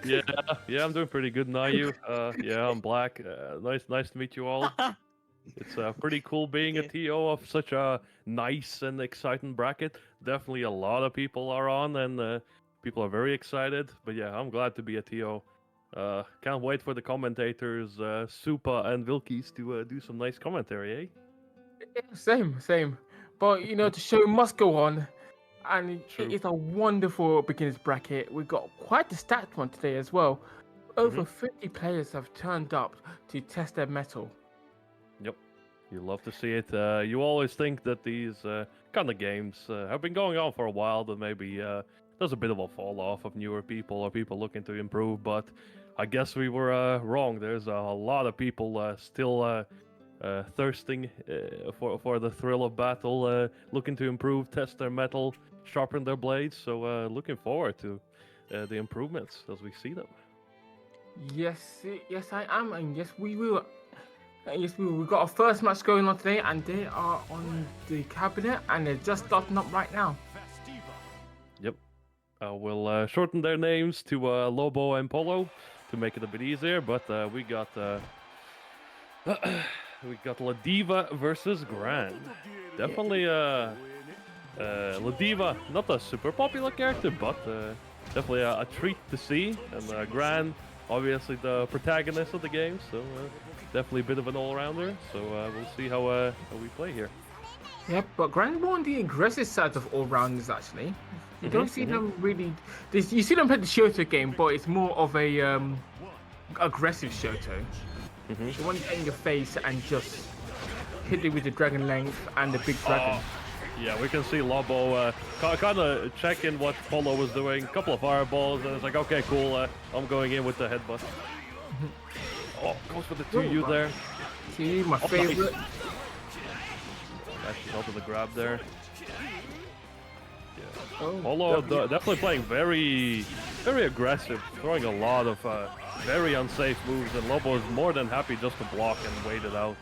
Yeah, yeah, I'm doing pretty good, Nayu. Yeah, I'm Black. Nice to meet you all. It's pretty cool being a Okay. TO of such a nice and exciting bracket. Definitely a lot of people are on, and people are very excited. But yeah, I'm glad to be a TO. Can't wait for the commentators, Supa and Vilkies, to do some nice commentary, eh? Yeah, same. But the show must go on, and it True. is a wonderful beginners bracket. We got quite the stacked one today as well. Hmm. Over 50 players have turned up to test their metal. Yep. You love to see it. You always think that these kind of games have been going on for a while, that maybe there's a bit of a fall off of newer people or people looking to improve, but I guess we were wrong. There's a lot of people still thirsting for the thrill of battle, looking to improve, test their metal, sharpen their blades. So looking forward to the improvements as we see them. Yes, I am, and yes, we will. Yes, we will. We've got our first match going on today, and they are on the cabinet, and they're just starting up right now. Yep. We'll shorten their names to Lobo and Polo to make it a bit easier, but we got we got Ladiva versus Gran. Definitely Ladiva, not a super popular character, but definitely a treat to see. And Gran, obviously the protagonist of the game, so definitely a bit of an all-rounder. So we'll see how we play here. Yep, but Grand more on the aggressive side of all rounders actually. You don't see them really. You see them play the Shoto game, but it's more of a aggressive Shoto. The one get in your face and just hit it with the dragon length and the big dragon. Yeah, we can see Lobo kind of checking what Polo was doing. A couple of fireballs, and it's like, okay, cool. I'm going in with the headbutt. Oh, goes for the 2U there. See, my favorite. Actually, out of the grab there. Yeah. Oh, Polo definitely playing very aggressive, throwing a lot of very unsafe moves, and Lobo is more than happy just to block and wait it out.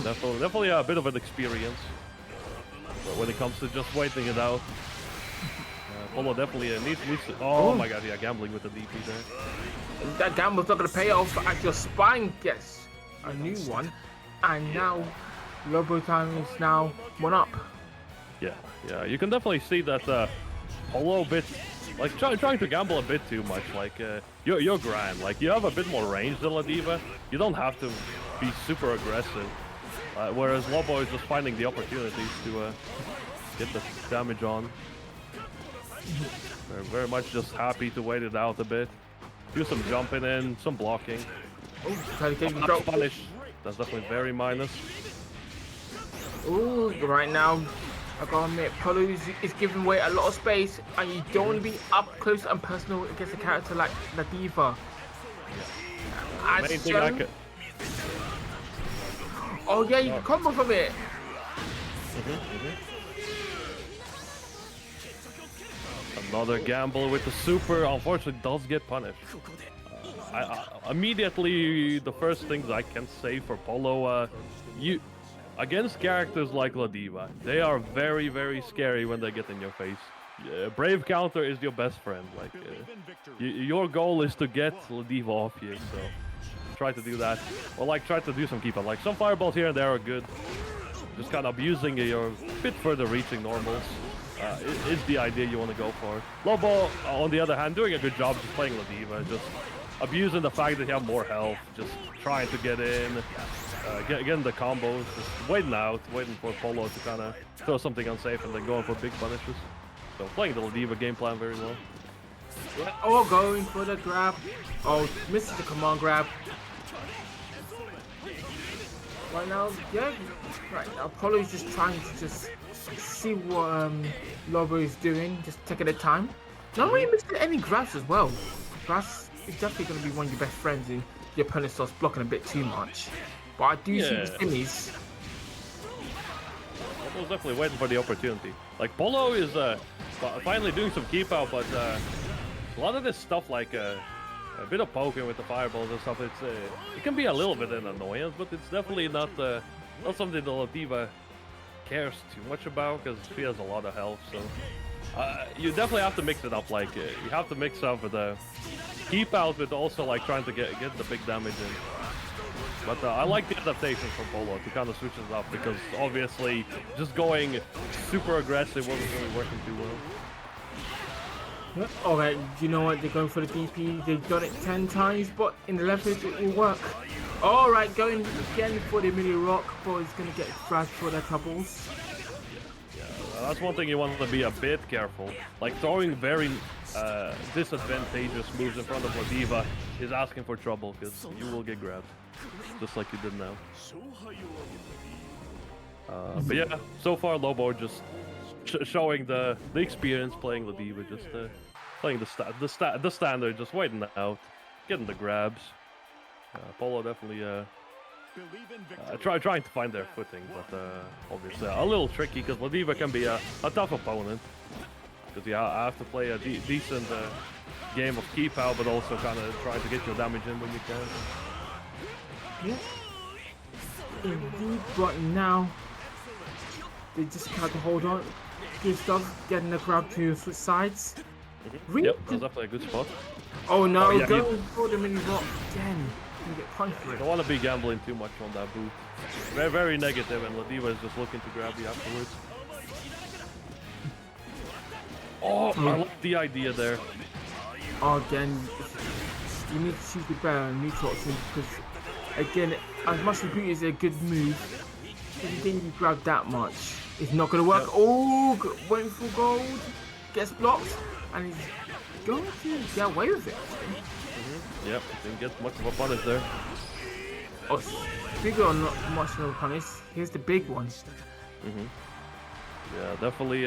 Definitely a bit of an experience. But when it comes to just waiting it out, Polo definitely needs to. Oh my god, yeah, gambling with the DP there. That gamble's not going to pay off as your spine gets a new one. And now, Lobo time is now 1 up. Yeah, you can definitely see that Polo bit, like trying to gamble a bit too much. Like you're Gran, like you have a bit more range than Ladiva. You don't have to be super aggressive. Whereas Lobo is just finding the opportunities to get the damage on. They're very much just happy to wait it out a bit. Do some jumping in, some blocking. Oh, trying to get him Not drop. punish. That's definitely very minus. Ooh, right now, I gotta admit, Polo is giving away a lot of space, and you don't want to be up close and personal against a character like the Diva. Main thing I could. Oh yeah, you can combo from it. Another gamble with the super, unfortunately does get punished. Immediately, the first things I can say for Polo, you against characters like Ladiva, they are very scary when they get in your face. Brave counter is your best friend. Like your goal is to get Ladiva off you, so try to do that, or like try to do some keep up. Like some fireballs here and there are good. Just kind of abusing your bit further reaching normals. Is the idea you want to go for. Lobo, on the other hand, doing a good job just playing Ladiva, just abusing the fact that you have more health, just trying to get in, getting the combos, just waiting out, waiting for Polo to kind of throw something unsafe and then going for big punishes. So playing the Ladiva game plan very well. Yeah, oh, going for the grab. Oh, misses the command grab. Right now, yeah, right now, Polo is just trying to just see what Lobo is doing, just taking the time. Not really missing any grabs as well. Grabs is definitely going to be one of your best friends if your opponent starts blocking a bit too much. But I do see the simmies. Polo's definitely waiting for the opportunity. Like Polo is finally doing some keep out, but a lot of this stuff like a bit of poking with the fireballs and stuff, it can be a little bit an annoyance, but it's definitely not something that Ladiva cares too much about because she has a lot of health. So you definitely have to mix it up. Like you have to mix up with keep out with also like trying to get the big damage in. But I like the adaptation from Polo to kind of switch it up because obviously just going super aggressive wasn't really working too well. Alright, you know what? They're going for the DP. They've done it 10 times, but in the left it will work. Alright, going again for the mini rock, but he's going to get dragged for their troubles. Yeah, that's one thing you want to be a bit careful. Like throwing very disadvantageous moves in front of Ladiva is asking for trouble because you will get grabbed, just like you did now. But yeah, so far Lobo just showing the experience playing Ladiva, just playing the standard, just waiting out, getting the grabs. Polo definitely trying to find their footing, but obviously a little tricky because Ladiva can be a tough opponent. Because you have to play a decent game of keep out, but also kind of try to get your damage in when you can. Yeah. Indeed, but now they just have to hold on. Good stuff, getting the grab to switch sides. Yep, that's definitely a good spot. Oh no, Oh, yeah, going for the mini rock again. You get punched for it. Don't want to be gambling too much on that boot. Very, very negative, and Ladiva is just looking to grab you afterwards. Oh, I like the idea there. Again, you need to choose the better neutral option because, again, as much as boot is a good move, if you think you grab that much, it's not going to work. Yep. Oh, waiting for gold, gets blocked, and he's going to get away with it. Yep, didn't get much of a punish there. Oh, bigger or not much of a punish, here's the big one. Yeah, definitely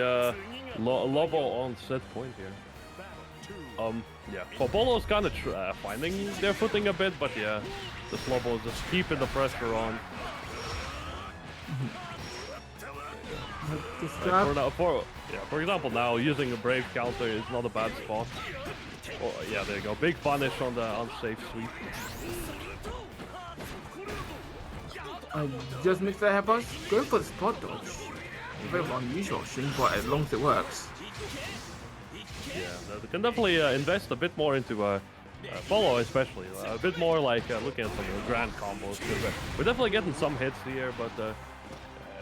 Lobo on set point here. Yeah, Polo's kind of finding their footing a bit, but yeah, this Lobo is just keeping the pressure on. For example, now using a Brave counter is not a bad spot. Oh, yeah, there you go. Big punish on the unsafe sweep. Just mix that happen. Go for the spot dodge. A bit of an unusual option, but as long as it works. Yeah, they can definitely invest a bit more into Polo, especially. A bit more like looking at some grand combos. We're definitely getting some hits here, but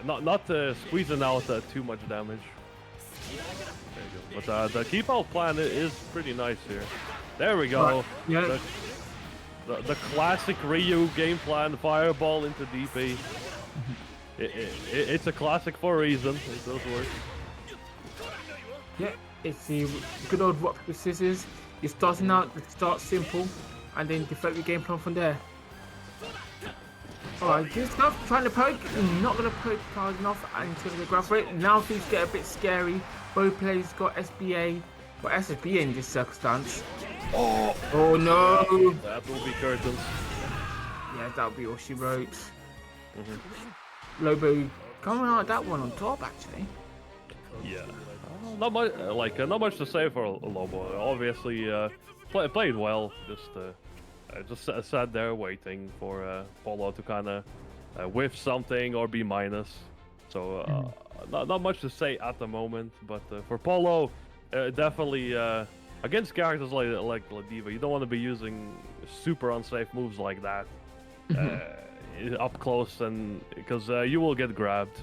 not squeezing out too much damage. There you go. But the keep out plan is pretty nice here. There we go. Right. Yeah. The classic Ryu game plan, fireball into DP. It's a classic for a reason. It does work. Yeah, it's the good old rock paper scissors. You're starting out, start simple, and then develop your game plan from there. Alright, good stuff. Trying to poke, not going to poke hard enough, and he's going to grab for it. Now things get a bit scary. Both players got SBA, but SSBA in this circumstance. Oh no! That will be curtains. Yeah, that'll be all she wrote. Lobo coming out that one on top, actually. Yeah, not much not much to say for Lobo. Obviously, played well. Just sat there waiting for Polo to kind of whiff something or be minus. So not much to say at the moment. But for Polo, definitely against characters like Ladiva, you don't want to be using super unsafe moves like that. Up close, and because you will get grabbed.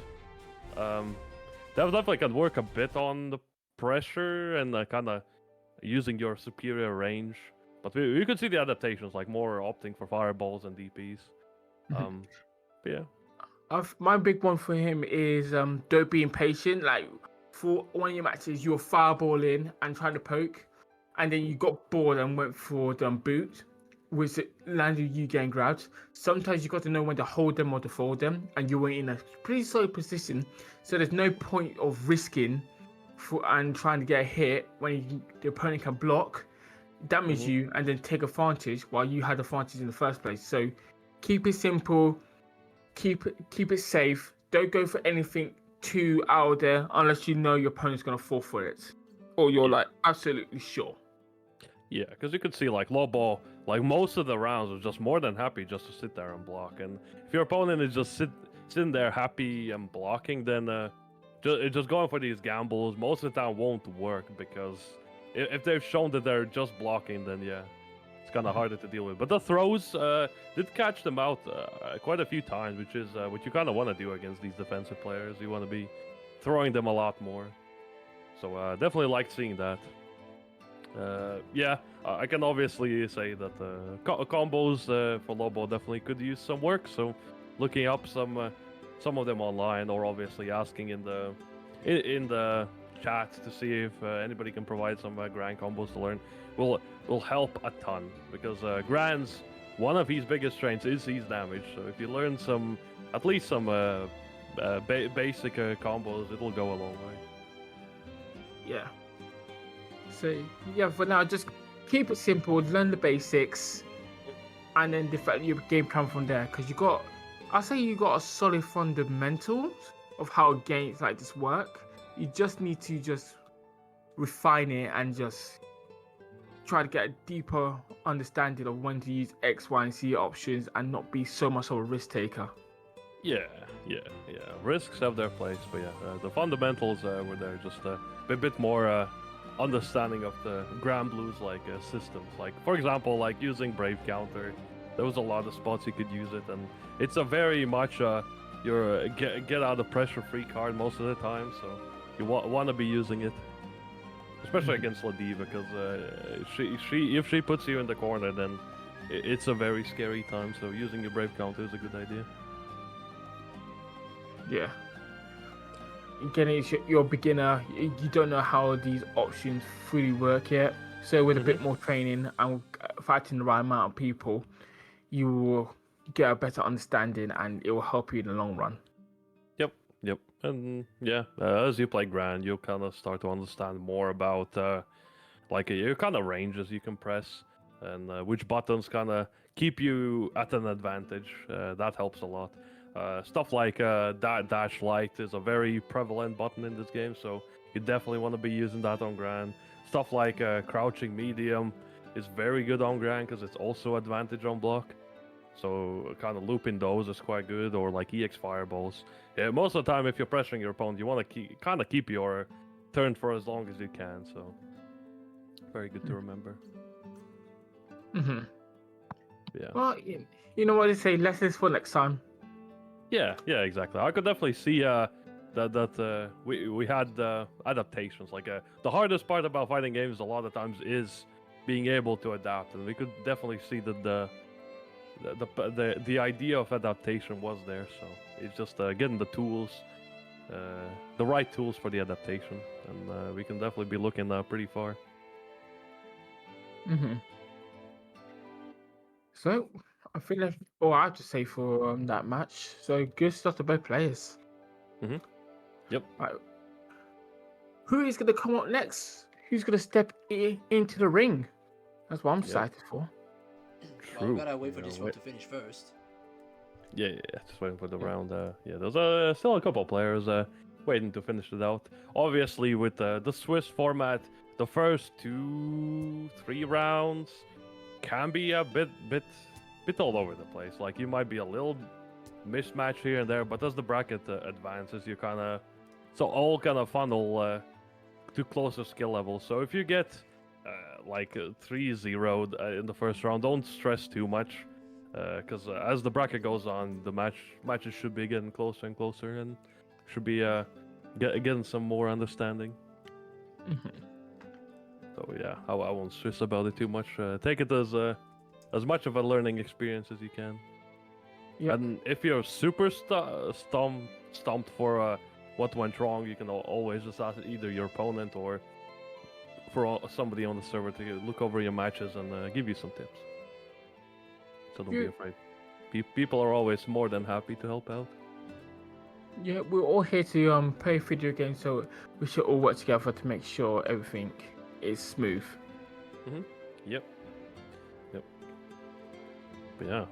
That definitely can work a bit on the pressure and kind of using your superior range. But we could see the adaptations, like more opting for fireballs and DPs. But yeah. My big one for him is don't be impatient. Like for one of your matches, you were fireballing and trying to poke, and then you got bored and went for the boot, which landed you getting grabbed. Sometimes you got to know when to hold them or to fold them, and you were in a pretty solid position. So there's no point of risking and trying to get a hit when the opponent can block, damage you, and then take advantage while you had advantage in the first place. So keep it simple, keep it safe. Don't go for anything too out there unless you know your opponent's gonna fall for it, or you're like absolutely sure. Yeah, because you could see like Lobo, like most of the rounds was just more than happy just to sit there and block. And if your opponent is just sitting there happy and blocking, then just going for these gambles most of the time won't work, because if they've shown that they're just blocking, then yeah, it's kind of harder to deal with. But the throws did catch them out quite a few times, which is what you kind of want to do against these defensive players. You want to be throwing them a lot more. So definitely like seeing that. Yeah, I can obviously say that combos for Lobo definitely could use some work. So looking up some of them online, or obviously asking in the chat to see if anybody can provide some Grand combos to learn will help a ton, because Grand's one of his biggest strengths is his damage. So if you learn at least some basic combos, it'll go a long way. Yeah. So yeah, for now, just keep it simple, learn the basics, and then develop your game plan from there. Because I'll say you got a solid fundamentals of how games like this work. You just need to just refine it and just try to get a deeper understanding of when to use X, Y, and Z options and not be so much of a risk taker. Yeah. Risks have their place, but yeah, the fundamentals were there. Just a bit more understanding of the Grand Blues systems. Like, for example, like using Brave Counter. There was a lot of spots you could use it, and it's a very much your get out of pressure free card most of the time. So you want to be using it, especially against Ladiva, because if she puts you in the corner, then it's a very scary time. So using your Brave Counter is a good idea. Yeah. Again, you're a beginner. You don't know how these options fully work yet. So with a bit more training and fighting the right amount of people, you will get a better understanding, and it will help you in the long run. Yep. And yeah, as you play Grand, you'll kind of start to understand more about your kind of ranges you can press, and which buttons kind of keep you at an advantage. That helps a lot. Stuff like dash light is a very prevalent button in this game, so you definitely want to be using that on Grand. Stuff like crouching medium is very good on Grand because it's also advantage on block. So kind of looping those is quite good, or like EX fireballs. Yeah, most of the time if you're pressuring your opponent, you want to keep your turn for as long as you can. So very good to remember. Mm-hmm. Yeah. Well, you know what they say, lessons for next time. Yeah, exactly. I could definitely see that we had adaptations. Like the hardest part about fighting games a lot of times is being able to adapt, and we could definitely see that the idea of adaptation was there. So it's just getting the tools, the right tools for the adaptation, and we can definitely be looking pretty far. Mm-hmm. So I feel like all I have to say for that match. So good stuff to both players. Mm-hmm. Yep. Right. Who is going to come up next? Who's going to step into the ring? That's what I'm excited for. Well, we gotta wait for this one to finish first. Yeah, just waiting for the round. Yeah, there's still a couple players waiting to finish it out. Obviously, with the Swiss format, the first 2-3 rounds can be a bit all over the place. Like, you might be a little mismatch here and there, but as the bracket advances, you all kind of funnel to closer skill levels. So if you get 3-0'd in the first round, don't stress too much, because as the bracket goes on, the matches should be getting closer and closer, and should be getting some more understanding. So yeah, I won't stress about it too much. Take it as much of a learning experience as you can. Yep. And if you're super stumped for what went wrong, you can always just ask either your opponent or for somebody on the server to look over your matches and give you some tips. So don't be afraid. People are always more than happy to help out. Yeah, we're all here to play video games, so we should all work together to make sure everything is smooth. Yep. But yeah,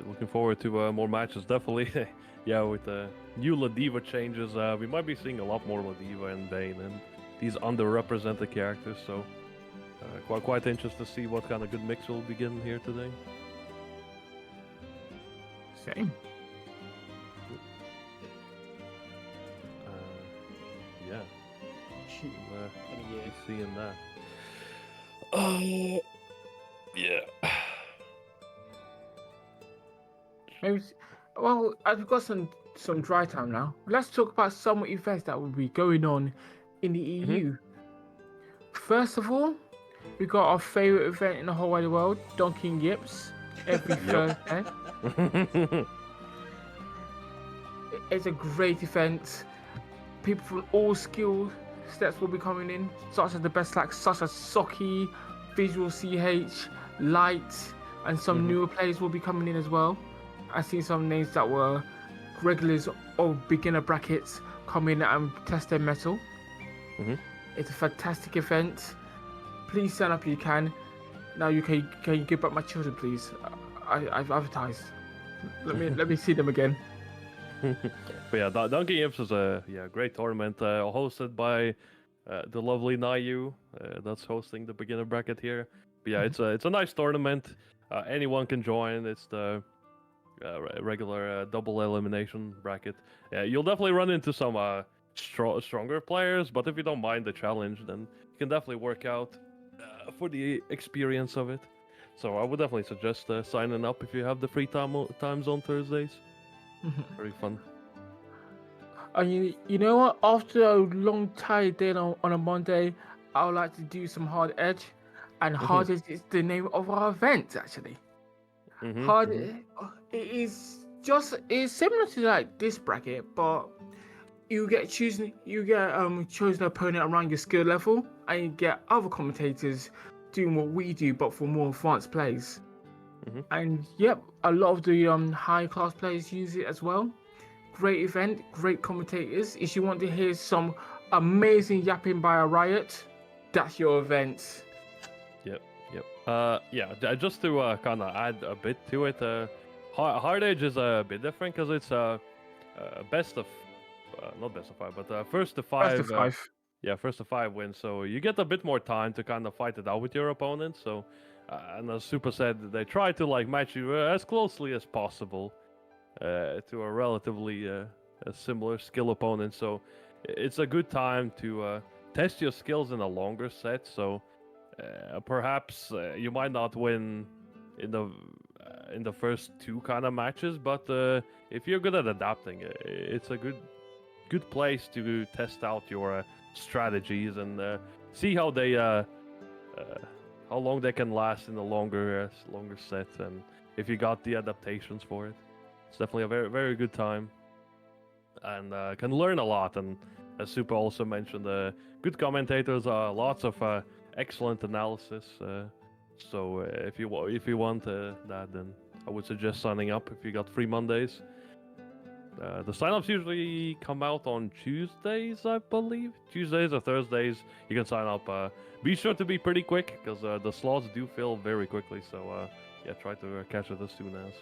looking forward to more matches. Definitely, yeah. With the new Ladiva changes, we might be seeing a lot more Ladiva and Vayne and these underrepresented characters. So quite interested to see what kind of good mix we'll be getting here today. Same. Yeah. Be seeing that. Yeah. Maybe. Well, I've got some dry time now. Let's talk about some events that will be going on in the EU. First of all, we got our favorite event in the whole wide world, Donkey and Yips, every Thursday. It's a great event. People from all skill sets will be coming in, such as the best like such as Socky, Visual CH, Light, and some newer players will be coming in as well. I've seen some names that were regulars or beginner brackets come in and test their metal. It's a fantastic event. Please sign up if you can. Now can you give back my children, please? I've advertised. Let me see them again. But yeah, Donkey Yips is a great tournament hosted by the lovely Nayu. That's hosting the beginner bracket here. But yeah, it's a nice tournament. Anyone can join. It's the regular double elimination bracket. Yeah, you'll definitely run into some stronger players, but if you don't mind the challenge, then you can definitely work out for the experience of it. So I would definitely suggest signing up if you have the free times on Thursdays. Very fun. And you know what? After a long tired day on a Monday, I would like to do some Hard Edge, and Hard Edge is the name of our event actually. It is similar to like this bracket, but you get chosen opponent around your skill level, and you get other commentators doing what we do, but for more advanced plays. And yep, a lot of the high class players use it as well. Great event, great commentators. If you want to hear some amazing yapping by a Riot, that's your event. Yep. Just to kind of add a bit to it, Hard Edge is a bit different because it's not best of five, but first to five. First to five. First to five wins. So you get a bit more time to kind of fight it out with your opponent. So, and as Super said, they try to like match you as closely as possible to a relatively a similar skill opponent. So it's a good time to test your skills in a longer set. So perhaps you might not win in the first two kind of matches, but if you're good at adapting, it's a good place to test out your strategies and see how they how long they can last in a longer set, and if you got the adaptations for it. It's definitely a very, very good time, and can learn a lot. And as Super also mentioned, good commentators, lots of excellent analysis. So if you want that, then I would suggest signing up if you got free Mondays. The signups usually come out on Tuesdays, I believe. Tuesdays or Thursdays, you can sign up. Be sure to be pretty quick because the slots do fill very quickly. So try to catch it as soon as.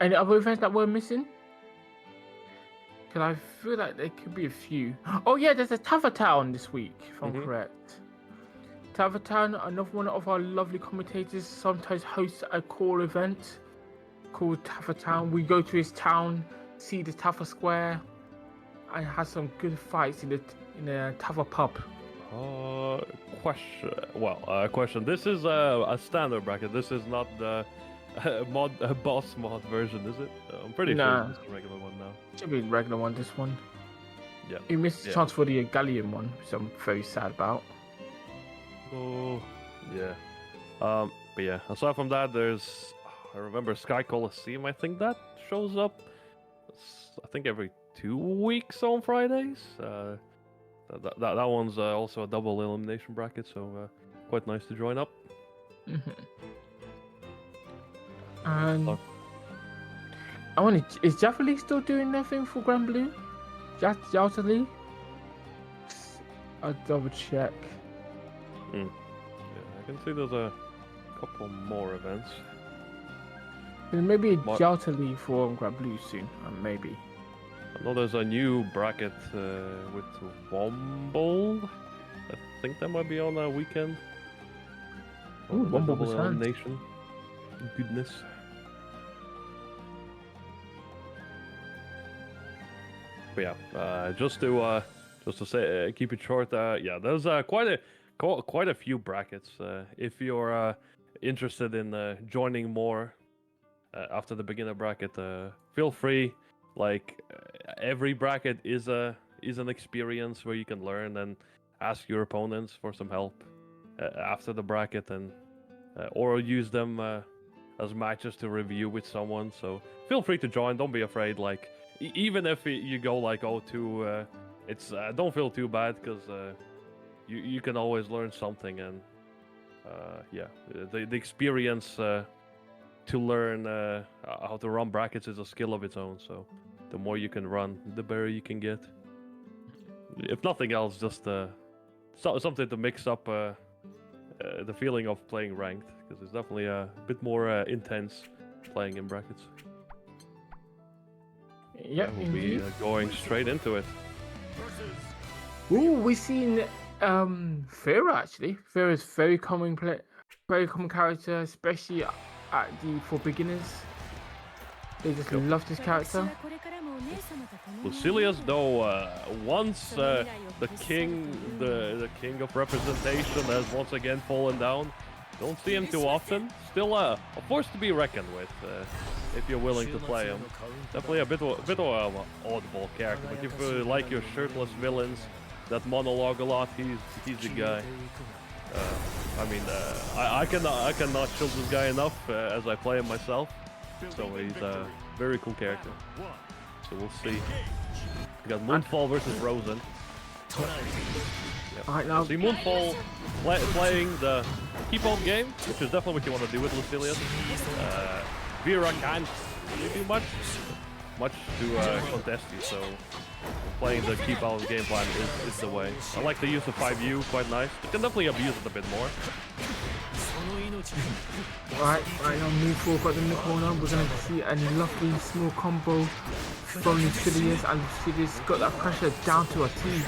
Any other events that we're missing? Because I feel like there could be a few. Oh yeah, there's a Tavatown this week, if I'm correct. Tavatown, another one of our lovely commentators, sometimes hosts a core event called Tavatown. We go to his town, see the Tava Square, and have some good fights in the Tava pub. Question. This is a standard bracket. This is not the boss mod version, is it? I'm pretty sure it's a regular one now. Should be a regular one, this one. Yeah. You missed the chance for the Galleon one, which I'm very sad about. Oh, yeah. But yeah, aside from that, there's... I remember Sky Coliseum, I think that shows up, I think every 2 weeks on Fridays. That one's also a double elimination bracket, so quite nice to join up. And is Jaffa League still doing their thing for Grand Blue? Jaffa League? I'll double check. Yeah, I can see there's a couple more events. Maybe a Jaffa League for Grand Blue soon, maybe. I know there's a new bracket with Womble. I think that might be on a weekend. Ooh, Womble double elimination. Goodness. But yeah, just to say, keep it short. There's quite a few brackets. If you're interested in joining more after the beginner bracket, feel free. Like every bracket is an experience where you can learn and ask your opponents for some help after the bracket, and or use them as matches to review with someone. So feel free to join. Don't be afraid. Like even if you go like 0-2, it's don't feel too bad, because you can always learn something, and yeah, the experience to learn how to run brackets is a skill of its own. So the more you can run, the better you can get. If nothing else, just something to mix up the feeling of playing ranked, because it's definitely a bit more intense playing in brackets. Yep, We'll be going straight into it. Ooh, we've seen Fira actually. Fira is very common character, especially for beginners. They just love this character. Lucilius, though, once the king of representation has once again fallen down, don't see him too often. Still a force to be reckoned with if you're willing to play him. Definitely a bit of an oddball character, but if you like your shirtless villains that monologue a lot, he's the guy. I mean, I cannot shield this guy enough as I play him myself. So he's a very cool character. So we'll see. We got Moonfall versus Rosen. Yep. Alright, now See Moonfall playing the keep on game, which is definitely what you want to do with Lucilius. Vera can't really do much to contest you, so playing the keep on game plan is the way. I like the use of 5U, quite nice. You can definitely abuse it a bit more. right now Moonfall got them in the corner. We're gonna see a lovely small combo from Lucilius, and Lucilius got that pressure down to a T.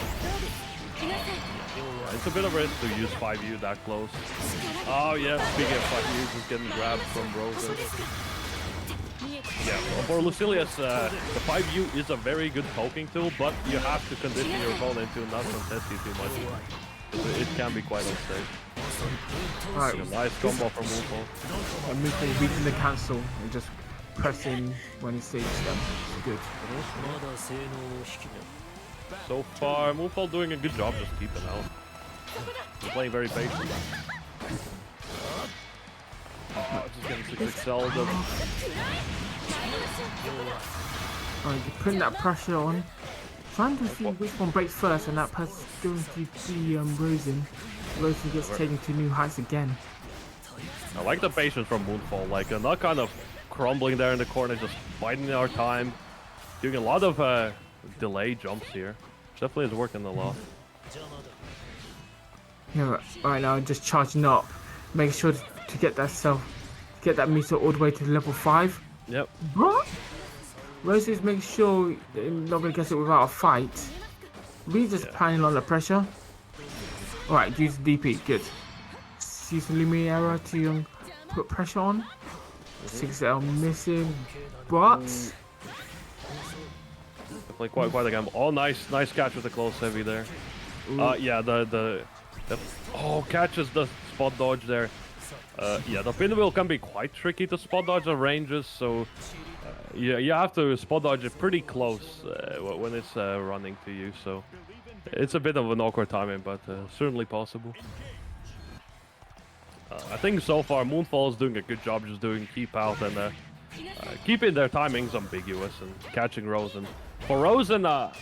It's a bit of a risk to use 5U that close. Oh yeah, speaking of 5U, just getting grabbed from Rosen. Yeah, for Lucilius, the 5U is a very good poking tool, but you have to condition your opponent to not contest you too much. It can be quite unsafe. Alright, Nice combo from Moonfall. and Moonfall reaching the cancel and just pressing when he saves them. Good. So far, Moonfall doing a good job just keeping out. He's playing very patient. Just getting 6 XL. Alright, you're putting that pressure on. Trying to see which one breaks first, and that press going to be Rosen. Rosen gets taken to new heights again. I like the patience from Moonfall, like not kind of crumbling there in the corner, just biding our time. Doing a lot of delay jumps here. Definitely is working a lot. Yeah, right now just charging up. Make sure to get that meter all the way to level 5. Yep. What? Rosen's making sure they're not gonna get it without a fight. We just planning on the pressure. Alright, use the DP, good. Use the Lumiera to put pressure on. 6L missing, but Definitely quite a gamble. Oh, nice catch with the close heavy there. Yeah, the catches the spot dodge there. Yeah, the pinwheel can be quite tricky to spot dodge at ranges, so yeah, you have to spot dodge it pretty close when it's running to you. So it's a bit of an awkward timing, but certainly possible. I think so far Moonfall is doing a good job just doing keep out and keeping their timings ambiguous and catching Rosen. For Rosen, I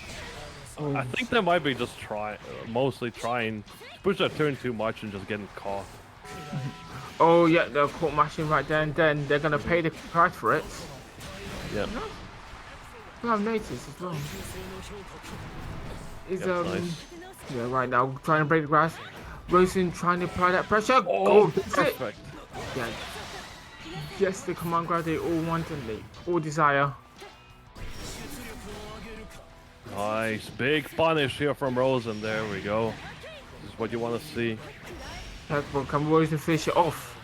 think they might be just mostly trying to push their turn too much and just getting caught. oh yeah, they're caught mashing right there and then. They're gonna pay the price for it. Yeah. Well, I've noticed as well. Is nice. Yeah, right now trying to break the grass. Rosen trying to apply that pressure. Oh, that's perfect. it. Yeah. Yes, the command grab they all want and they all desire. Nice, big punish here from Rosen. There we go. This is what you want to see. Can Rosen finish it off?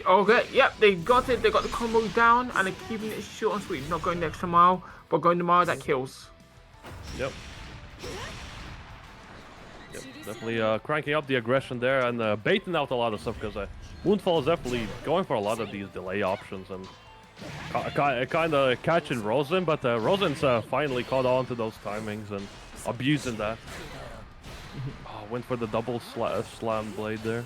Okay, yep, they got it. They got the combo down and they're keeping it short and sweet. Not going the extra mile, but going the mile that kills. Yep. Yep, definitely cranking up the aggression there and baiting out a lot of stuff because Moonfall is definitely going for a lot of these delay options and kind of catching Rosen, but Rosen's finally caught on to those timings and abusing that. Oh, went for the double slam blade there.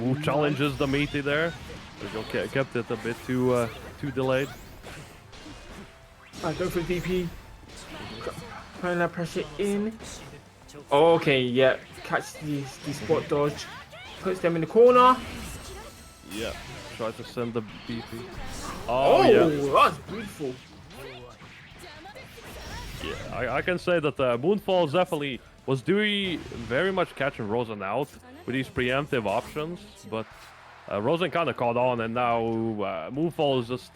Ooh, challenges the meaty there. Okay, kept it a bit too delayed. I go for DP. Putting that pressure in. Okay, yeah. Catch the spot dodge. Puts them in the corner. Yeah. Try to send the BP. Oh, yeah. That's beautiful. Yeah, I can say that Moonfall definitely was doing very much catching Rosen out with these preemptive options, but Rosen kind of caught on, and now Moonfall is just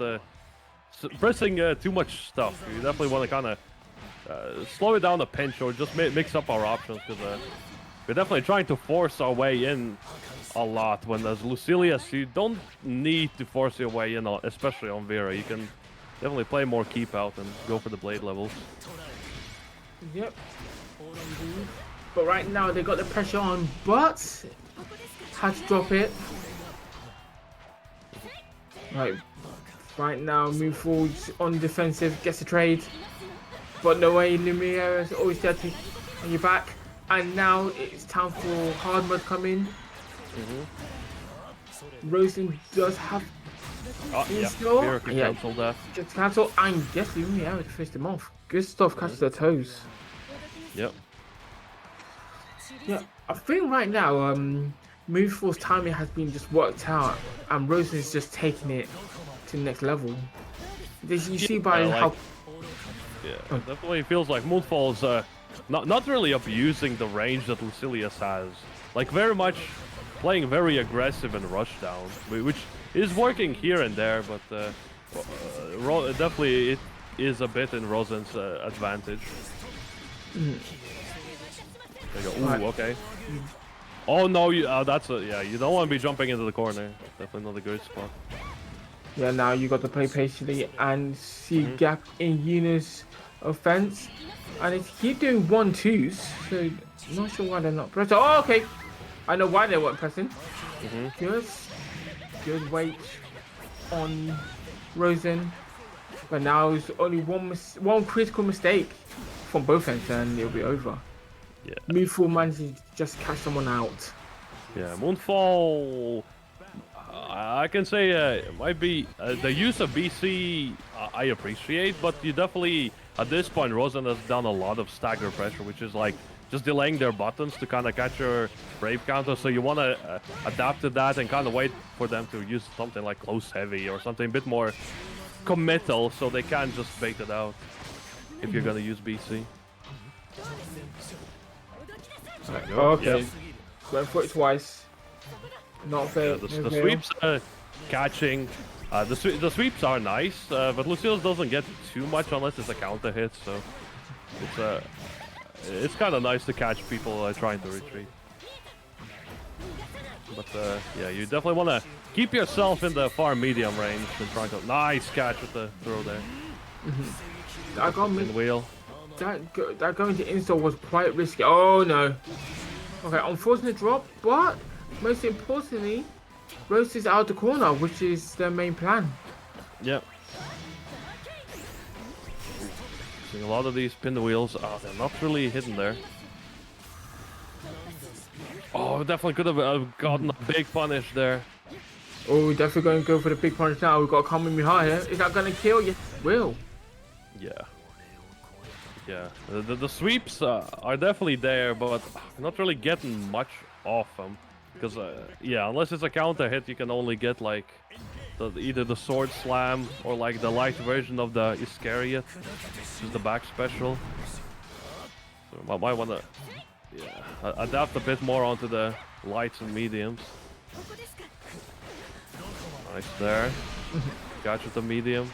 pressing too much stuff. You definitely want to kind of slow it down a pinch or just mix up our options because we're definitely trying to force our way in a lot. When as Lucilius, you don't need to force your way in, especially on Vera. You can definitely play more keep out and go for the blade levels. Yep. But right now they got the pressure on, but had to drop it. Right now, move forward on defensive, gets a trade. But no way, Lumiere is always there to on your back. And now it's time for hard mode to come in. Rosen does have Vera can cancel that. Just cancel and yes, Lumiere to finish them off. Good stuff, catch their toes. Yep. Yeah, I think right now, Moonfall's timing has been just worked out, and Rosen is just taking it to the next level. You see by how. Yeah, definitely feels like Moonfall's not really abusing the range that Lucilius has. Like very much playing very aggressive and rushdown, which is working here and there, but definitely it is a bit in Rosen's advantage. There you go. Ooh, okay. Oh no, that's you don't want to be jumping into the corner. Definitely not a good spot. Yeah, now you got to play patiently and see gap in Yuna's offense, and it's keep doing 1-2s. So not sure why they're not pressing. Oh, okay. I know why they weren't pressing. Good weight on Rosen, but now it's only one critical mistake from both ends, and it'll be over. Yeah. Moonfall manages to just catch someone out. Yeah, Moonfall. I can say it might be the use of BC. I appreciate, but you definitely at this point Rosen has done a lot of stagger pressure, which is like just delaying their buttons to kind of catch your brave counter. So you want to adapt to that and kind of wait for them to use something like close heavy or something a bit more committal, so they can't just bait it out if you're gonna use BC. Okay. Yep. Went for it twice. Not fair. Yeah, the sweeps catching. The sweeps are nice, but Lucilius doesn't get too much unless it's a counter hit, so it's kind of nice to catch people trying to retreat. But yeah, you definitely want to keep yourself in the far medium range and trying to nice catch with the throw there. I got me. Wheel. That going to install was quite risky. Oh no. Okay, unfortunate drop, but most importantly, Roast is out the corner, which is their main plan. Yep. Seeing a lot of these pin wheels. Oh, they're not really hidden there. Oh, definitely could have gotten a big punish there. Oh, definitely going to go for the big punch now. We've got Kamehameha here. Is that going to kill? Yes, it will. Yeah. Yeah, the sweeps are definitely there, but not really getting much off them. Because, yeah, unless it's a counter hit, you can only get, like, either the sword slam or, like, the light version of the Iscariot, which is the back special. So I might want to, adapt a bit more onto the lights and mediums. Nice there. Catch with the medium.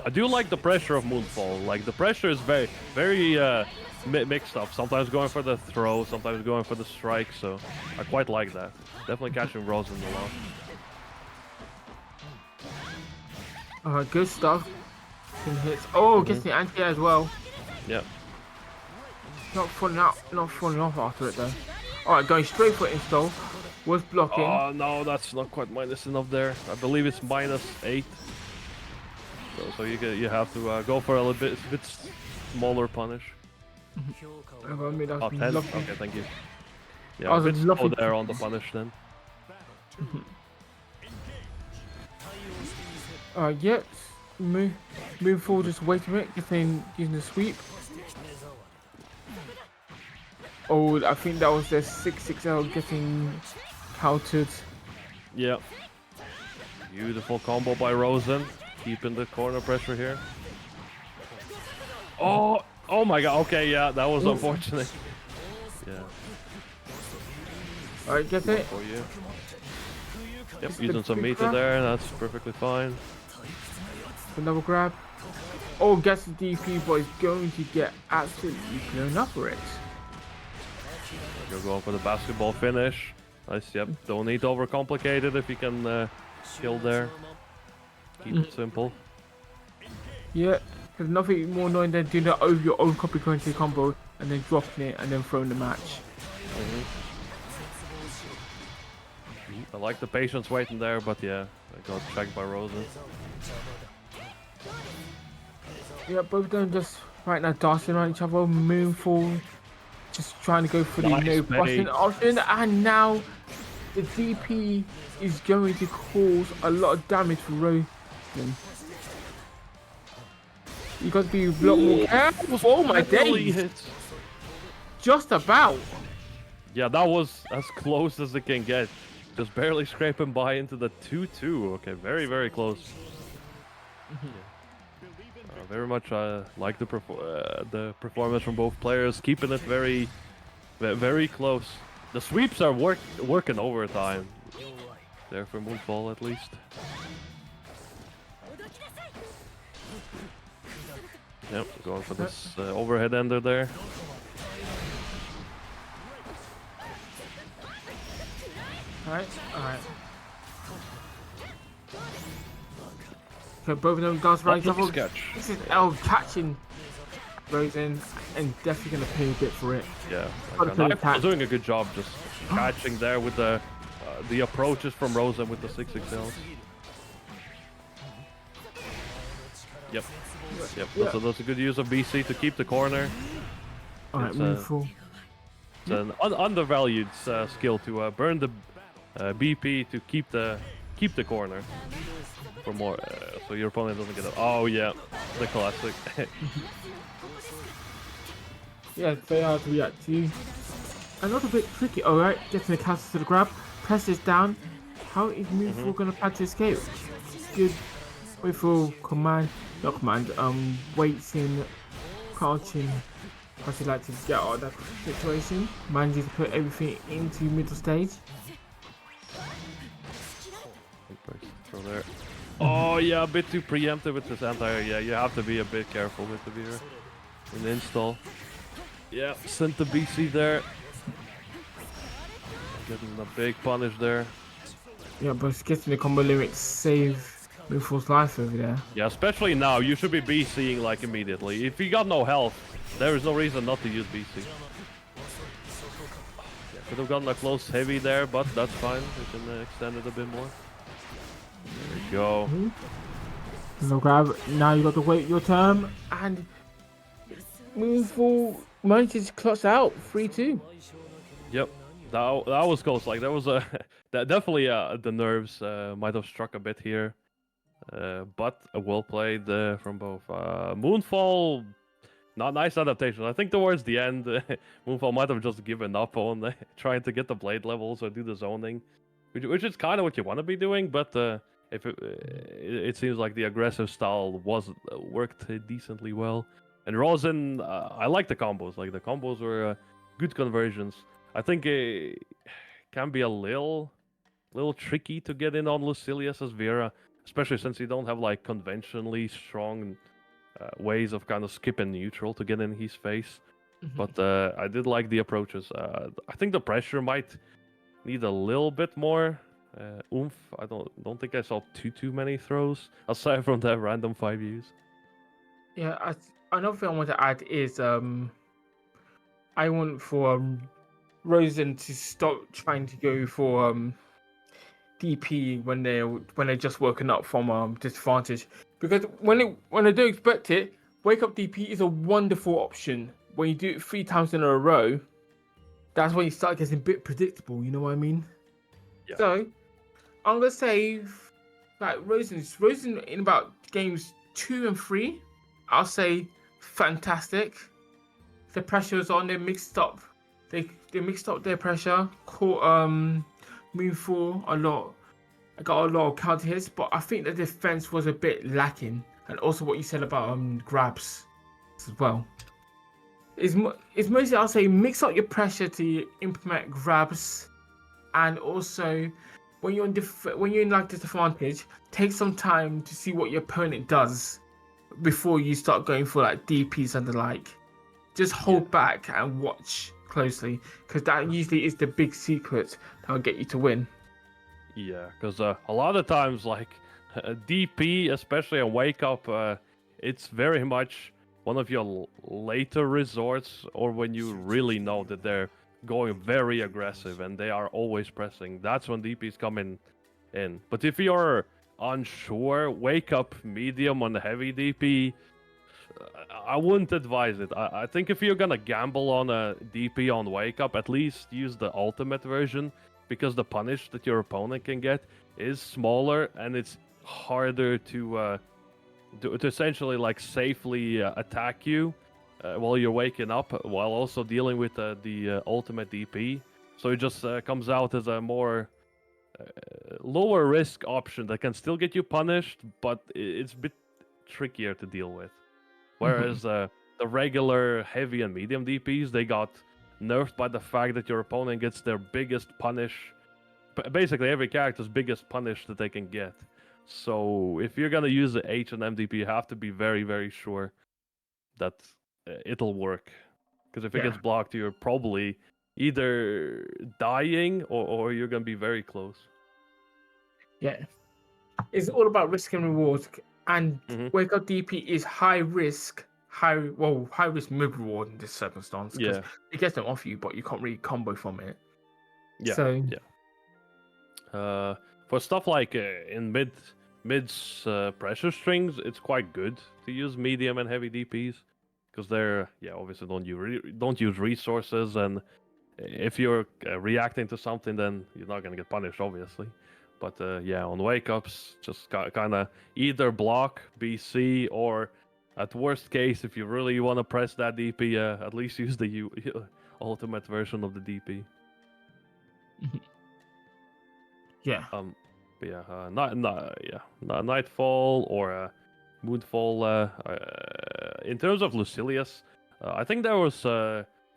I do like the pressure of Moonfall. Like, the pressure is very mixed up. Sometimes going for the throw, sometimes going for the strike, so I quite like that. Definitely catching Rosen a lot. Good stuff. blocking hits. Oh, gets the anti as well. Yep. Not falling off after it though. Alright, going straight for install. Was blocking. Oh no, that's not quite minus enough there. I believe it's -8. So you have to go for a little bit smaller punish. That's Oh, 10? lovely. Okay, thank you. Yeah, I a was bit slow lovely- there on the punish then. Yep. Move forward, just wait a minute, using the sweep. Oh, I think that was the 660 getting countered. Yeah. Beautiful combo by Rosen. Keeping the corner pressure here. Oh my god. Okay, yeah, that was unfortunate. Yeah. Alright, get it. For you. Yep, Just using the some big meter grab. there. That's perfectly fine. Another grab. Oh, gets the DP, but is going to get absolutely blown up for it. You're going for the basketball finish. Nice, yep. Don't need to overcomplicate it if you can kill there. Keep it simple. Yeah, there's nothing more annoying than doing that over your own copy currency combo and then dropping it and then throwing the match. I like the patience waiting there, but yeah, I got checked by Rosen. Yeah, both of them just right now dancing on each other, moonfall, just trying to go for the Nice no bait. busting option, and now the DP is going to cause a lot of damage for Rosen. You got to be a lot more careful. Oh my Really days! hits. Just about. Yeah, that was as close as it can get. Just barely scraping by into the 2-2. Okay, very, very close. Very much like the performance from both players, keeping it very close. The sweeps are working overtime. There for Moonfall at least. Yep, going for this overhead ender there. Alright. Okay, both of them dance right Lovely each other. sketch. This is L catching Rosen and definitely gonna pay a bit for it. Yeah, Gotta like, play I'm attack. doing a good job just catching there with the approaches from Rosen with the 6XLs. Yep. Yeah. So that's a good use of BC to keep the corner. Alright, It's, move full. It's an undervalued skill to burn the BP to keep the corner for more, so your opponent doesn't get it. Oh yeah, the classic. Yeah, they are to react to. A little bit tricky. Alright, getting the counter to the grab. Presses down. How is Moonfall gonna plan to escape? Good. Wait for command. Not command. Waits in. Crouching. Because he like to get out of that situation. Manages to put everything into middle stage. So there. Oh yeah, a bit too preemptive with this anti-air. Yeah, you have to be a bit careful with the Veer in the install. Yeah, sent the BC there. Getting a big punish there. Yeah, but it's getting the combo limit save Moonfall's life over there. Yeah, especially now, you should be BCing like immediately. If you got no health, there is no reason not to use BC. Yeah, could have gotten a close heavy there, but that's fine. We can extend it a bit more. There we go. No grab. Now you got to wait your turn and Moonfall manages to clutch out 3-2. Yep, that was close. Like there was a definitely the nerves might have struck a bit here, but well played from both. Moonfall, not nice adaptation. I think towards the end, Moonfall might have just given up on trying to get the blade levels or do the zoning, which is kind of what you want to be doing. But if it seems like the aggressive style worked decently well. And Rosen, I like the combos. Like the combos were good conversions. I think it can be a little tricky to get in on Lucilius as Vera, especially since you don't have like conventionally strong ways of kind of skipping neutral to get in his face. But I did like the approaches. I think the pressure might need a little bit more oomph. I don't think I saw too many throws aside from that random 5 Us. Yeah, another thing I want to add is I want for Rosen to stop trying to go for DP when they're just woken up from disadvantage, because when they don't expect it, wake up DP is a wonderful option. When you do it 3 times in a row, that's when you start getting a bit predictable. You know what I mean? Yeah. So I'm gonna say like Rosen in about games 2 and 3, I'll say fantastic. The pressure is on. They mixed up. They mixed up their pressure. Caught Moonfall a lot. I got a lot of counter hits, but I think the defense was a bit lacking. And also what you said about grabs as well. It's mostly, I'll say, mix up your pressure to implement grabs, and also when you're in like disadvantage, take some time to see what your opponent does before you start going for like DPs and the like. Just hold back and watch closely, because that usually is the big secret that will get you to win. Yeah, because a lot of times, like DP, especially on Wake Up, it's very much one of your later resorts, or when you really know that they're going very aggressive and they are always pressing. That's when DPs come in. But if you're unsure, Wake Up medium on the heavy DP. I wouldn't advise it. I think if you're gonna gamble on a DP on Wake Up, at least use the ultimate version, because the punish that your opponent can get is smaller and it's harder to essentially like safely attack you while you're waking up, while also dealing with the ultimate DP. So it just comes out as a more lower risk option that can still get you punished, but it's a bit trickier to deal with. Whereas the regular heavy and medium DPs, they got nerfed by the fact that your opponent gets their biggest punish, basically every character's biggest punish that they can get. So if you're gonna use the H and MDP, you have to be very, very sure that it'll work. Because if it gets blocked, you're probably either dying or you're gonna be very close. Yeah, it's all about risk and reward, and Wake Up DP is high risk, high risk mid reward in this circumstance, because it gets them off you, but you can't really combo from it. Yeah. So for stuff like in mid's pressure strings, it's quite good to use medium and heavy DPs, because they're obviously don't use resources, and if you're reacting to something, then you're not gonna get punished, obviously. But on Wake Ups, just kind of either block BC, or at worst case, if you really want to press that DP, at least use the ultimate version of the DP. Nightfall or Moonfall. In terms of Lucilius, I think there was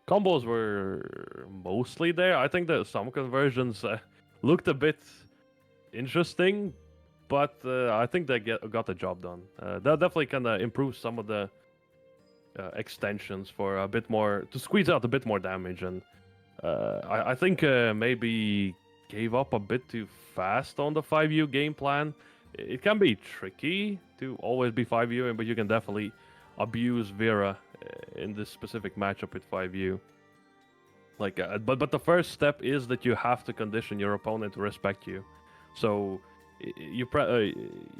combos were mostly there. I think that some conversions looked a bit interesting, but I think they got the job done. That definitely can improve some of the extensions for a bit more, to squeeze out a bit more damage, and I think maybe gave up a bit too fast on the 5U game plan. It can be tricky to always be 5U, but you can definitely abuse Vera in this specific matchup with 5U. Like, but the first step is that you have to condition your opponent to respect you. So you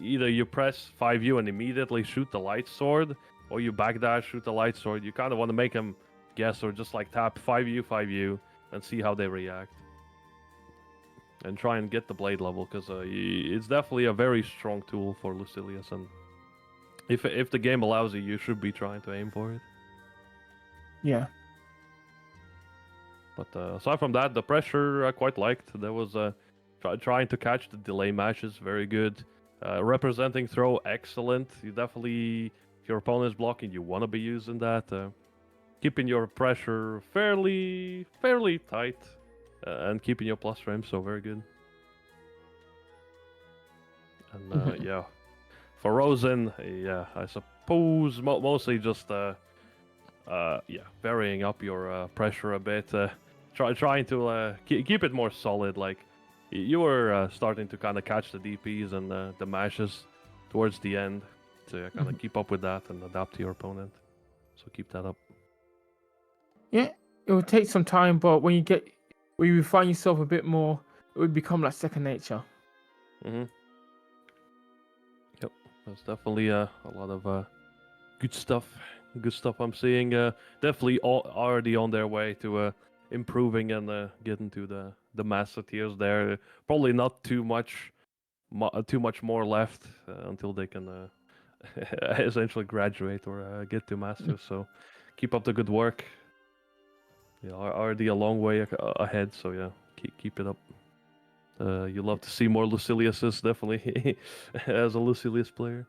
either you press 5U and immediately shoot the light sword, or you backdash, shoot the light sword. You kind of want to make them guess, or just like tap 5U, and see how they react. And try and get the blade level, because it's definitely a very strong tool for Lucilius, and if the game allows you should be trying to aim for it. Yeah. But aside from that, the pressure I quite liked. There was trying to catch the delay matches, very good. Representing throw, excellent. You definitely, if your opponent's blocking, you want to be using that. Keeping your pressure fairly tight. And keeping your plus frame, so very good. And for Rosen, I suppose mostly just varying up your pressure a bit, trying to keep it more solid. Like you were starting to kind of catch the DPs and the mashes towards the end. to kind of keep up with that and adapt to your opponent. So keep that up. Yeah, it will take some time, but when you refine yourself a bit more, it would become like second nature. Mm-hmm. Yep, there's definitely a lot of good stuff. Good stuff I'm seeing. Definitely already on their way to improving and getting to the master tiers there. Probably not too much more left until they can essentially graduate or get to masters. So keep up the good work. Yeah, already a long way ahead. So yeah, keep it up. You love to see more Luciliuses, definitely, as a Lucilius player.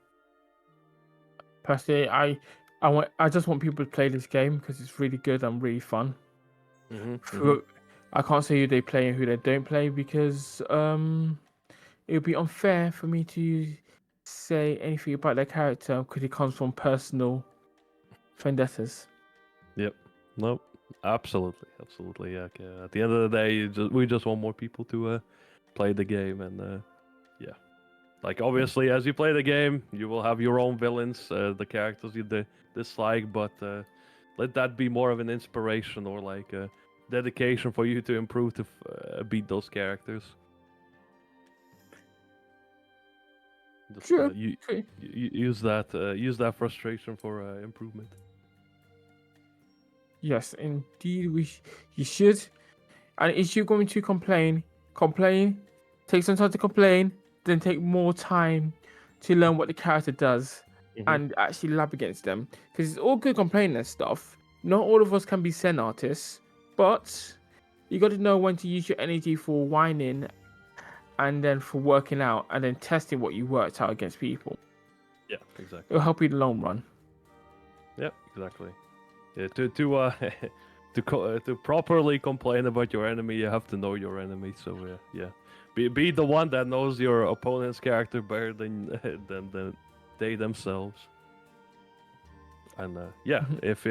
Personally, I just want people to play this game because it's really good and really fun. I can't say who they play and who they don't play because it would be unfair for me to say anything about their character because it comes from personal vendettas. Yep. No. Absolutely. Yeah. At the end of the day, we just want more people to play the game, and yeah. Like obviously, as you play the game, you will have your own villains, the characters you dislike, but let that be more of an inspiration or like a dedication for you to improve to beat those characters. Just, Sure. you use that frustration for improvement. Yes, indeed, you should. And if you're going to complain, take some time to complain, then take more time to learn what the character does and actually lab against them. Because it's all good complaining and stuff. Not all of us can be Zen artists, but you got to know when to use your energy for whining and then for working out and then testing what you worked out against people. Yeah, exactly. It'll help you in the long run. Yeah, exactly. Yeah, to properly complain about your enemy, you have to know your enemy. So yeah, be the one that knows your opponent's character better than than they themselves. And yeah, if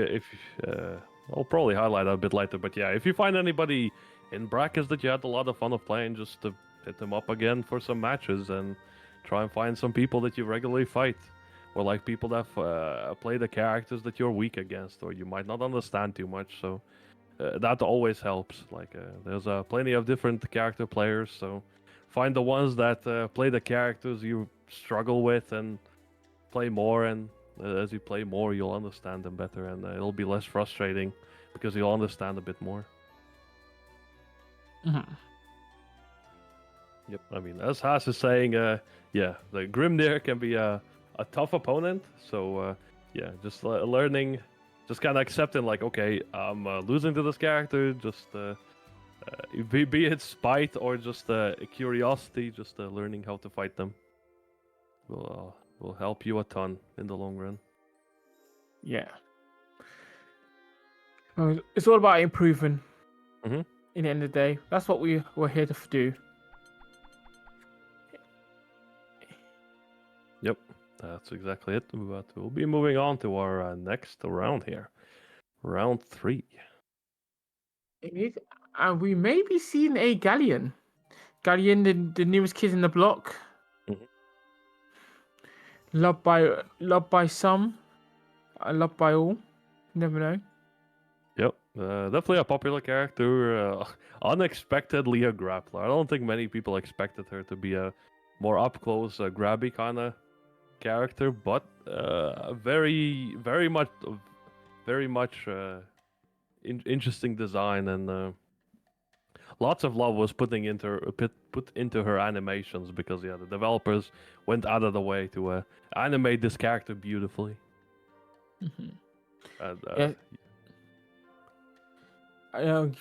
I'll probably highlight that a bit later. But yeah, if you find anybody in brackets that you had a lot of fun of playing, just to hit them up again for some matches and try and find some people that you regularly fight. Or like people that play the characters that you're weak against, or you might not understand too much. So that always helps. Like there's plenty of different character players, so find the ones that play the characters you struggle with and play more. And as you play more, you'll understand them better, and it'll be less frustrating because you'll understand a bit more. Yep. I mean, as Haas is saying, yeah, the Grimnir can be a tough opponent. So yeah, just learning, just kind of accepting like, okay, I'm losing to this character. Just be it spite or just curiosity, just learning how to fight them will help you a ton in the long run. Yeah. It's all about improving. In the end of the day, that's what we're here to do. Yep. That's exactly it. But we'll be moving on to our next round here. Round 3. And we may be seeing a Galleon. Galleon, the newest kid in the block. Loved by some. Loved by all. Never know. Yep. Definitely a popular character. Unexpectedly a grappler. I don't think many people expected her to be a more up-close, grabby kind of character, but very much interesting design, and lots of love was put into her animations because yeah, the developers went out of the way to animate this character beautifully. And,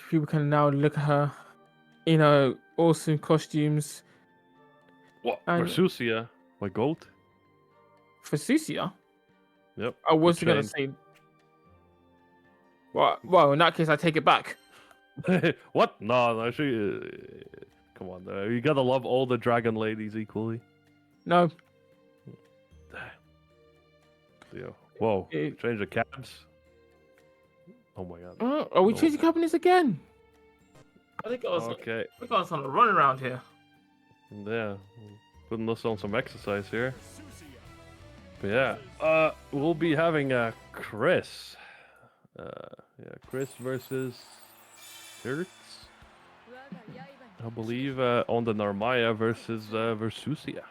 people can now look at her in awesome costumes. What? Versusia, my goat. Versusia? Yep. I wasn't gonna say. Well, in that case, I take it back. What? No, she. Come on, you gotta love all the dragon ladies equally. No. Yeah. Whoa. Change the cabs. Oh my god. Are we changing cabinets again? I think okay. We got us on a run around here. Yeah. Putting us on some exercise here. But yeah, we'll be having Chris. Yeah, Chris versus Hertz, I believe, on the Narmaya versus Versusia.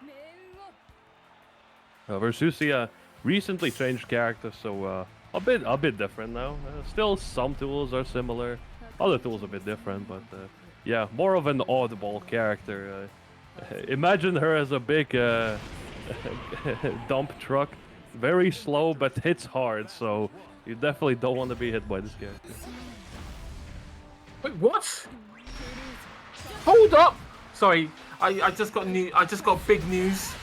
Versusia recently changed character, so a bit different now. Still, some tools are similar, other tools a bit different, but yeah, more of an oddball character. Imagine her as a big dump truck, very slow but hits hard, so you definitely don't want to be hit by this character. Wait, what? Hold up! Sorry, I just got new. I just got big news.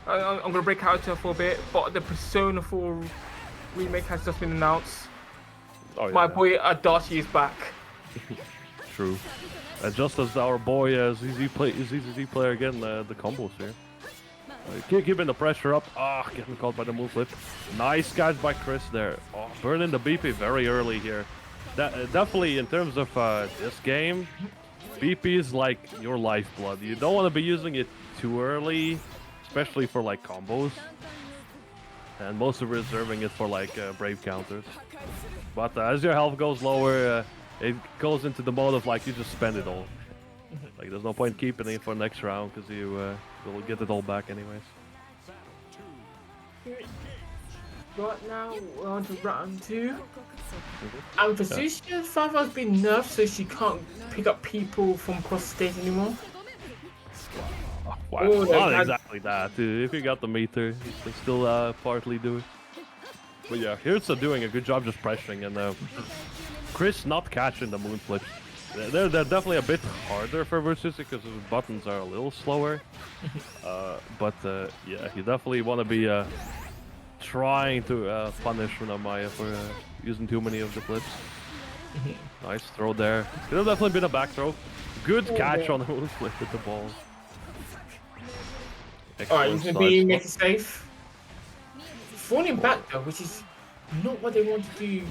I'm gonna break character for a bit, but the Persona 4 remake has just been announced. Oh, yeah. My boy Adachi is back. True. And just as our boy ZZ player again, the combos here. Keeping the pressure up. Ah, getting caught by the move flip. Nice catch by Chris there. Oh, burning the BP very early here. Definitely in terms of this game, BP is like your lifeblood. You don't want to be using it too early, especially for like combos. And mostly reserving it for like brave counters. But as your health goes lower, it goes into the mode of like you just spend it all. Like there's no point keeping it for next round because you will get it all back anyways. Right now we're on to round 2. And Versusia's father has been nerfed, so she can't pick up people from cross state anymore. Wow, Oh, not exactly that. If you got the meter, you can still partly do it. But yeah, Hirtza doing a good job just pressuring, and Chris not catching the moon flips. They're definitely a bit harder for Versusia because his buttons are a little slower. But yeah, you definitely want to be trying to punish Runamaya for using too many of the flips. Nice throw there. Could have definitely been a back throw. Good catch on the moon flip with the ball. Alright, he's gonna be make it safe. Falling back though, which is not what they want to do.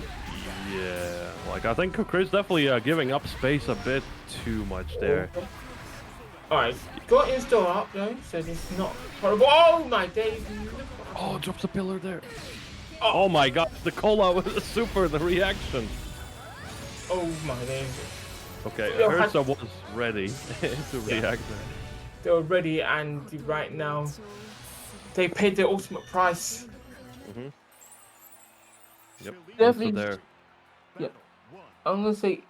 Yeah, like I think Chris definitely giving up space a bit too much there. Alright, got install up though, so it's not horrible. Oh my days! Oh, drops a pillar there. Oh my god, the cola was super, the reaction. Oh my days. Okay, Hertha was ready to react there. They were ready, and right now they paid the ultimate price. Yep, Definitely. there. Yeah, I'm gonna say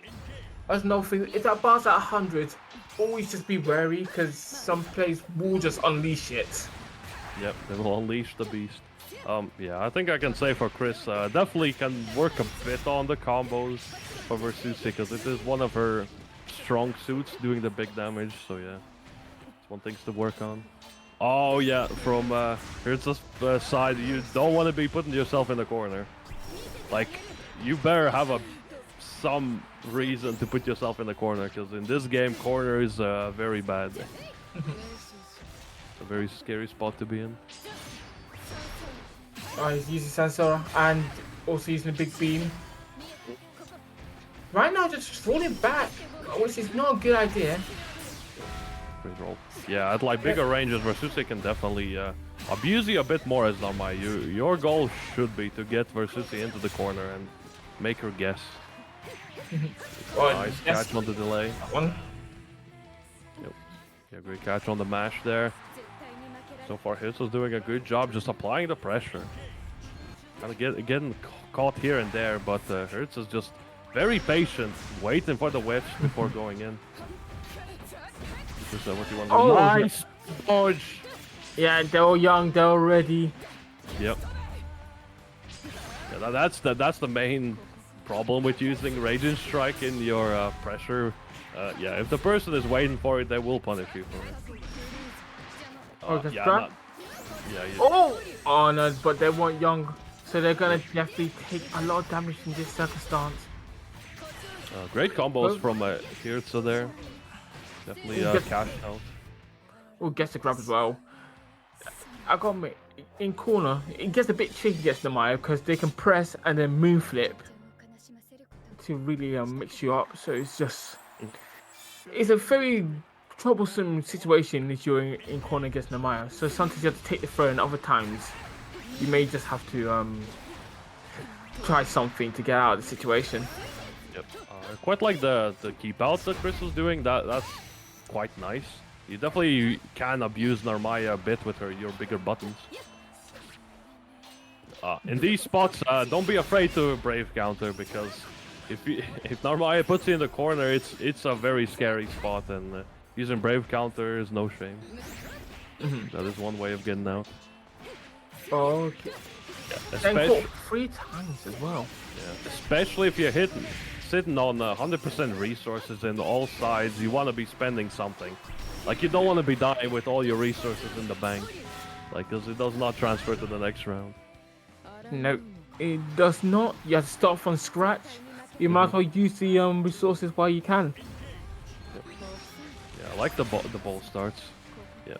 that's another thing. If that bar's at 100, always just be wary because some players will just unleash it. Yep, they will unleash the beast. Yeah, I think I can say for Chris, definitely can work a bit on the combos for Versusia because it is one of her strong suits doing the big damage. So yeah, it's one thing to work on. Oh yeah, from Hertza's side, you don't want to be putting yourself in the corner. Like, you better have some reason to put yourself in the corner, because in this game, corner is very bad. A very scary spot to be in. He's using Sansora and also using a big beam. Right now, just falling back, which is not a good idea. Great roll. Yeah, at like bigger ranges, Versusia can definitely abuse you a bit more as Narmaya. Your goal should be to get Versusia into the corner and make her guess. Nice catch on the delay. One. Yep. Yeah, great catch on the mash there. So far, Hirtza's doing a good job just applying the pressure. Kind of getting caught here and there, but Hirtza's just very patient, waiting for the wedge before going in. Is that what you want to do? Oh, Nice dodge! Yeah, they're all young, they're all ready. Yep. Yeah, that's the main problem with using Raging Strike in your pressure. Yeah, if the person is waiting for it, they will punish you for it. Yeah, oh no, but they weren't young, so they're gonna definitely take a lot of damage in this circumstance. Great combos from Hirtza there. Definitely cashed out. We'll get the grab as well. I got me in corner. It gets a bit tricky against Narmaya because they can press and then moon flip to really mix you up. So it's a very troublesome situation if you're in corner against Namaya. So sometimes you have to take the throw, and other times you may just have to try something to get out of the situation. Yep. Quite like the keep out that Chris was doing. That's quite nice. You definitely can abuse Narmaya a bit with your bigger buttons. In these spots, don't be afraid to Brave counter, because if Narmaya puts you in the corner, it's a very scary spot, and using Brave counter is no shame. That is one way of getting out. Okay. Yeah, And caught 3 times as well. Yeah, especially if you're sitting on 100% resources in all sides, you want to be spending something. Like, you don't want to be dying with all your resources in the bank, like, because it does not transfer to the next round. No, it does not. You have to start from scratch. You might as well use the resources while you can. Yeah, I like the ball starts. Yeah,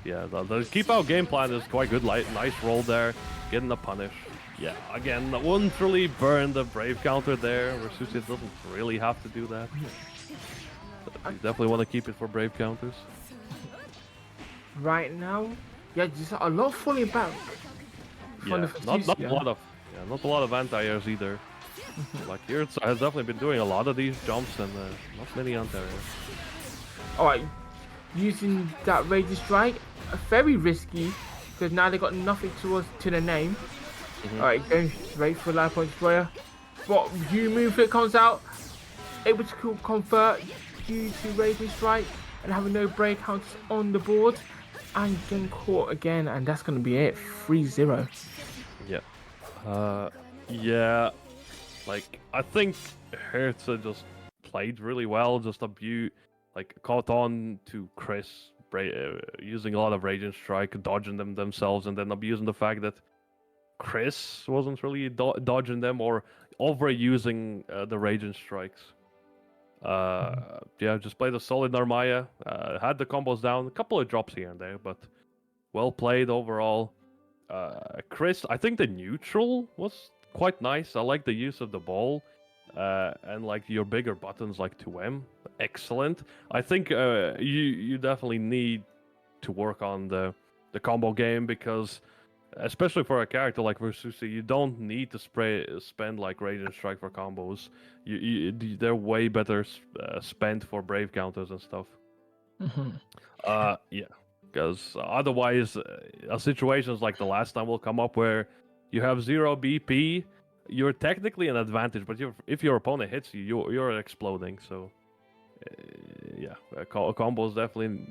yeah. The keep out game plan is quite good. Nice roll there, getting the punish. Yeah, again, I wouldn't really burn the Brave counter there. Versus doesn't really have to do that. But you definitely want to keep it for Brave counters. Right now, yeah, just a lot falling back. Yeah, not a lot of anti-airs either. Like, here has definitely been doing a lot of these jumps, and not many anti-airs. Alright, using that Raging Strike, very risky, because now they got nothing to the name. Alright, going straight for Life Point Destroyer. But you move it comes out, able to convert due to Raging Strike, and having no break counts on the board, and getting caught again, and that's going to be it, 3-0. Yeah. Yeah. Like, I think Hertha just played really well, just caught on to Chris using a lot of Raging Strike, dodging them themselves, and then abusing the fact that Chris wasn't really dodging them or overusing the Raging Strikes. Yeah, just played a solid Narmaya, had the combos down, a couple of drops here and there, but well played overall. Chris, I think the neutral was quite nice. I like the use of the ball, and like your bigger buttons like 2M, excellent. I think you definitely need to work on the combo game, because especially for a character like Versusi, you don't need to spend like Raging Strike for combos. They're way better spent for Brave counters and stuff. Yeah, because otherwise, situations like the last time will come up where you have 0 BP. You're technically an advantage, but if your opponent hits you, you're exploding. So, yeah, combos definitely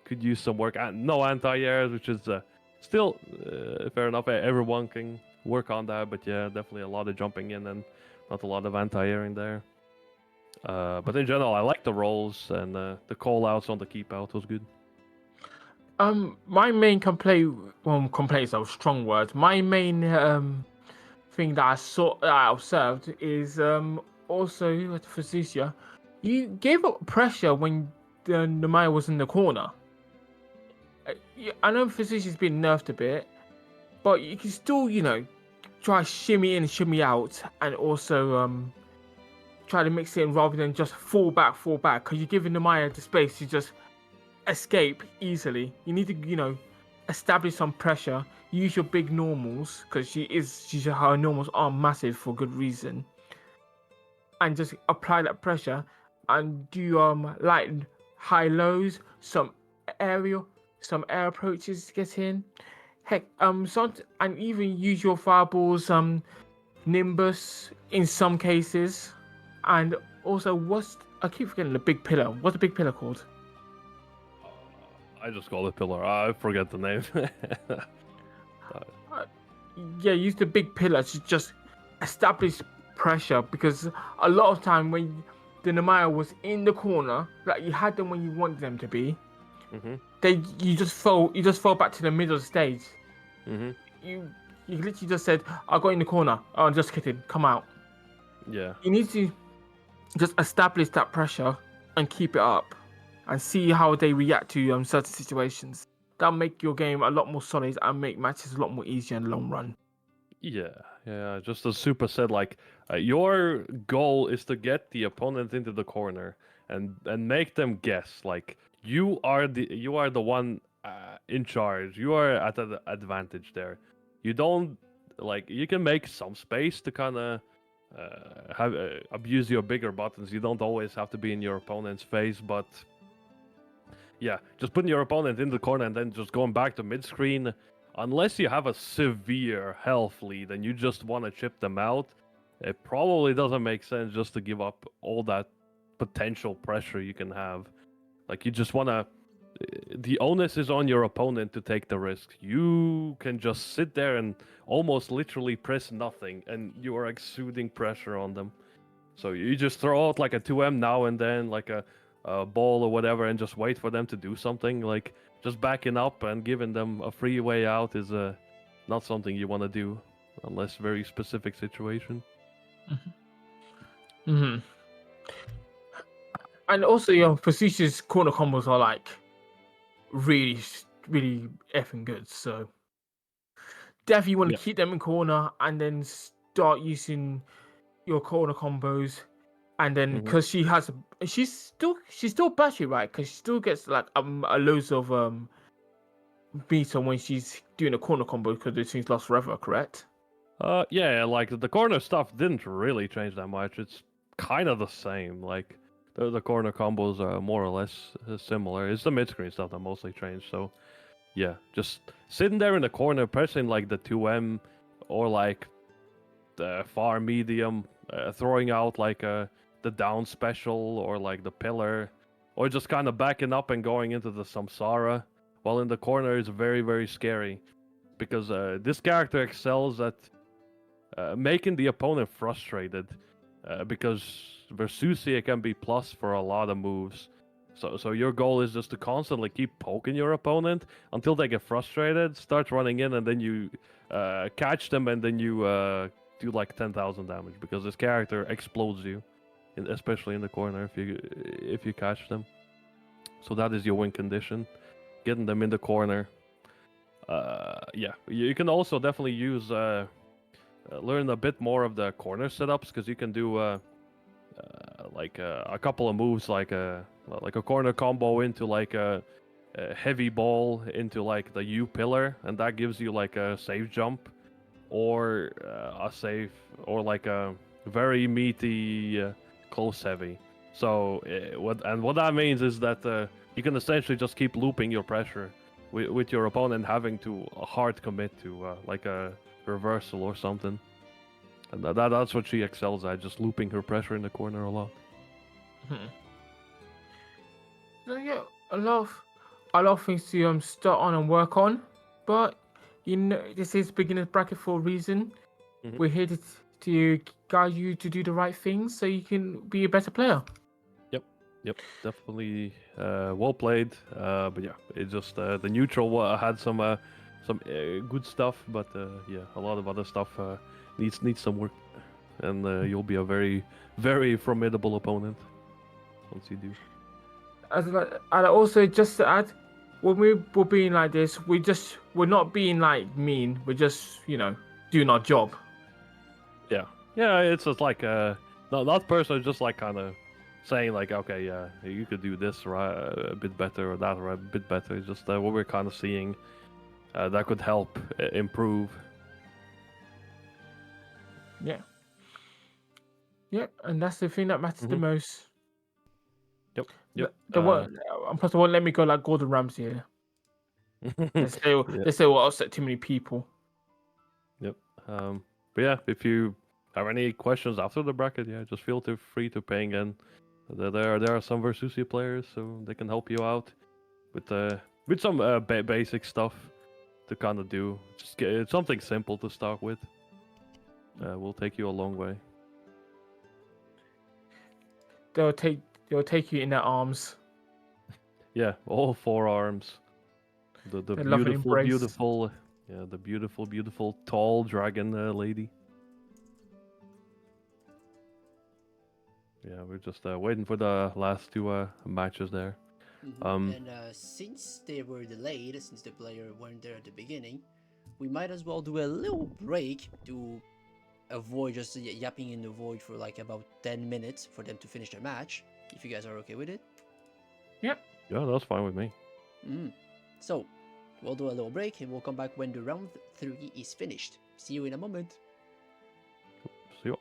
could use some work. And no anti-airs, which is still fair enough. Everyone can work on that, but yeah, definitely a lot of jumping in and not a lot of anti-airing there. But in general, I like the rolls, and the call-outs on the keep out was good. My main complaint is a strong word. My main thing that I observed is also with Facetious, you gave up pressure when the Namaya was in the corner. I know Facetious has been nerfed a bit, but you can still, try shimmy in, shimmy out, and also try to mix it in rather than just fall back, because you're giving Namaya the space to just escape easily. You need to, establish some pressure. Use your big normals, because her normals are massive for good reason, and just apply that pressure and do light high lows, some air approaches to get in. Heck, and even use your fireballs, Nimbus in some cases, and also I keep forgetting the big pillar. What's the big pillar called? I just call it pillar. I forget the name. Yeah, use the big pillar to just establish pressure, because a lot of time when the Namaya was in the corner, like you had them when you wanted them to be, you just fall back to the middle stage. You literally just said, "I got in the corner. Oh, just kidding. Come out." Yeah. You need to just establish that pressure and keep it up, and see how they react to certain situations. That'll make your game a lot more solid and make matches a lot more easier in the long run. Yeah. Just as Super said, like your goal is to get the opponent into the corner and make them guess. Like, you are the one in charge. You are at an advantage there. You don't like you can make some space to kind of have abuse your bigger buttons. You don't always have to be in your opponent's face, but yeah, just putting your opponent in the corner and then just going back to mid screen. Unless you have a severe health lead and you just want to chip them out, it probably doesn't make sense just to give up all that potential pressure you can have. Like you just want to. The onus is on your opponent to take the risk. You can just sit there and almost literally press nothing, and you are exuding pressure on them. So you just throw out like a 2M now and then, like a ball or whatever, and just wait for them to do something. Like just backing up and giving them a free way out is not something you want to do, unless very specific situation. Mm-hmm. And also, your facetious corner combos are like really, really effing good. So definitely want to keep them in corner and then start using your corner combos. And then because she's still battery, right? Because she still gets like a loads of meter when she's doing a corner combo because those things last forever, correct? Yeah, like the corner stuff didn't really change that much. It's kind of the same. Like the corner combos are more or less similar. It's the mid screen stuff that mostly changed. So yeah, just sitting there in the corner, pressing like the 2M or like the far medium, throwing out like the down special or like the pillar, or just kind of backing up and going into the Samsara while in the corner is very, very scary. Because this character excels at making the opponent frustrated. Because Versusia can be plus for a lot of moves. So your goal is just to constantly keep poking your opponent until they get frustrated, start running in, and then you catch them, and then you do like 10,000 damage because this character explodes you, especially in the corner if you catch them. So that is your win condition, getting them in the corner. Yeah, you can also definitely use learn a bit more of the corner setups because you can do like a couple of moves like a corner combo into like a heavy ball into like the U pillar, and that gives you like a safe jump or a safe or like a very meaty close heavy. So what that means is that you can essentially just keep looping your pressure with your opponent having to hard commit to like a reversal or something. And that's what she excels at, just looping her pressure in the corner a lot. So yeah, a lot of things to start on and work on, but you know this is beginner's bracket for a reason. We're here to guide you to do the right things so you can be a better player. Yep, definitely well played. But yeah, it just the neutral had some good stuff, but yeah, a lot of other stuff needs some work, and you'll be a very, very formidable opponent once you do. And also just to add, when we're being like this, we're not being like mean. We're just doing our job. Yeah, it's just like not personally, just like kind of saying like, okay, yeah, you could do this right a bit better or that right a bit better. It's just what we're kind of seeing that could help improve. Yeah, and that's the thing that matters the most. Yep. Plus, they won't let me go like Gordon Ramsay here. They say we'll upset too many people. Yep. But yeah, if you have any questions after the bracket, yeah, just feel free to ping in. There are some Versusia players, so they can help you out with some basic stuff to kind of do. Just get something simple to start with. Will take you a long way. They'll take you in their arms. Yeah, all 4 arms. The beautiful tall dragon lady. Yeah, we're just waiting for the last 2 matches there. And since they were delayed, since the player weren't there at the beginning, we might as well do a little break to avoid just yapping in the void for like about 10 minutes for them to finish their match, if you guys are okay with it. Yep. Yeah, that's fine with me. So, we'll do a little break and we'll come back when the round 3 is finished. See you in a moment. See you.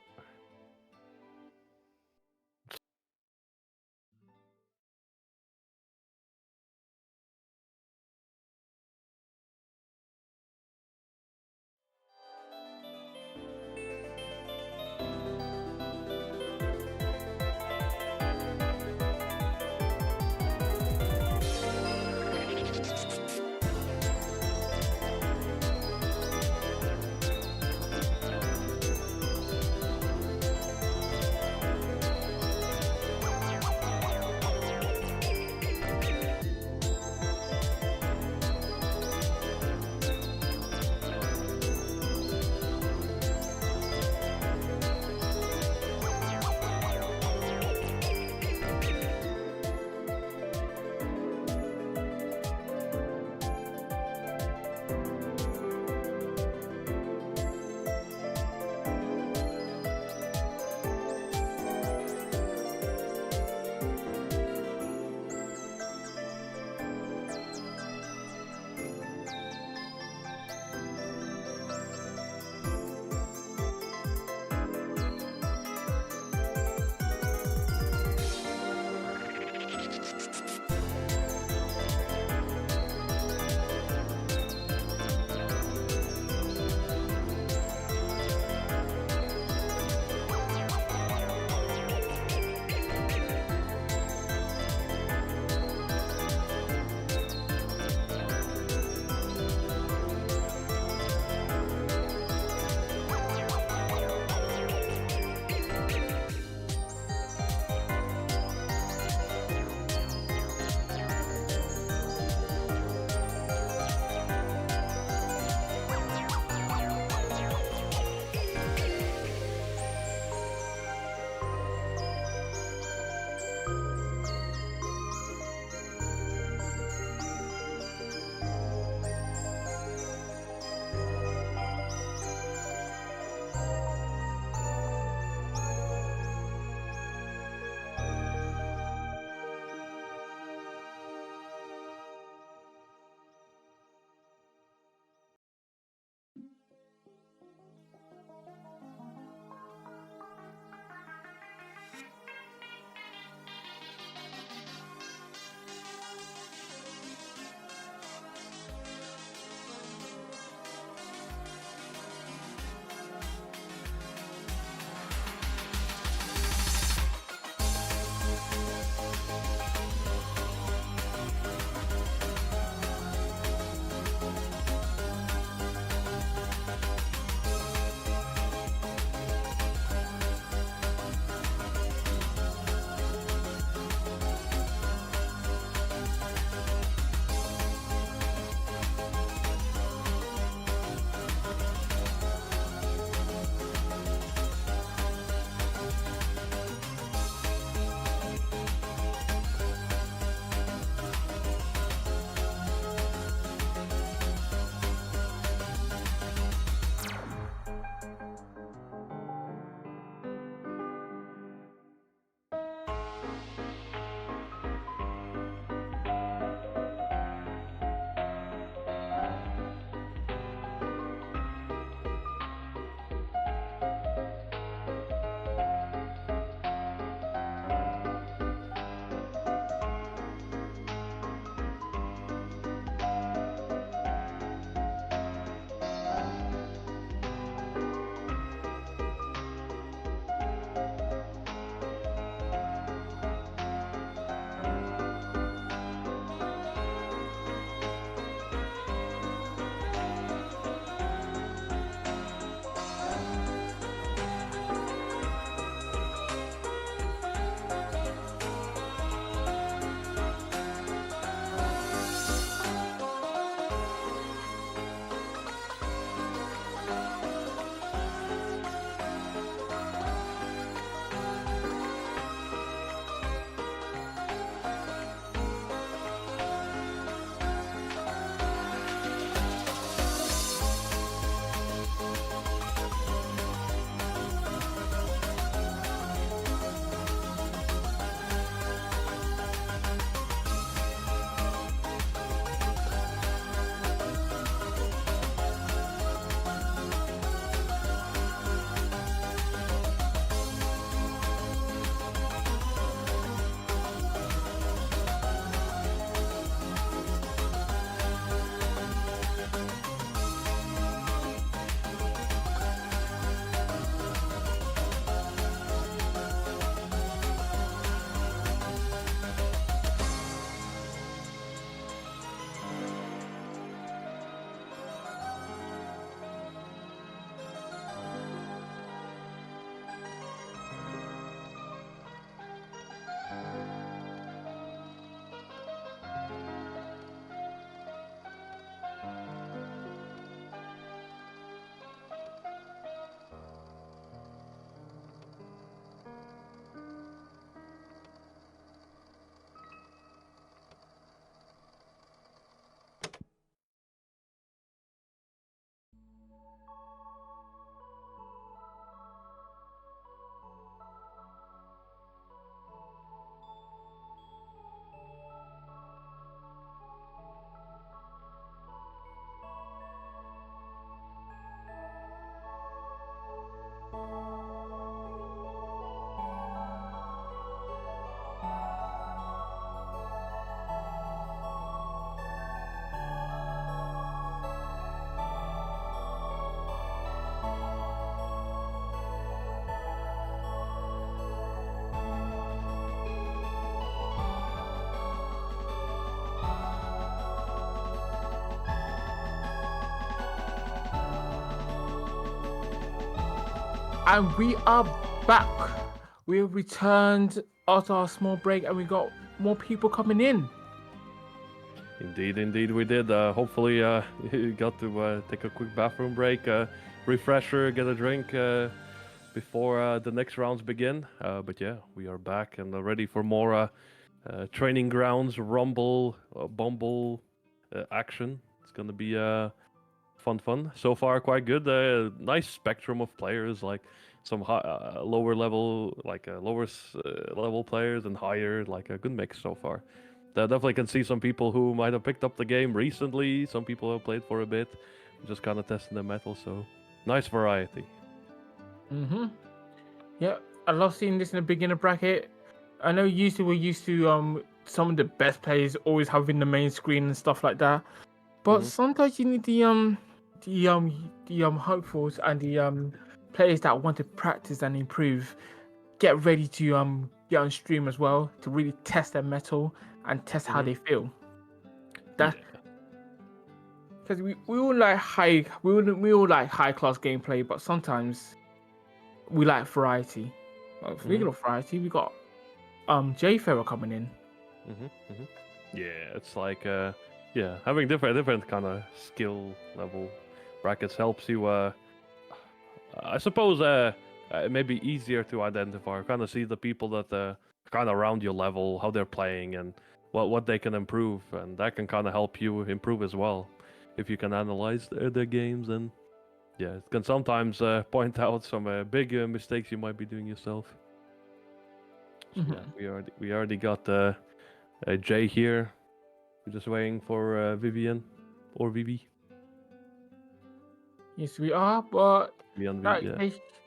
And we are back. We have returned after our small break, and we got more people coming in. Indeed, we did. Hopefully, you got to take a quick bathroom break, refresher, get a drink before the next rounds begin. But yeah, we are back and ready for more training grounds, rumble, bumble action. It's gonna be fun. So far, quite good. Nice spectrum of players, like some lower level, like level players, and higher, like a good mix so far. Definitely can see some people who might have picked up the game recently. Some people have played for a bit, just kind of testing the metal. So nice variety. Yeah, I love seeing this in the beginner bracket. I know we're used to some of the best players always having the main screen and stuff like that. But sometimes you need the hopefuls and the players that want to practice and improve, get ready to get on stream as well to really test their metal and test how they feel. That because we all like high class gameplay, but sometimes we like variety. Well, speaking of variety, we got Jay Ferrer coming in. Yeah, it's like having different kind of skill level brackets helps you. I suppose it may be easier to identify, kind of see the people that kind of around your level, how they're playing, and what they can improve, and that can kind of help you improve as well, if you can analyze their games. And yeah, it can sometimes point out some big mistakes you might be doing yourself. So, yeah, we already got Jay here. We're just waiting for Vivian or Vivi. Yes, we are, but yeah.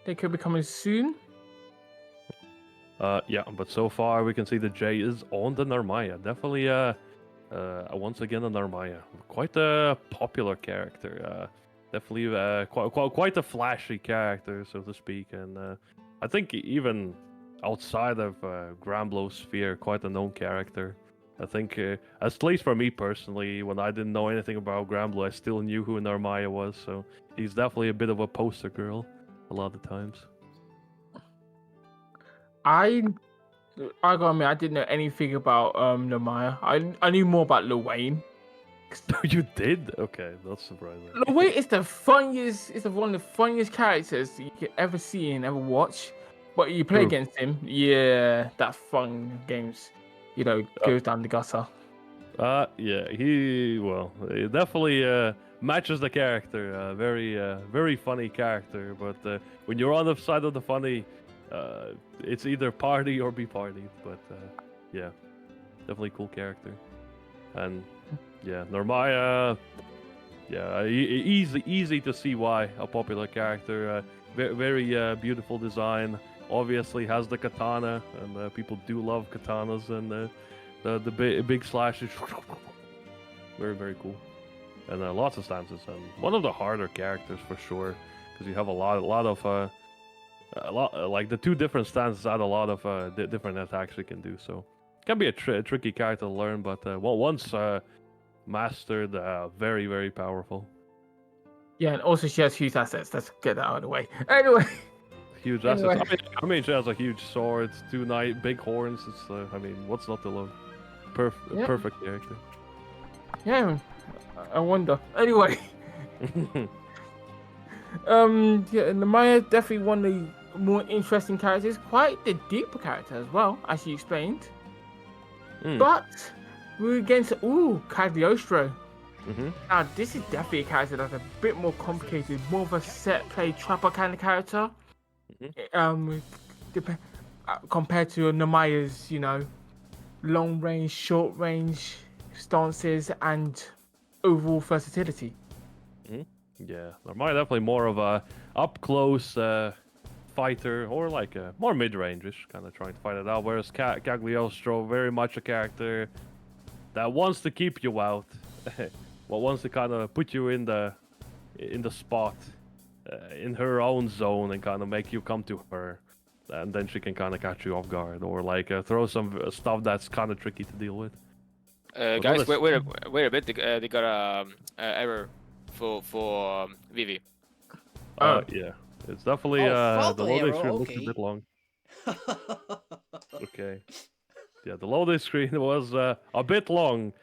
they could be coming soon. Yeah, but so far we can see that Jay is on the Narmaya. Definitely, once again a Narmaya. Quite a popular character. Definitely, quite a flashy character, so to speak. And I think even outside of Granblow's sphere, quite a known character. I think, at least for me personally, when I didn't know anything about Granblow, I still knew who Narmaya was. So he's definitely a bit of a poster girl, a lot of times. I gotta admit, I didn't know anything about Narmaya. I knew more about Lil Wayne. You did? Okay, that's surprising. Lil Wayne is the funniest. It's one of the funniest characters you could ever see and ever watch. But you play against him, yeah, that fun games, goes down the gutter. Yeah, he definitely matches the character. Very funny character. But when you're on the side of the funny, it's either party or be partied. But yeah, definitely cool character. And yeah, Narmaya, yeah, easy to see why a popular character. Very beautiful design. Obviously has the katana, and people do love katanas, and the big slashes. Very cool. And lots of stances, and one of the harder characters for sure, because you have a lot of like the two different stances add a lot of different attacks you can do. So it can be a tricky character to learn, but once mastered, very powerful. Yeah, and also she has huge assets. Let's get that out of the way. Anyway. Huge assets. I mean, she has a huge sword, two big horns. It's I mean, what's not to love? Perfect character. Yeah, I wonder. Anyway. Narmaya definitely one of the more interesting characters. Quite the deeper character as well, as you explained. But we're getting to Cagliostro. Now this is definitely a character that's a bit more complicated, more of a set play trapper kind of character. Compared to Narmaya's, long range, short range stances and overall versatility. Yeah, Narmaya definitely more of a up close fighter, or like a more mid range-ish, kind of trying to fight it out. Whereas Cagliostro, very much a character that wants to keep you out, wants to kind of put you in the spot. In her own zone, and kind of make you come to her, and then she can kind of catch you off guard, or like throw some stuff that's kind of tricky to deal with. Guys, wait a bit. They got a error for Vivi. Yeah. It's definitely Oh, the Falcon loading arrow, screen looks a okay. bit long. Okay. Yeah, the loading screen was a bit long.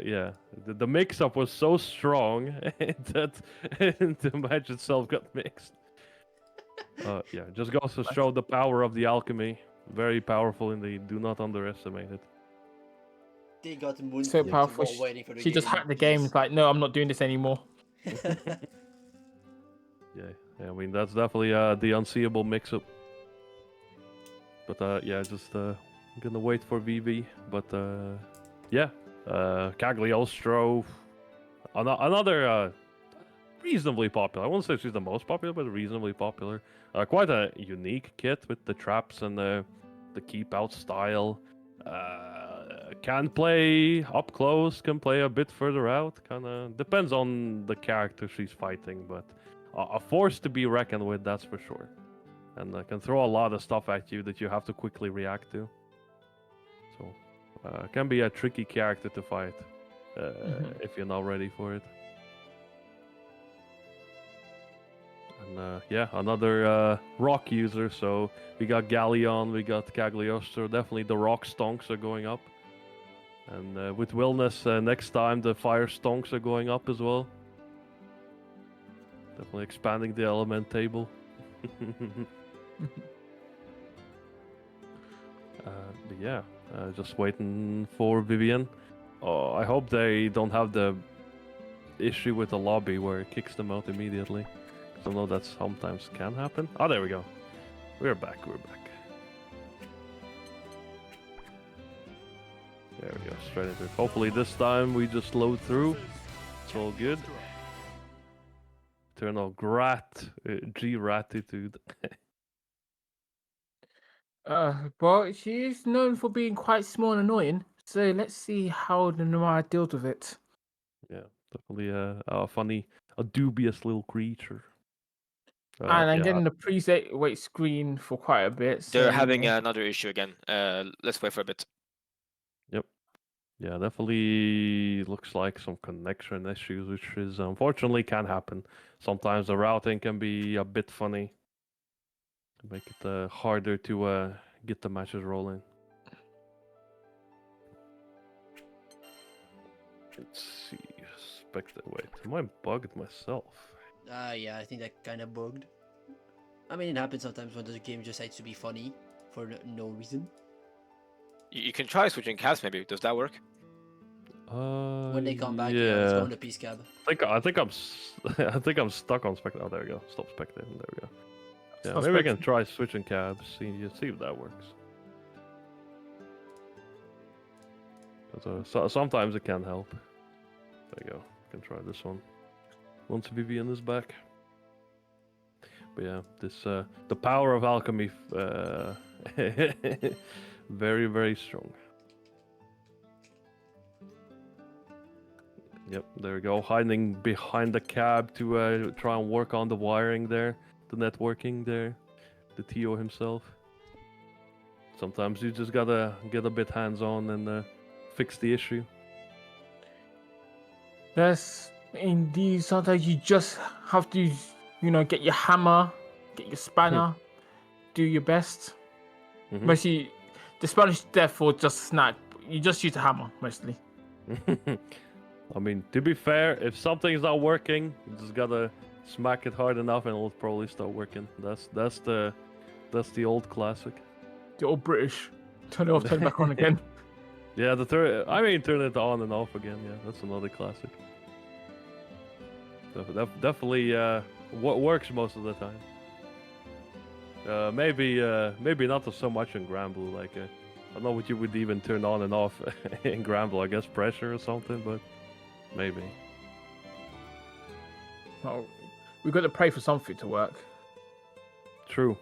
Yeah, the mix-up was so strong that the match itself got mixed. Yeah, just goes to show the power of the alchemy. Very powerful indeed. Do not underestimate it. They got moon So flipped powerful. while waiting for the She game. just hacked the game. It's like, no, I'm not doing this anymore. Yeah, I mean that's definitely the unseeable mix-up. But yeah, just gonna wait for VV. But yeah, Cagliostro, another reasonably popular. I won't say she's the most popular, but reasonably popular. Quite a unique kit with the traps and the keep out style. Can play up close, can play a bit further out. Kind of depends on the character she's fighting, but a force to be reckoned with, that's for sure. And can throw a lot of stuff at you that you have to quickly react to. So can be a tricky character to fight if you're not ready for it. And yeah, another rock user. So we got Galleon, we got Cagliostro. Definitely the rock stonks are going up. And with Wilness, next time the fire stonks are going up as well. Definitely expanding the element table. But yeah, just waiting for Vivian. Oh, I hope they don't have the issue with the lobby where it kicks them out immediately. I know that sometimes can happen. Oh, there we go. We're back. There we go. Straight into it. Hopefully this time we just load through. It's all good. Eternal gratitude. Well, she is known for being quite small and annoying. So let's see how the Noir deals with it. Yeah, definitely a funny, a dubious little creature. And I'm yeah. getting the preset wait screen for quite a bit. So, They're having another issue again. Let's wait for a bit. Yep. Yeah, definitely looks like some connection issues, which is unfortunately can happen. Sometimes the routing can be a bit funny. Make it harder to get the matches rolling. Let's see. Wait, am I bugged myself? Yeah, I think that kind of bugged. I mean, it happens sometimes when the game just decides to be funny for no reason. You can try switching cabs, maybe. Does that work? When they come back, yeah, let's go on the peace cab. I think I'm stuck on spectating. Oh, there we go. Stop spectating. There we go. Yeah, Stop maybe we spectating. can try switching cabs. See if that works. So sometimes it can help. There you go. Can try this one. Once Vivian is back. But yeah, this the power of alchemy, very very strong. Yep, there we go. Hiding behind the cab to try and work on the wiring there, the networking there, the Tio himself. Sometimes you just gotta get a bit hands-on and fix the issue. yes, indeed. Sometimes you just have to, get your hammer, get your spanner, do your best. Mhm. Mostly, the Spanish death will just snap. You just use a hammer mostly. I mean, to be fair, if something's not working, you just gotta smack it hard enough and it'll probably start working. That's the old classic. The old British. Turn it off, turn it back on again. Yeah, turn it on and off again. Yeah, that's another classic. Definitely what works most of the time. Maybe not so much in Granblue. Like I don't know what you would even turn on and off in Granblue. I guess pressure or something, but maybe. Well, we've got to pray for something to work. True.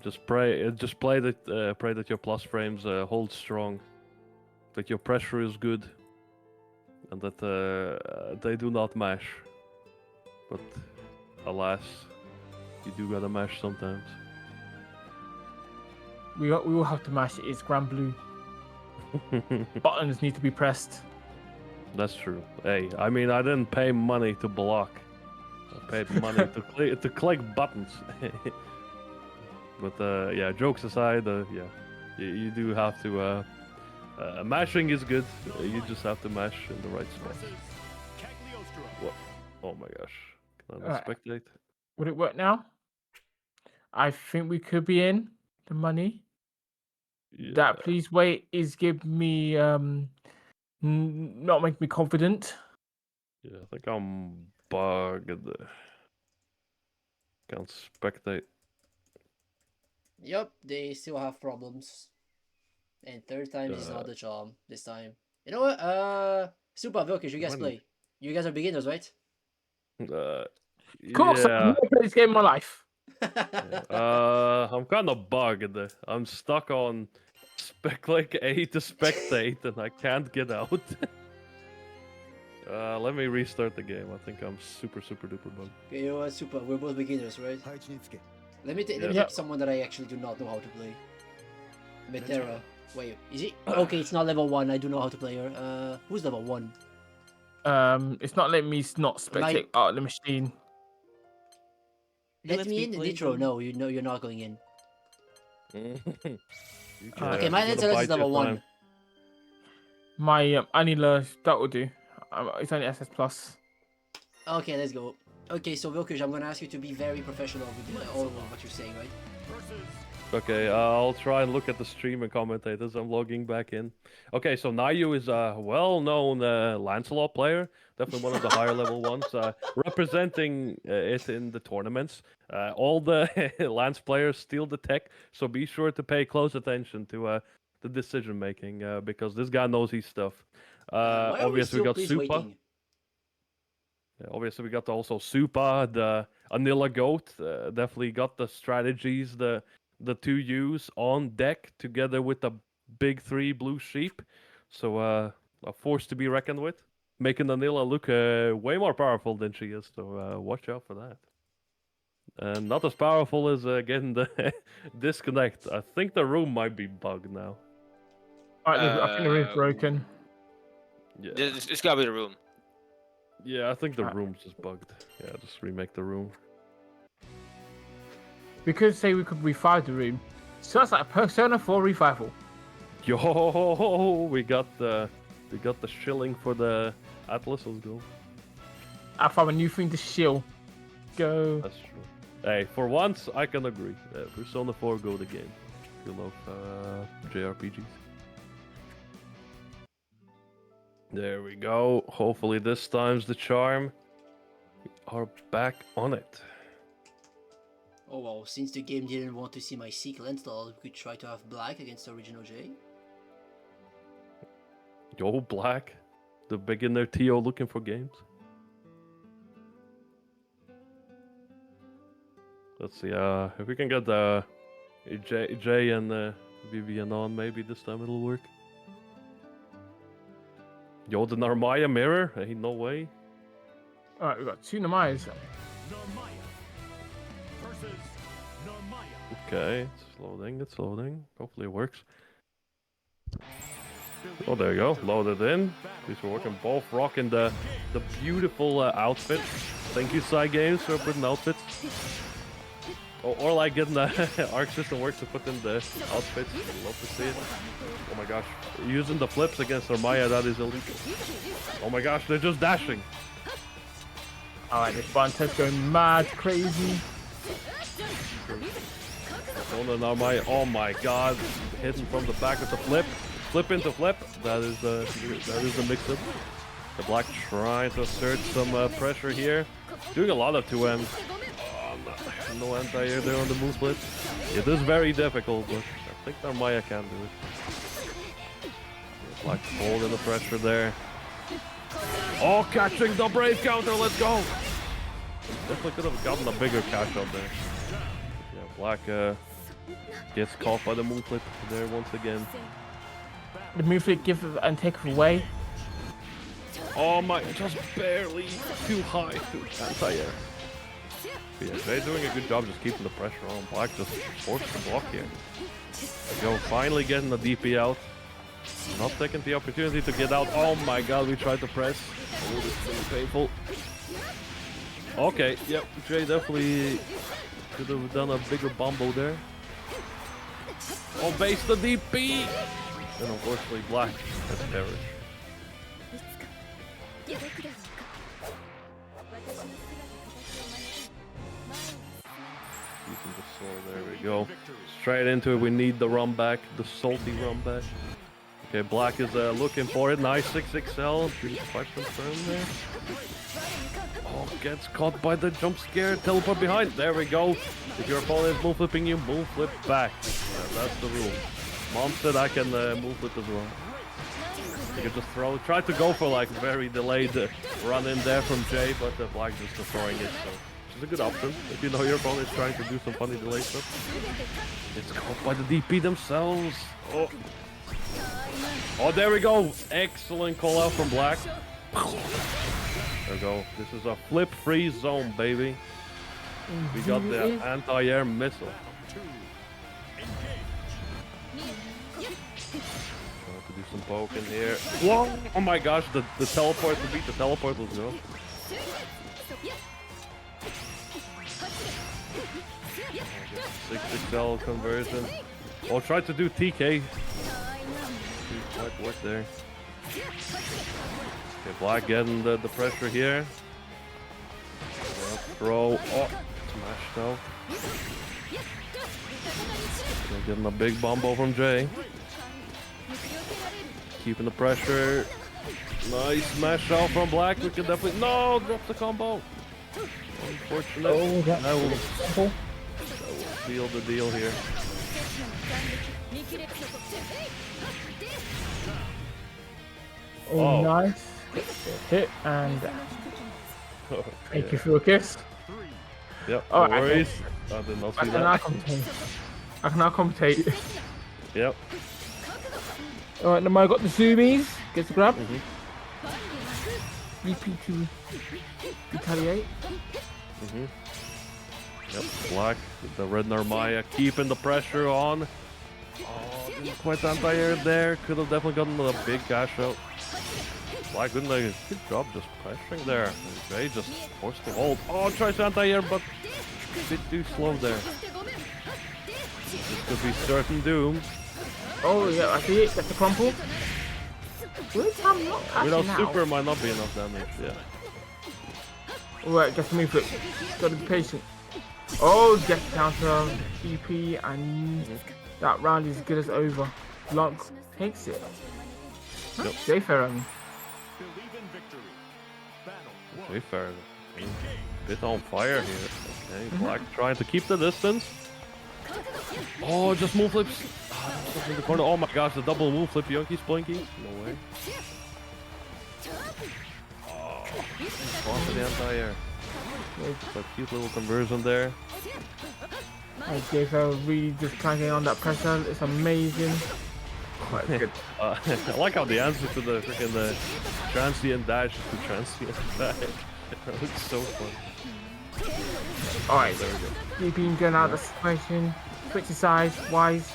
Just pray that your plus frames hold strong, that your pressure is good, and that they do not mash. But alas, you do gotta mash sometimes. We will have to mash it. It's Granblue. Buttons need to be pressed. That's true. Hey, I mean, I didn't pay money to block. I paid money to click buttons. But yeah, jokes aside, yeah, you do have to. Mashing is good. You just have to mash in the right spot. What? Oh my gosh! Can I not spectate? Would it work now? I think we could be in the money. Yeah. That please wait is give me not make me confident. Yeah, I think I'm bugged. Can't spectate. Yep, they still have problems. And third time is not the charm this time. You know what? Super Vilkish, you guys play. You guys are beginners, right? Of course, I've never played this game in my life. I'm kind of bugged. I'm stuck on click A to spectate, and I can't get out. Let me restart the game. I think I'm super duper bugged. Okay, you know what? Super. We're both beginners, right? Let me Yeah. take someone that I actually do not know how to play. Metera. Wait, is it? Okay, it's not level 1. I do know how to play her. Who's level 1? It's not letting me not spectate out of the machine. Let me in, Nitro. No, you know you're not going in. Okay, my Nitro is level 1. My Anila, that will do. It's only SS plus. Okay, let's go. Okay, so Vilkish, I'm gonna ask you to be very professional with all of what you're saying, right? Okay, I'll try and look at the stream and commentate as I'm logging back in. Okay, so Nayu is a well-known Lancelot player, definitely one of the higher level ones, representing it in the tournaments. All the Lance players steal the tech, so be sure to pay close attention to the decision making because this guy knows his stuff. Obviously, we got Supa. Yeah, obviously, we got also Supa, the Anila Goat. Definitely got the strategies, the two U's on deck together with the big 3 blue sheep. So a force to be reckoned with, making Anila look way more powerful than she is. So watch out for that. And not as powerful as getting the disconnect. I think the room might be bugged now. Alright, I think the room's broken. Yeah. It's gotta be the room. Yeah, I think the room's just bugged. Yeah, just remake the room. We could say we could revive the room. So that's like a Persona 4 revival. Yo, we got the shilling for the Atlas. Let's go. I found a new thing to shill. Go. That's true. Hey, for once I can agree. Persona 4 go the game. You love JRPGs. There we go. Hopefully this time's the charm. We are back on it. Oh well, since the game didn't want to see my Seek Lental, we could try to have Black against the original J. Yo, Black. The beginner TO looking for games. Let's see, if we can get Jay and Vivian on, maybe this time it'll work. Yo, the Narmaya mirror? Ain't no way. Alright, we got 2 Namayas. Okay, it's loading. Hopefully it works. Oh, there you go. Loaded in. These are working. Both rocking the beautiful outfit. Thank you, Side Games, for putting outfits. Or like getting the Arc System Works to put in the outfits. Love to see it. Oh my gosh. Using the flips against Narmaya, that is illegal. Oh my gosh, they're just dashing. Alright, this Bantet's going mad crazy. Narmaya, oh my god. Hitting from the back with the flip. Flip into flip. That is the mix-up. The Black trying to assert some pressure here. Doing a lot of 2Ms. No anti-air there on the move split. It is very difficult, but I think Narmaya can do it. Black holding the pressure there. Oh, catching the brave counter, let's go! Definitely could have gotten a bigger catch up there. Yeah, Black gets caught by the move flip there once again. The move flip give and take away. Oh my, just barely too high to anti-air. Yeah, they're doing a good job just keeping the pressure on. Black just forced the block here. Yo, finally getting the DP out. Not taking the opportunity to get out. Oh my god, we tried to press. Oh, this is really painful. Okay, yep, Jay definitely could have done a bigger bombo there. Oh, base the DP! And unfortunately, Black has perished. Using the sword, there we go. Straight into it, we need the run back, the salty run back. Okay, Black is looking for it. Nice 6XL. Didn't quite confirm there. Oh, gets caught by the jump scare. Teleport behind. There we go. If your opponent is move flipping you, move flip back. Yeah, that's the rule. Mom said I can move flip as well. You can just throw. Try to go for like very delayed run in there from Jay, but Black just destroying it. So it's a good option if you know your opponent is trying to do some funny delay stuff. It's caught by the DP themselves. Oh. Oh, there we go. Excellent call out from Black. There we go. This is a flip-free zone, baby. We got the anti-air missile. Trying to do some poking here. Whoa! Oh my gosh, the teleport to beat the teleport, let's go. 6XL conversion. I'll try to do TK. Quite work there. Okay, Black getting the pressure here. Throw. Oh, smash though. Okay, getting a big bombo from Jay. Keeping the pressure. Nice smash out from Black. We can definitely. No! Drop the combo. Unfortunate. Oh, that will simple. seal the deal here. Oh, nice. Hit and thank you for a kiss. Yep, Oh, no worries. I did not I see can now that. commentate. I can now commentate. Yep. Alright, now I got the zoomies. Gets the grab. VP to retaliate. Yep, Black, the Red Narmaya keeping the pressure on. Oh, didn't quite anti-air there. Could have definitely gotten a big cash out. Black doing a good job just pressuring there. Jay just forced to hold. Oh, tries to anti-air, but a bit too slow there. This could be certain doom. Oh yeah, I see it. That's the crumple. Where's Tom not catching Without now? super, might not be enough damage. Yeah. Alright, just move it. Gotta be patient. Oh, death counter, EP, and that round is good as over. Blanc takes it. Yep. Jay Ferrari. Okay, fair. Bit on fire here. Okay, Black trying to keep the distance. Oh, just move flips. Ah, that's in the corner. Oh my gosh, the double move flip, Yoki Splinky. No way. Oh, off the anti-air. A cute little conversion there. And Jay Ferrari really just cranking on that pressure. It's amazing. Quite good. I like how the answer to the freaking transient dash is the transient dash. That looks so fun. Alright, There we go. EP getting out of the situation. Switch sides, wise.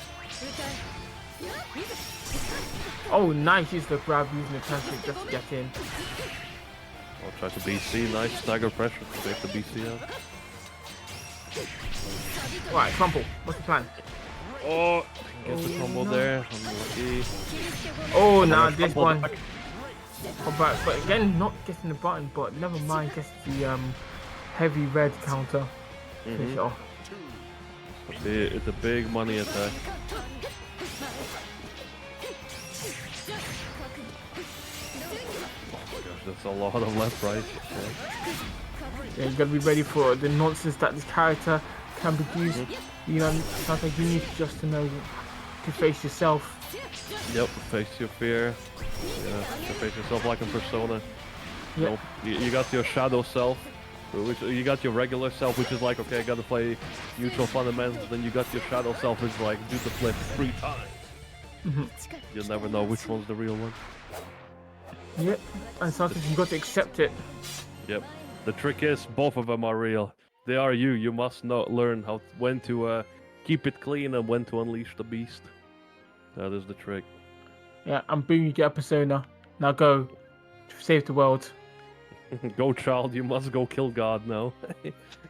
Oh, nice. Use the grab using the transfer just to get in. I'll try to BC. Nice stagger pressure to take the BC out. Alright, crumple. What's the plan? Oh, gets the combo there. Unlucky. Oh, now this Crumple one. back. Come back, but again, not getting the button, but never mind, gets the heavy red counter. Finish it off. It's a big money attack. Oh my gosh, that's a lot of left right. Okay. Yeah, you gotta be ready for the nonsense that this character can produce. You know, something you need just to know to face yourself. Yep, face your fear. Yeah, to face yourself like in Persona. Yeah. Nope. You got your shadow self, which you got your regular self, which is like, okay, I gotta play neutral fundamentals. Then you got your shadow self, which is like, do the flip 3 times. You'll never know which one's the real one. Yep, and something you got to accept it. Yep. The trick is, both of them are real. They are you. You must learn when to keep it clean and when to unleash the beast. That is the trick. Yeah, and boom, you get a persona. Now go, save the world. Go, child, you must go kill God now.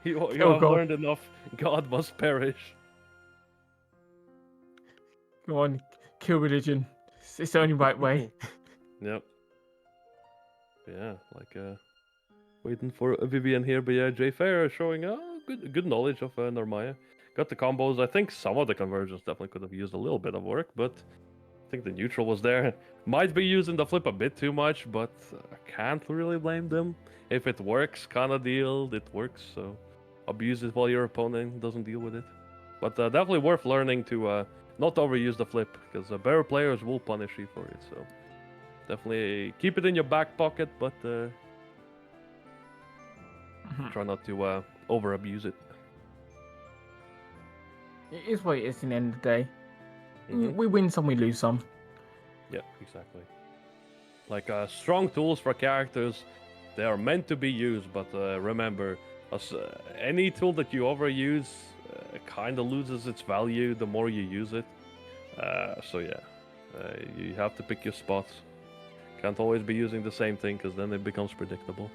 you Oh, have God. learned enough. God must perish. Go on, kill religion. It's the only right way. Yep. Yeah, like waiting for Vivian here, but yeah, Jay Fair showing good knowledge of Narmaya. Got the combos. I think some of the conversions definitely could have used a little bit of work, but I think the neutral was there. Might be using the flip a bit too much, but I can't really blame them. If it works, kind of deal, it works. So abuse it while your opponent doesn't deal with it. But definitely worth learning to not overuse the flip, because better players will punish you for it. So definitely keep it in your back pocket, but try not to over abuse it. It is what it is in the end of the day. Mhm. We win some, we lose some. Yeah, exactly. Like strong tools for characters, they are meant to be used, but remember, any tool that you overuse kind of loses its value the more you use it. So yeah, you have to pick your spots. Can't always be using the same thing, because then it becomes predictable.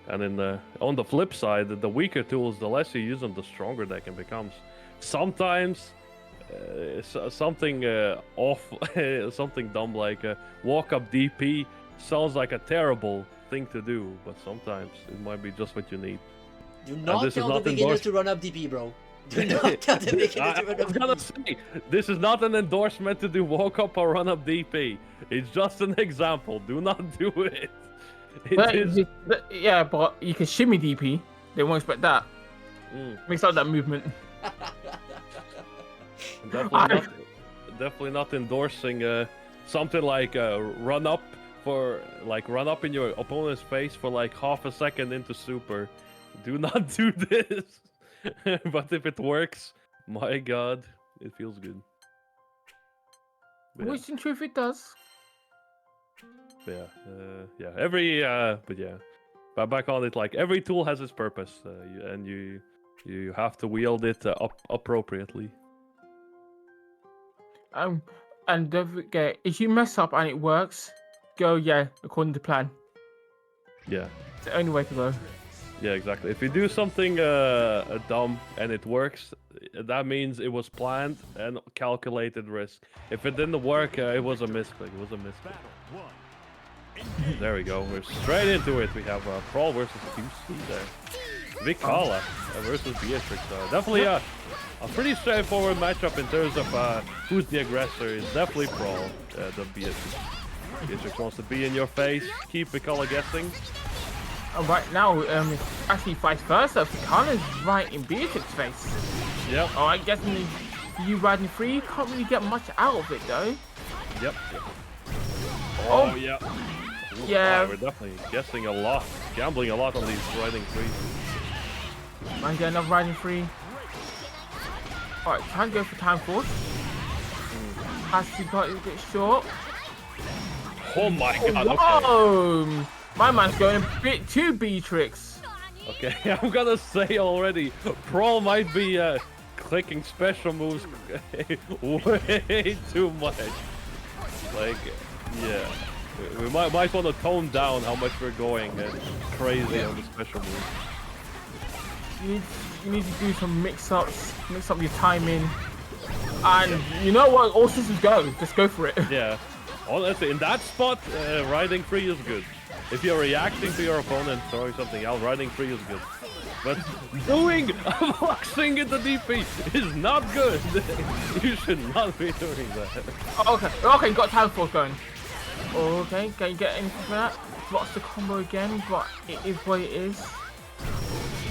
And on the flip side, the weaker tools, the less you use them, the stronger they can become. Sometimes something something dumb like walk up DP sounds like a terrible thing to do, but sometimes it might be just what you need. Do not this is tell the not beginners endorsed. to run up DP, bro. Do not tell the beginners I to run was up gonna DP. say, this is not an endorsement to do walk up or run up DP. It's just an example. Do not do it. But, It is. yeah, but you can shimmy DP. They won't expect that. Mm, Mix up that movement. definitely not endorsing something like run up in your opponent's face for like half a second into super. Do not do this. But if it works, my god, it feels good. Yeah. Which in truth it does. Yeah, but yeah, but back on it, like every tool has its purpose, and you have to wield it appropriately. And don't forget, if you mess up and it works, go according to plan. Yeah, It's the only way to go. yeah, exactly. If you do something dumb and it works, that means it was planned and calculated risk. If it didn't work, it was a misclick. It was a misclick. There we go. We're straight into it. We have Brawl versus QC there. Vikala versus Beatrix. Definitely a pretty straightforward matchup in terms of who's the aggressor. It's definitely Brawl, the Beatrix. Beatrix wants to be in your face, keep Vikala guessing. And right now, actually vice versa. Vikala's right in Beatrix's face. Yep, Oh, I guess you riding free, you can't really get much out of it though. yep. Oh. Yeah. Ooh, Yeah. we're definitely guessing a lot, gambling a lot on these riding free. Man, get another riding free. Alright, try and go for time force. Has to got it a bit short. Oh my god, okay. Whoa! My man's going a bit too Beatrix. Okay, I'm gonna say already, Brawl might be clicking special moves way too much. Like, yeah. We might want to tone down how much we're going crazy on the special moves. You need to do some mix-ups, mix up your timing. And you know what? All systems go. Just go for it. Yeah. Honestly, in that spot, riding free is good. If you're reacting to your opponent throwing something out, riding free is good. But doing boxing into DP is not good. You should not be doing that. Okay, got time force going. Okay, can you get anything for that? Blocks the combo again, but it is what it is.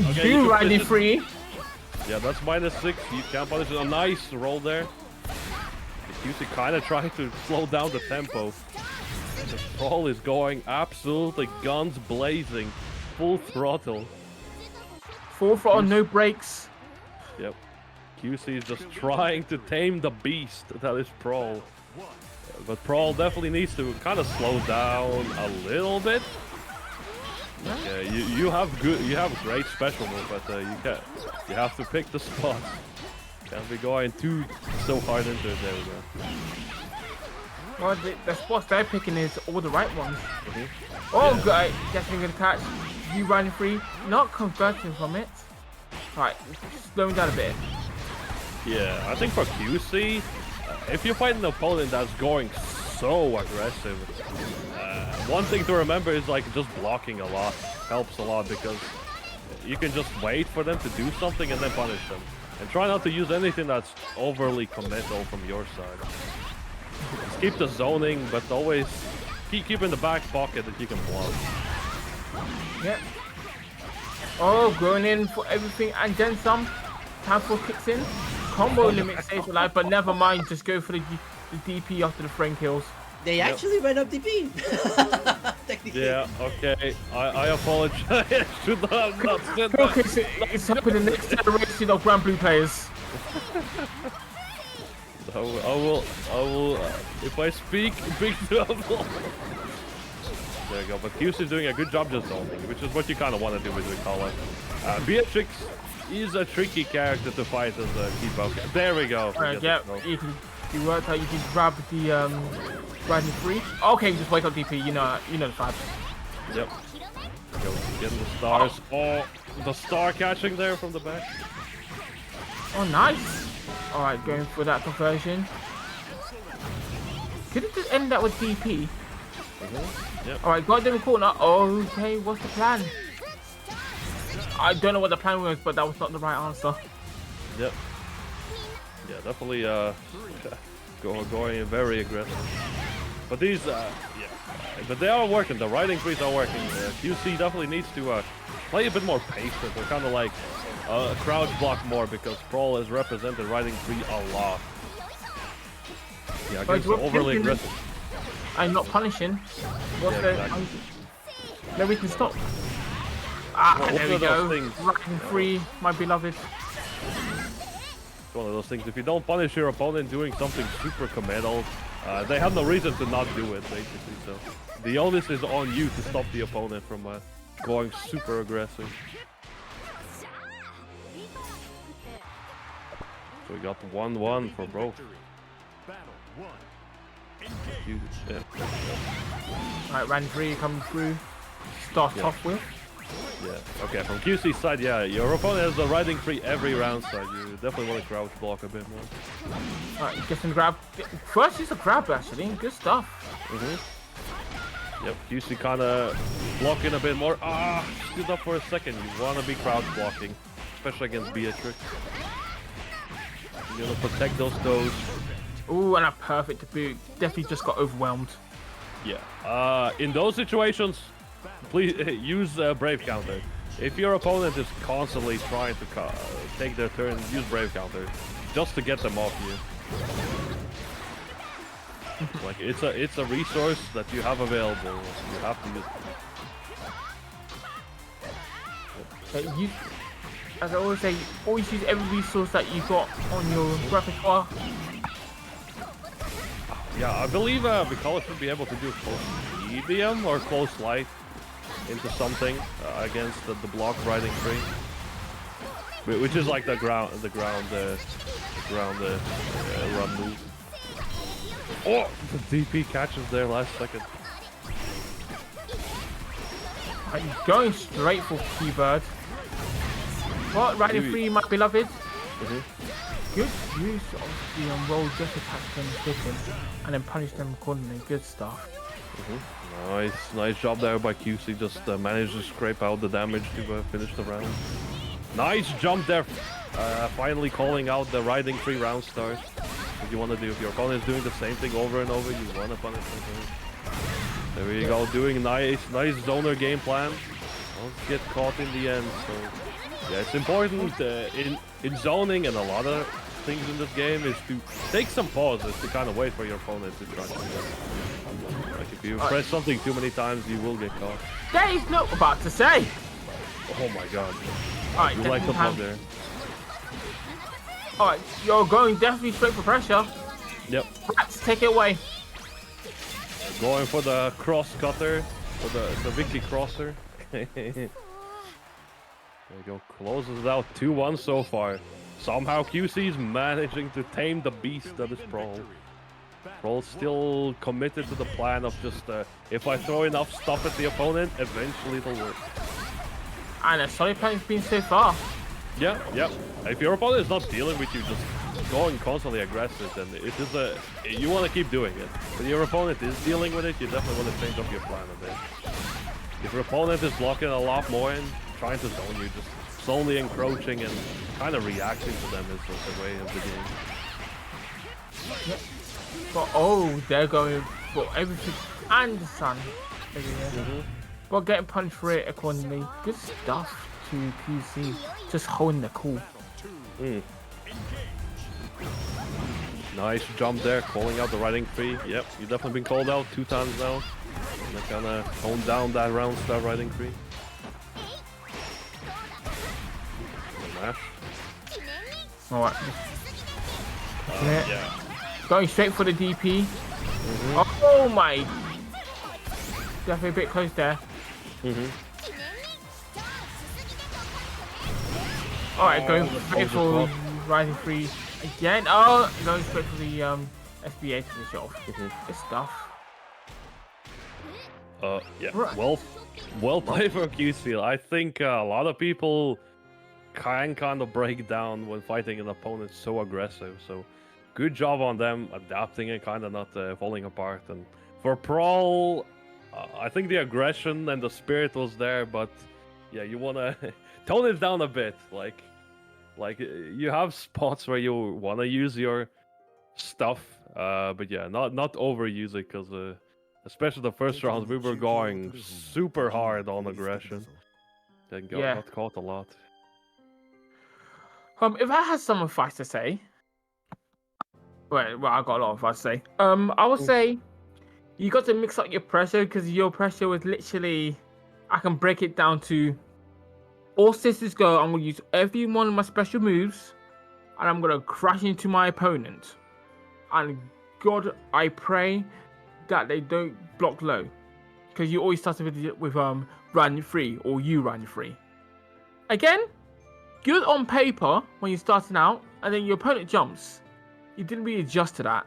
Okay, you You can riding finish it. free. Yeah, that's -6. You can't punish it. A nice roll there. QC kind of trying to slow down the tempo. The Brawl is going absolutely guns blazing, full throttle. Full throttle, no brakes. Yep. QC is just trying to tame the beast that is Brawl. But Brawl definitely needs to kind of slow down a little bit. Yeah, you have great special move, but you have to pick the spots. Can't be going so hard into it. There we go. Well, the spots they're picking is all the right ones. Oh, Yeah. great. Getting a catch. You running free. Not converting from it. Right, slowing down a bit. Yeah, I think for QC, if you fight an opponent that's going so aggressive, one thing to remember is like just blocking a lot helps a lot because you can just wait for them to do something and then punish them. And try not to use anything that's overly committal from your side. Just keep the zoning, but always keep in the back pocket that you can block. Yep. Oh, going in for everything and then some. Time for kicks in. Combo limit stays alive, but never mind. Just go for the DP after the frame kills. They actually ran up DP. Technically. Yeah, okay. I apologize. Should not have not said that. Okay, so it's helping the next generation of Grand Blue players. I will, if I speak, big trouble. There you go, but Hughes is doing a good job just zoning, which is what you kind of want to do with Ricola. Beatrix is a tricky character to fight as a key poke. There we go. Alright, yeah, you worked out, you can grab the riding free. Okay, just wake up DP, you know the vibes. Yep. Go, getting the stars. Oh, the star catching there from the back. Oh, nice. Alright, going for that conversion. Could it just end that with DP? Yep. Alright, got them in the corner. Okay, what's the plan? I don't know what the plan was, but that was not the right answer. Yep. Yeah, definitely going very aggressive. But these, yeah, but they are working. The riding trees are working. QC definitely needs to play a bit more patient or kind of like crouch block more because Brawl has represented riding tree a lot. Yeah, against overly aggressive. I'm not punishing. What's Yeah, the? exactly. No, we can stop. Ah, Well, there we one of those go. things. Riding free, my beloved. It's one of those things. If you don't punish your opponent doing something super committal, they have no reason to not do it, basically. So the onus is on you to stop the opponent from going super aggressive. So we got 1-1 for both. Yeah. Alright, ran free coming through. Start off with. Yeah. Okay, from QC's side, yeah, your opponent has the riding free every round, so you definitely want to crouch block a bit more. Alright, get some grab. First is a grab actually. Good stuff. Yep, QC kind of blocking a bit more. Ah, stood up for a second. You want to be crouch blocking, especially against Beatrix. You want to protect those toes. Ooh, and a perfect to boot. Definitely just got overwhelmed. Yeah. In those situations, please use Brave Counter. If your opponent is constantly trying to take their turn, use Brave Counter just to get them off you. Like it's a resource that you have available. You have to use it. As I always say, always use every resource that you got on your repertoire. Yeah, I believe Ricola should be able to do close medium or close light into something against the block riding tree, which is like the ground run move. Oh, the DP catches there last second. I'm going straight for Keybird. What? Riding free, my beloved. Good use of the roll, just attack them, hit them, and then punish them accordingly. Good stuff. Nice job there by QC. Just managed to scrape out the damage to finish the round. Nice jump there. Finally calling out the riding free round stars. What you want to do if your opponent is doing the same thing over and over, you want to punish them. There you go, doing nice zoner game plan. Don't get caught in the end. So yeah, it's important in zoning and a lot of things in this game is to take some pauses to kind of wait for your opponent to try to do that. Like if you press something too many times, you will get caught. That is not about to say. Oh my god. Alright, You like the block there. Alright, you're going definitely straight for pressure. Yep. Let's take it away. Going for the cross cutter, for the Vicky crosser. There you go, closes it out 2-1 so far. Somehow QC is managing to tame the beast that is Brawl. Brawl still committed to the plan of just if I throw enough stuff at the opponent, eventually it'll work. And a solid plan's been so far. Yeah, yeah. If your opponent is not dealing with you, just going constantly aggressive, then it is you want to keep doing it. When your opponent is dealing with it, you definitely want to change up your plan a bit. If your opponent is blocking a lot more and trying to zone you, just slowly encroaching and kind of reacting to them is the way of the game. Yep. But oh, they're going for everything and the sun over here. But getting punched for it accordingly. Good stuff to QC. Just holding the cool. Nice jump there, calling out the riding free. Yep, you've definitely been called out 2 times now. And I kind of toned down that round star riding free. Mash. Alright. Yeah. Going straight for the DP. Oh my! Definitely a bit close there. Alright, going straight for rising free again. Oh, going straight for the SBA to finish it off. Good stuff. Yeah. Right. Well played for QC. I think a lot of people can kind of break down when fighting an opponent so aggressive. So good job on them adapting and kind of not falling apart. And for Brawl, I think the aggression and the spirit was there, but yeah, you want to tone it down a bit. Like you have spots where you want to use your stuff, but yeah, not overuse it because especially the first round we were going super hard on aggression. Then got caught a lot. If I had some advice to say, well, I got a lot of advice to say. I would say you got to mix up your pressure because your pressure was literally, I can break it down to all systems go. I'm gonna use every one of my special moves, and I'm gonna crash into my opponent. And God, I pray that they don't block low, because you always start with run free or you run free. Again, good on paper when you're starting out, and then your opponent jumps. You didn't really adjust to that.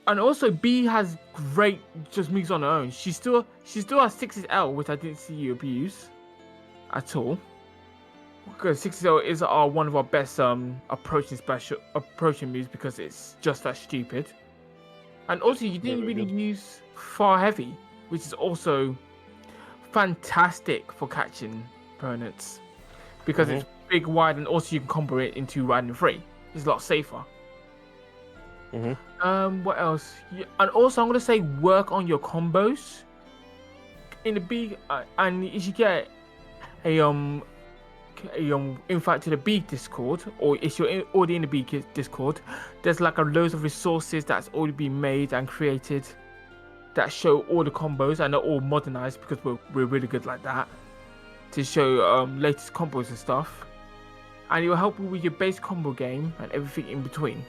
And also, B has great just moves on her own. She still has 6L, which I didn't see you abuse at all. Because 6L is one of our best approaching moves because it's just that stupid. And also, you didn't really use far heavy, which is also fantastic for catching opponents because it's big, wide, and also you can combo it into riding free. It's a lot safer. What else? And also, I'm gonna say work on your combos in the B, and if you get a invite to the B Discord, or if you're already in the B Discord, there's like loads of resources that's already been made and created that show all the combos, and they're all modernized because we're really good like that to show latest combos and stuff, and it will help you with your base combo game and everything in between.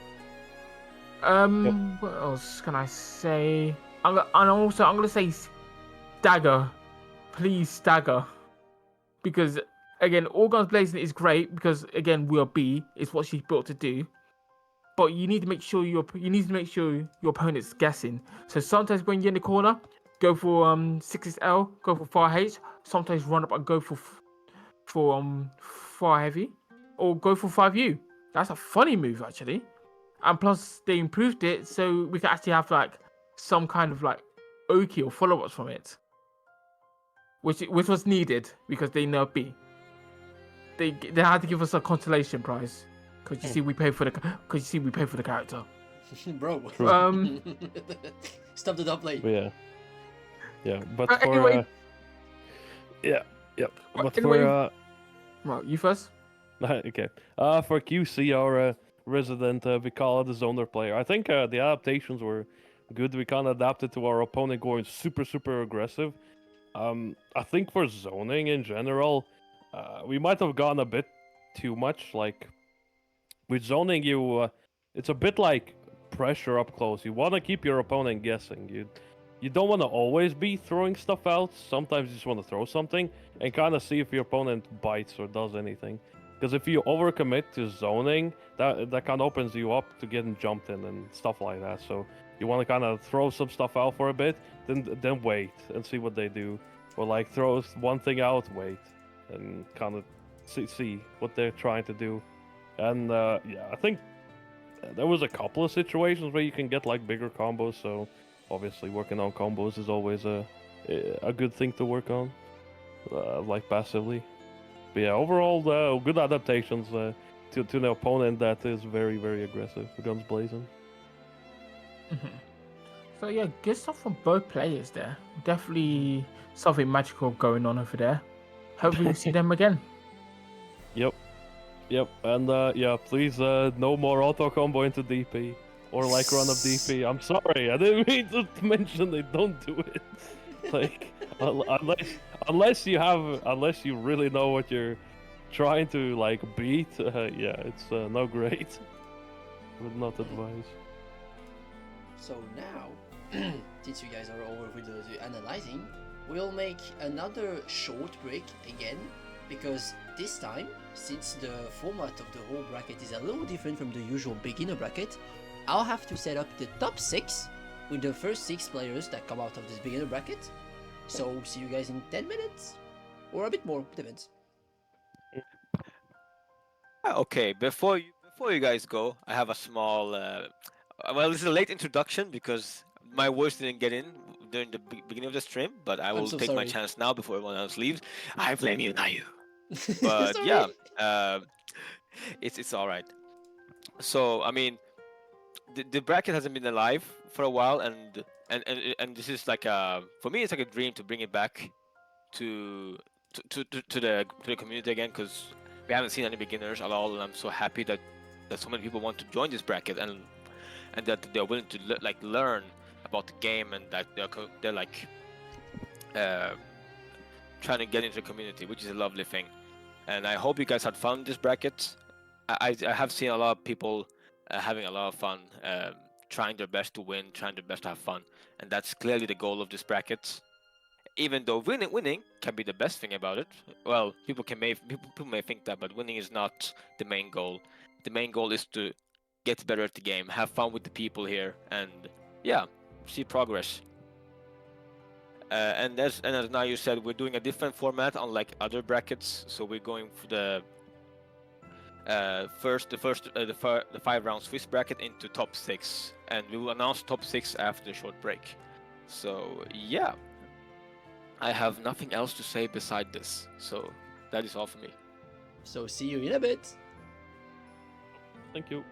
What else can I say? I'm gonna say stagger, please stagger, because again, all guns blazing is great because again we are B, it's what she's built to do. But you need to make sure your opponent's guessing. So sometimes when you're in the corner, go for 6L, go for far H. Sometimes run up and go for far heavy, or go for 5U. That's a funny move actually. And plus they improved it so we can actually have like some kind of like Oki or follow-ups from it, which was needed because they nerfed B. They had to give us a consolation prize because you see we pay for the character. Bro. Stop the dub play. Yeah. But for anyway. But anyway, well, you first. Okay. For QC, our resident, we call it the zoner player. I think the adaptations were good. We kind of adapted to our opponent going super aggressive. I think for zoning in general, we might have gone a bit too much. Like with zoning, it's a bit like pressure up close. You want to keep your opponent guessing. You don't want to always be throwing stuff out. Sometimes you just want to throw something and kind of see if your opponent bites or does anything. Because if you overcommit to zoning, that kind of opens you up to getting jumped in and stuff like that. So you want to kind of throw some stuff out for a bit, then wait and see what they do, or like throw one thing out, wait, and kind of see what they're trying to do. And yeah, I think there was a couple of situations where you can get like bigger combos. So obviously working on combos is always a good thing to work on, like passively. But yeah, overall, good adaptations to an opponent that is very, very aggressive, guns blazing. So yeah, good stuff from both players there. Definitely something magical going on over there. Hopefully we see them again. Yep, and yeah, please no more auto combo into DP or like run up DP. I'm sorry, I didn't mean to mention they don't do it. Like unless you really know what you're trying to like beat, yeah, it's not great. Would not advise. So now, since you guys are over with the analyzing, we'll make another short break again, because this time, since the format of the whole bracket is a little different from the usual beginner bracket, I'll have to set up the top 6 with the first 6 players that come out of this beginner bracket. So see you guys in 10 minutes, or a bit more, depends. Okay, before you guys go, I have a small. Well, this is a late introduction because my voice didn't get in during the beginning of the stream, but I will so take my sorry. chance now before everyone else leaves. I blame you, not you. But yeah, it's all right. So I mean, the bracket hasn't been alive for a while, and this is like for me it's like a dream to bring it back to the community again, because we haven't seen any beginners at all, and I'm so happy that so many people want to join this bracket and that they're willing to learn about the game, and that they're like trying to get into the community, which is a lovely thing. And I hope you guys had fun in this bracket. I have seen a lot of people having a lot of fun, trying their best to win, trying their best to have fun, and that's clearly the goal of this bracket. Even though winning can be the best thing about it, well, people may think that, but winning is not the main goal. The main goal is to get better at the game, have fun with the people here, and yeah, see progress. And as now you said, we're doing a different format unlike other brackets. So we're going for the 5-round Swiss bracket into top 6, and we will announce top 6 after the short break. So yeah, I have nothing else to say beside this. So that is all for me. So see you in a bit. Thank you.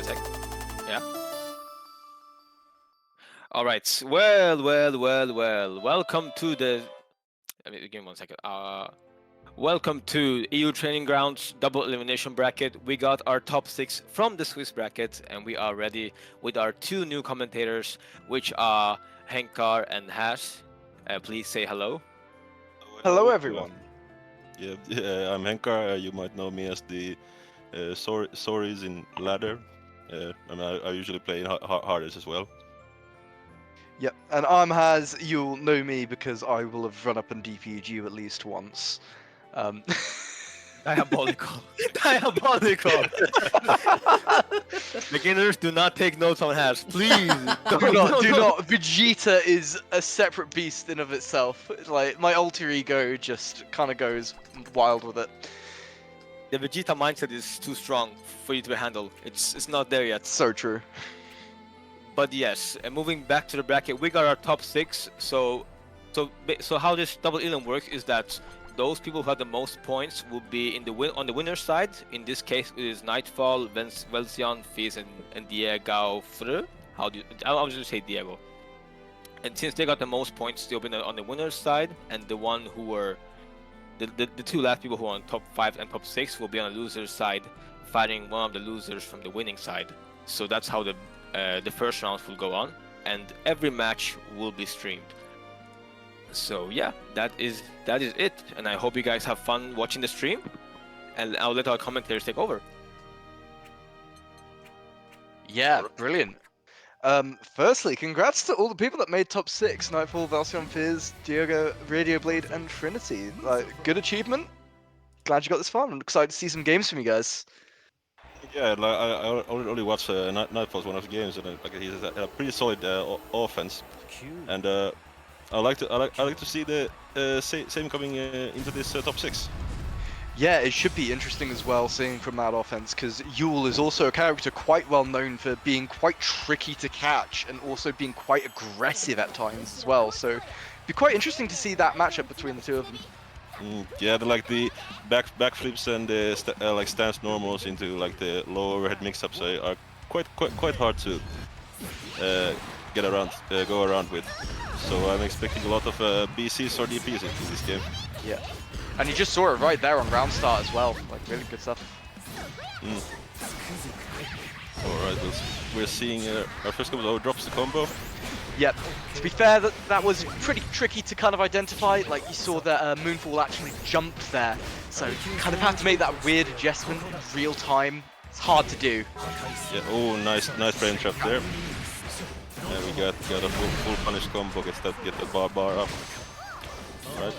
sec. Yeah. All right. Well. Welcome to the. Give me 1 second. Welcome to EU Training Grounds double elimination bracket. We got our top 6 from the Swiss bracket, and we are ready with our 2 new commentators, which are Henkar and Hash. Please say hello. Hello, everyone. Yeah, I'm Henkar. You might know me as the Soris in ladder, and I usually play in hardest as well. Yep, and I'm Haz. You'll know me because I will have run up and DP'd you at least once. Diabolical. Diabolical. Beginners, do not take notes on Hash, please. Do not. Vegeta is a separate beast in of itself. Like, my alter ego just kind of goes wild with it. The Vegeta mindset is too strong for you to handle. It's not there yet. So true. But yes, and moving back to the bracket, we got our top 6. So how this double elim works is that those people who have the most points will be on the winner's side. In this case, it is Nightfall, Velcian, Fizz, and Diego Fr. I'll just say Diego. And since they got the most points, they'll be on the winner's side, and the one who were the 2 last people who are on top 5 and top 6 will be on the loser's side, fighting one of the losers from the winning side. So that's how the first round will go on, and every match will be streamed. So yeah, that is it, and I hope you guys have fun watching the stream, and I'll let our commentators take over. Yeah, brilliant. Firstly, congrats to all the people that made top 6: Nightfall, Valcion, Fizz, Diogo, Radio Blade, and Trinity. Like, good achievement. Glad you got this far. I'm excited to see some games from you guys. Yeah, like, I only watched Nightfall's one of the games, and like he's a pretty solid offense, and I like to see the same coming into this top 6. Yeah, it should be interesting as well, seeing from that offense, because Yule is also a character quite well known for being quite tricky to catch and also being quite aggressive at times as well. So it'd be quite interesting to see that matchup between the 2 of them. Yeah, like the backflips and the like stance normals into like the low overhead mix-ups are quite hard to go around with. So I'm expecting a lot of BCs or DPs in this game. Yeah, and you just saw it right there on round start as well. Like, really good stuff. All right, we're seeing our first combo. Oh, drops the combo. Yep. To be fair, that was pretty tricky to kind of identify. Like, you saw that Moonfall actually jumped there, so you kind of have to make that weird adjustment real time. It's hard to do. Yeah. Oh, nice brain trap there. And we got a full punish combo. Get the bar up. All right.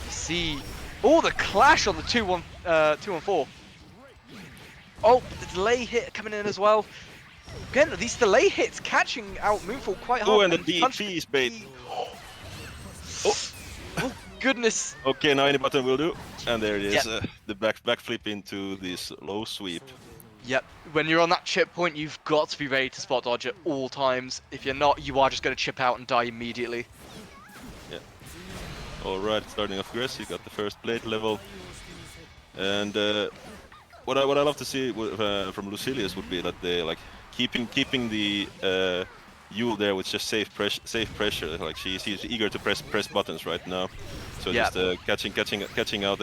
See, oh, the clash on the 2-1-4. Oh, the delay hit coming in as well. Again, these delay hits catching out Moonfall quite hard. Oh, and the DP is bait. Oh, goodness. Okay, now any button will do. And there it is, Yep. the backflip into this low sweep. Yep, when you're on that chip point, you've got to be ready to spot dodge at all times. If you're not, you are just going to chip out and die immediately. Yeah. Alright, starting off aggressive, got the first blade level. And what I love to see from Lucilius would be that they like keeping the Yule there with just safe pressure. Like she's eager to press buttons right now. So Yeah. just catching out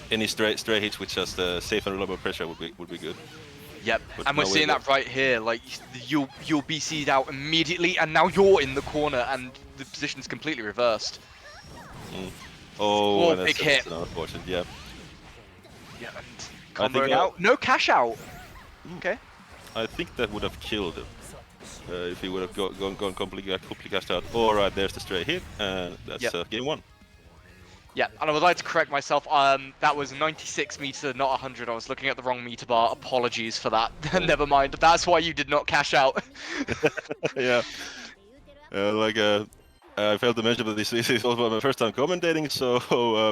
any stray hits with just safe and reliable pressure would be good. Yep, But and we're no way seeing to- that right here. Like, you'll be BC'd out immediately, and now you're in the corner, and the position's completely reversed. Oh, Oh, and big hit. that's unfortunate. Yeah. Yeah, and I think, comboing out. No cash out. Okay. I think that would have killed him if he would have gone completely cashed out. All right, there's the stray hit, and that's Yep. game 1. Yeah, and I would like to correct myself. That was 96 meter, not 100. I was looking at the wrong meter bar. Apologies for that. Never mind. That's why you did not cash out. Yeah. I failed to mention that this is also my first time commentating, so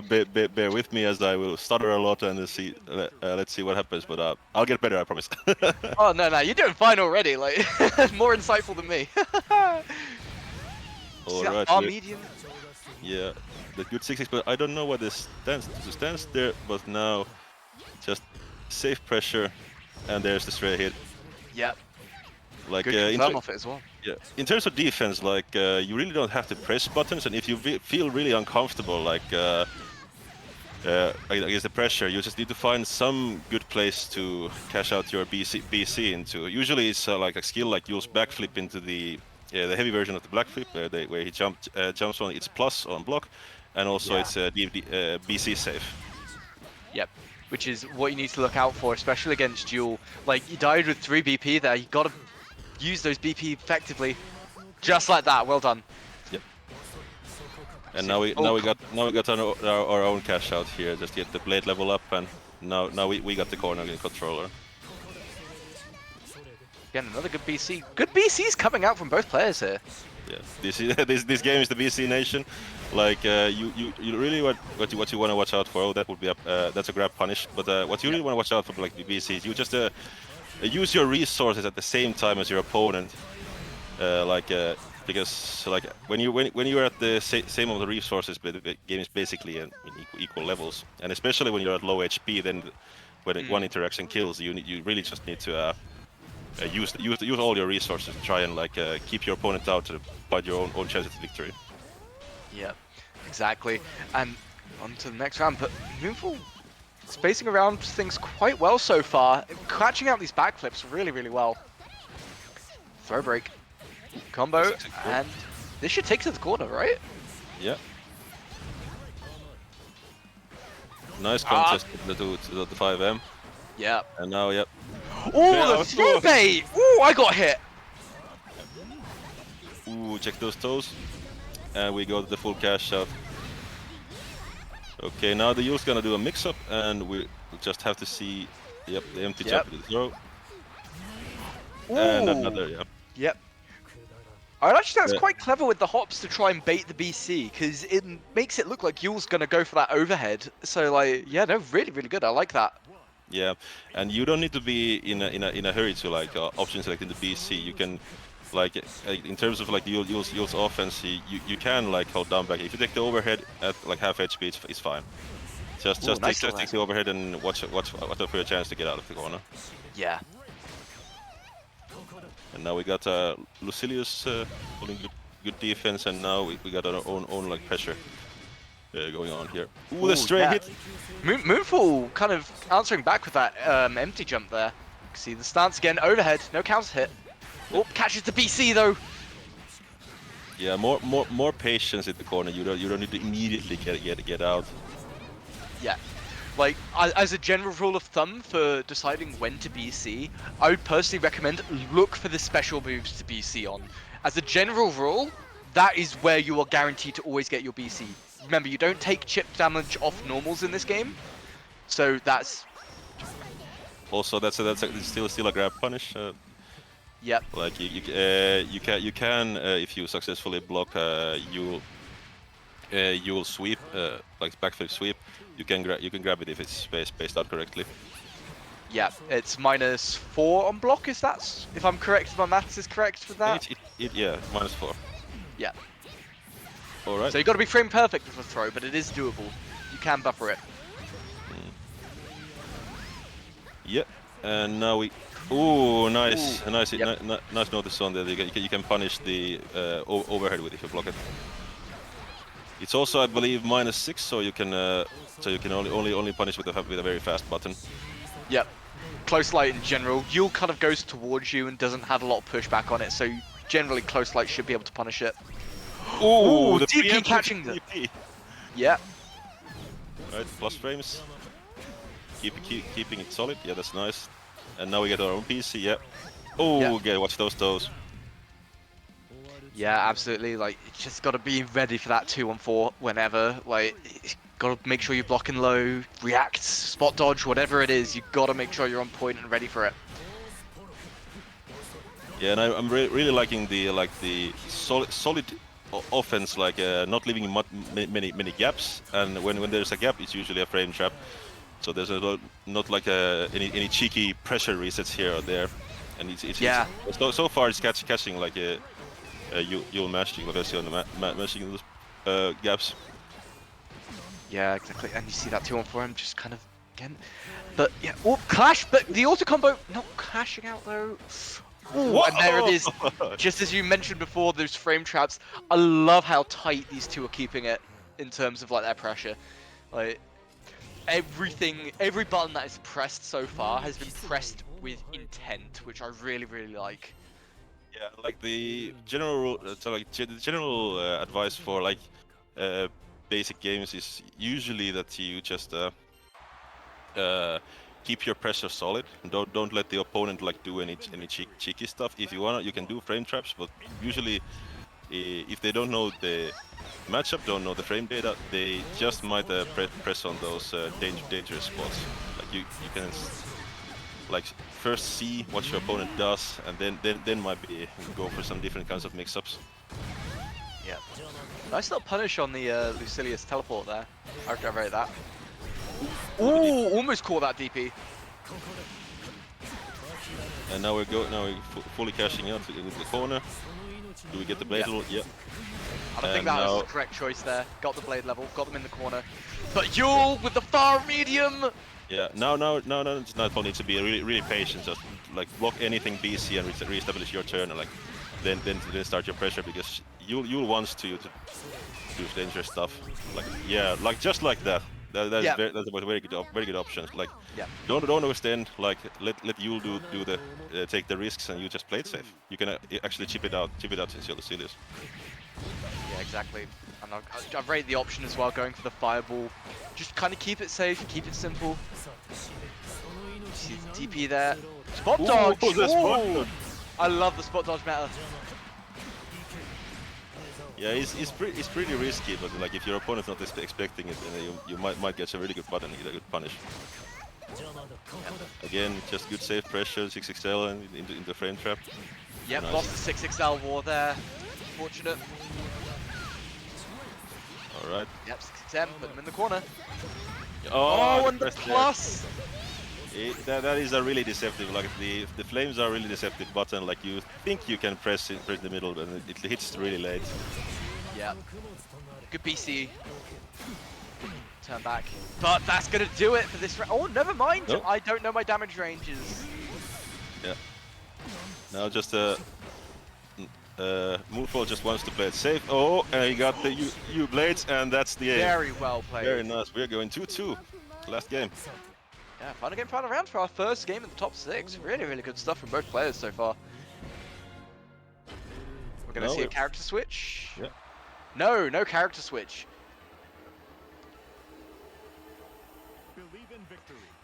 bear with me as I will stutter a lot and let's see what happens. But I'll get better, I promise. Oh no, you're doing fine already. Like, more insightful than me. All See that right. R medium. Yeah, the good 6-6, but I don't know why this stands there, but now just safe pressure, and there's the straight hit. Yep. Like Good confirm off it as well. yeah, in terms of defense, like you really don't have to press buttons, and if you feel really uncomfortable, like against the pressure, you just need to find some good place to cash out your BC into. Usually it's like a skill like Yule's backflip into the heavy version of the backflip, where he jumps on its plus on block, and also it's BC safe. Yep. Which is what you need to look out for, especially against Yule. Like, you died with 3 BP there, you gotta use those BP effectively. Just like that, well done. Yep. And now we got our own cash out here, just get the blade level up, and now we got the corner in controller. Again, another good BC. Good BCs coming out from both players here. Yeah, this game is the BC nation. Like you really what you want to watch out for. Oh, that would be that's a grab punish. But what you really want to watch out for, like the BCs, you just use your resources at the same time as your opponent. Because like when you're at the same of the resources, but the game is basically in equal levels. And especially when you're at low HP, then when one interaction kills, you really just need to use all your resources to try and like keep your opponent out to fight your own chances of victory. Yep, exactly. And on to the next round, but Moonfall spacing around things quite well so far, catching out these backflips really, really well. Throw break, combo, and this should take to the corner, right? Yeah. Nice contest to the 5M. Yeah. And now, yep. Oh, the throw bait! Ooh, I got hit! Ooh, check those toes. And we got the full cash out. Okay, now the Yule's gonna do a mix-up, and we just have to see, yep, the empty jump to the throw. Ooh. And another, yep. Yep. I'd actually think that's quite clever with the hops to try and bait the BC, because it makes it look like Yule's gonna go for that overhead. So like, yeah, no, really, really good. I like that. Yeah, and you don't need to be in a hurry to like option select in the BC. You can, like, in terms of like Yule's offense, you can like hold down back. If you take the overhead at like half HP, it's fine. Just take the overhead and watch out for your chance to get out of the corner. Yeah. And now we got Lucilius holding good defense, and now we got our own like pressure going on here. Ooh, the straight hit! Moonfall kind of answering back with that empty jump there. See the stance again, overhead, no counter hit. Oh, catches the BC though. Yeah, more patience in the corner. You don't need to immediately get out. Yeah. Like, as a general rule of thumb for deciding when to BC, I would personally recommend look for the special moves to BC on. As a general rule, that is where you are guaranteed to always get your BC. Remember, you don't take chip damage off normals in this game, so that's... Also, that's still a grab punish. Yep. Like you can if you successfully block Yule sweep, like backflip sweep, you can grab it if it's spaced out correctly. Yeah, it's -4 on block. Is that, if I'm correct, if my maths is correct for that? Yeah, -4. Yeah. All right. So you got to be frame perfect with a throw, but it is doable. You can buffer it. Yeah, and now we. Ooh, nice, Ooh, nice, yep. nice notice on there. You can punish the overhead with if you block it. It's also, I believe, -6, so you can only punish with a very fast button. Yep. Close light in general, Yule kind of goes towards you and doesn't have a lot of pushback on it, so generally close light should be able to punish it. Ooh, the DP preemptive catching the... DP. Yeah. Right, plus frames. Keeping it solid. Yeah, that's nice. And now we get our own PC. Yeah. Oh, yeah. Okay. Watch those toes. Yeah, absolutely. Like, you just got to be ready for that 2-on-4 whenever. Like, got to make sure you're blocking low, react, spot dodge, whatever it is. You got to make sure you're on point and ready for it. Yeah, and I'm really liking the solid offense, like not leaving many gaps. And when there's a gap, it's usually a frame trap. So there's not like any cheeky pressure resets here or there. And so far it's catching like Yule mashing, obviously on the mashing. gaps. Yeah, exactly. And you see that 2-on-4M just kind of again. But yeah, oh, clash, but the auto combo not clashing out though. Ooh, and there it is. Just as you mentioned before, those frame traps. I love how tight these two are keeping it in terms of like their pressure. Like everything, every button that is pressed so far has been pressed with intent, which I really, really like. Yeah, like the general rule, so like the general advice for like basic games is usually that you just keep your pressure solid. Don't let the opponent like do any cheeky stuff. If you wanna, you can do frame traps, but usually if they don't know the matchup, don't know the frame data, they just might press on those dangerous spots. Like you can like first see what your opponent does, and then might be go for some different kinds of mix-ups. Yeah. Nice little punish on the Lucilius teleport there. I rate that. Ooh, almost caught that DP. And now we're fully cashing out with the corner. Do we get the blade level? Yeah. I don't think that was the correct choice there. Got the blade level, got them in the corner. But Yul with the far medium! Yeah, now Nightfall needs to be really patient, just like block anything BC and re-establish your turn, and like then start your pressure, because Yul wants to do dangerous stuff. Like yeah, like just like that. That's Yeah. that's a very good option. Like Yeah. don't overextend. Like let Yul do the take the risks, and you just play it safe. You can actually chip it out since you're Lucilius. Yeah, exactly. And I've rated the option as well, going for the fireball. Just kind of keep it safe, keep it simple. See the DP there. Spot dodge! the spot dodge. I love the spot dodge meta. Yeah, it's pretty risky, but like if your opponent's not expecting it, then you might get a really good button, a good punish. Again, just good safe pressure, 6XL in the frame trap. Yep, Nice. lost the 6XL war there. Fortunate. Alright. Yep, 6XM, put them in the corner. Oh, and the plus! That is a really deceptive, like the flames are really deceptive button, like you think you can press in the middle, but it hits really late. Yeah. Good BC. Turn back. But that's gonna do it for this round. Oh, never mind! Nope. I don't know my damage ranges. Yeah. Now just Moonfall just wants to play it safe. Oh, and he got the U blades, and that's the aim. Very well played. Very nice. We're going 2-2. Last game. Yeah, final game, final round for our first game in the top 6. Really, really good stuff from both players so far. We're gonna see a character switch. Yeah. No character switch.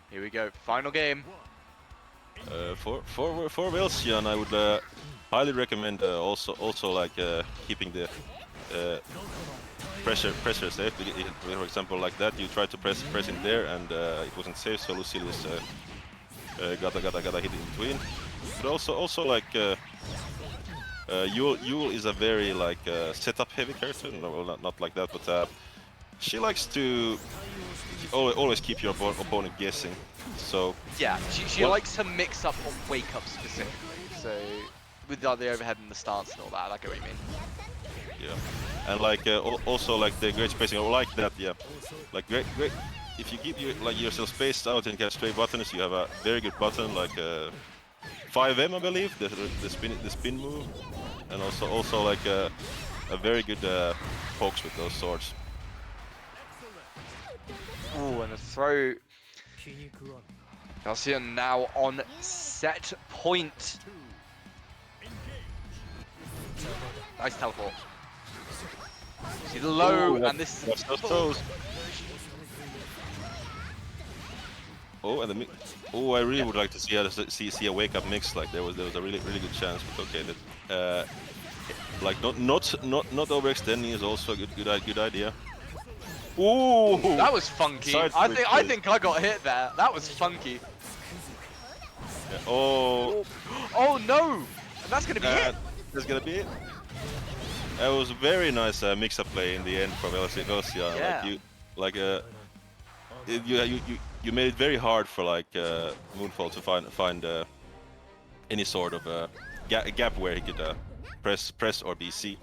Here we go, final game. For Velcian, I would highly recommend also like keeping the pressure safe. For example, like that, you try to press in there, and it wasn't safe, so Lucilius got a hit in between. But also like Yul is a very like setup heavy character. No, well, not like that, but she likes to always keep your opponent guessing. So yeah, she likes to mix up on wake up specifically. So with the overhead and the stance and all that, I get what you mean. Yeah, and like also like the great spacing, I like that. Yeah, like great. If you keep yourself spaced out and get straight buttons, you have a very good button like 5M, I believe, the spin move, and also like a very good pokes with those swords. Ooh, and a throw. Velcian now on set point. Nice teleport. See the low, Ooh, and this is those toes. Oh, and I really would like to see a wake up mix. Like there was a really good chance, but okay, that like not overextending is also a good idea. Ooh, that was funky. I think I got hit there. That was funky. Yeah. Oh. Oh no! And that's gonna be it. That's gonna be it. That was a very nice mix-up play in the end from Velcian. Yeah. Like you made it very hard for like Moonfall to find any sort of gap where he could press or BC.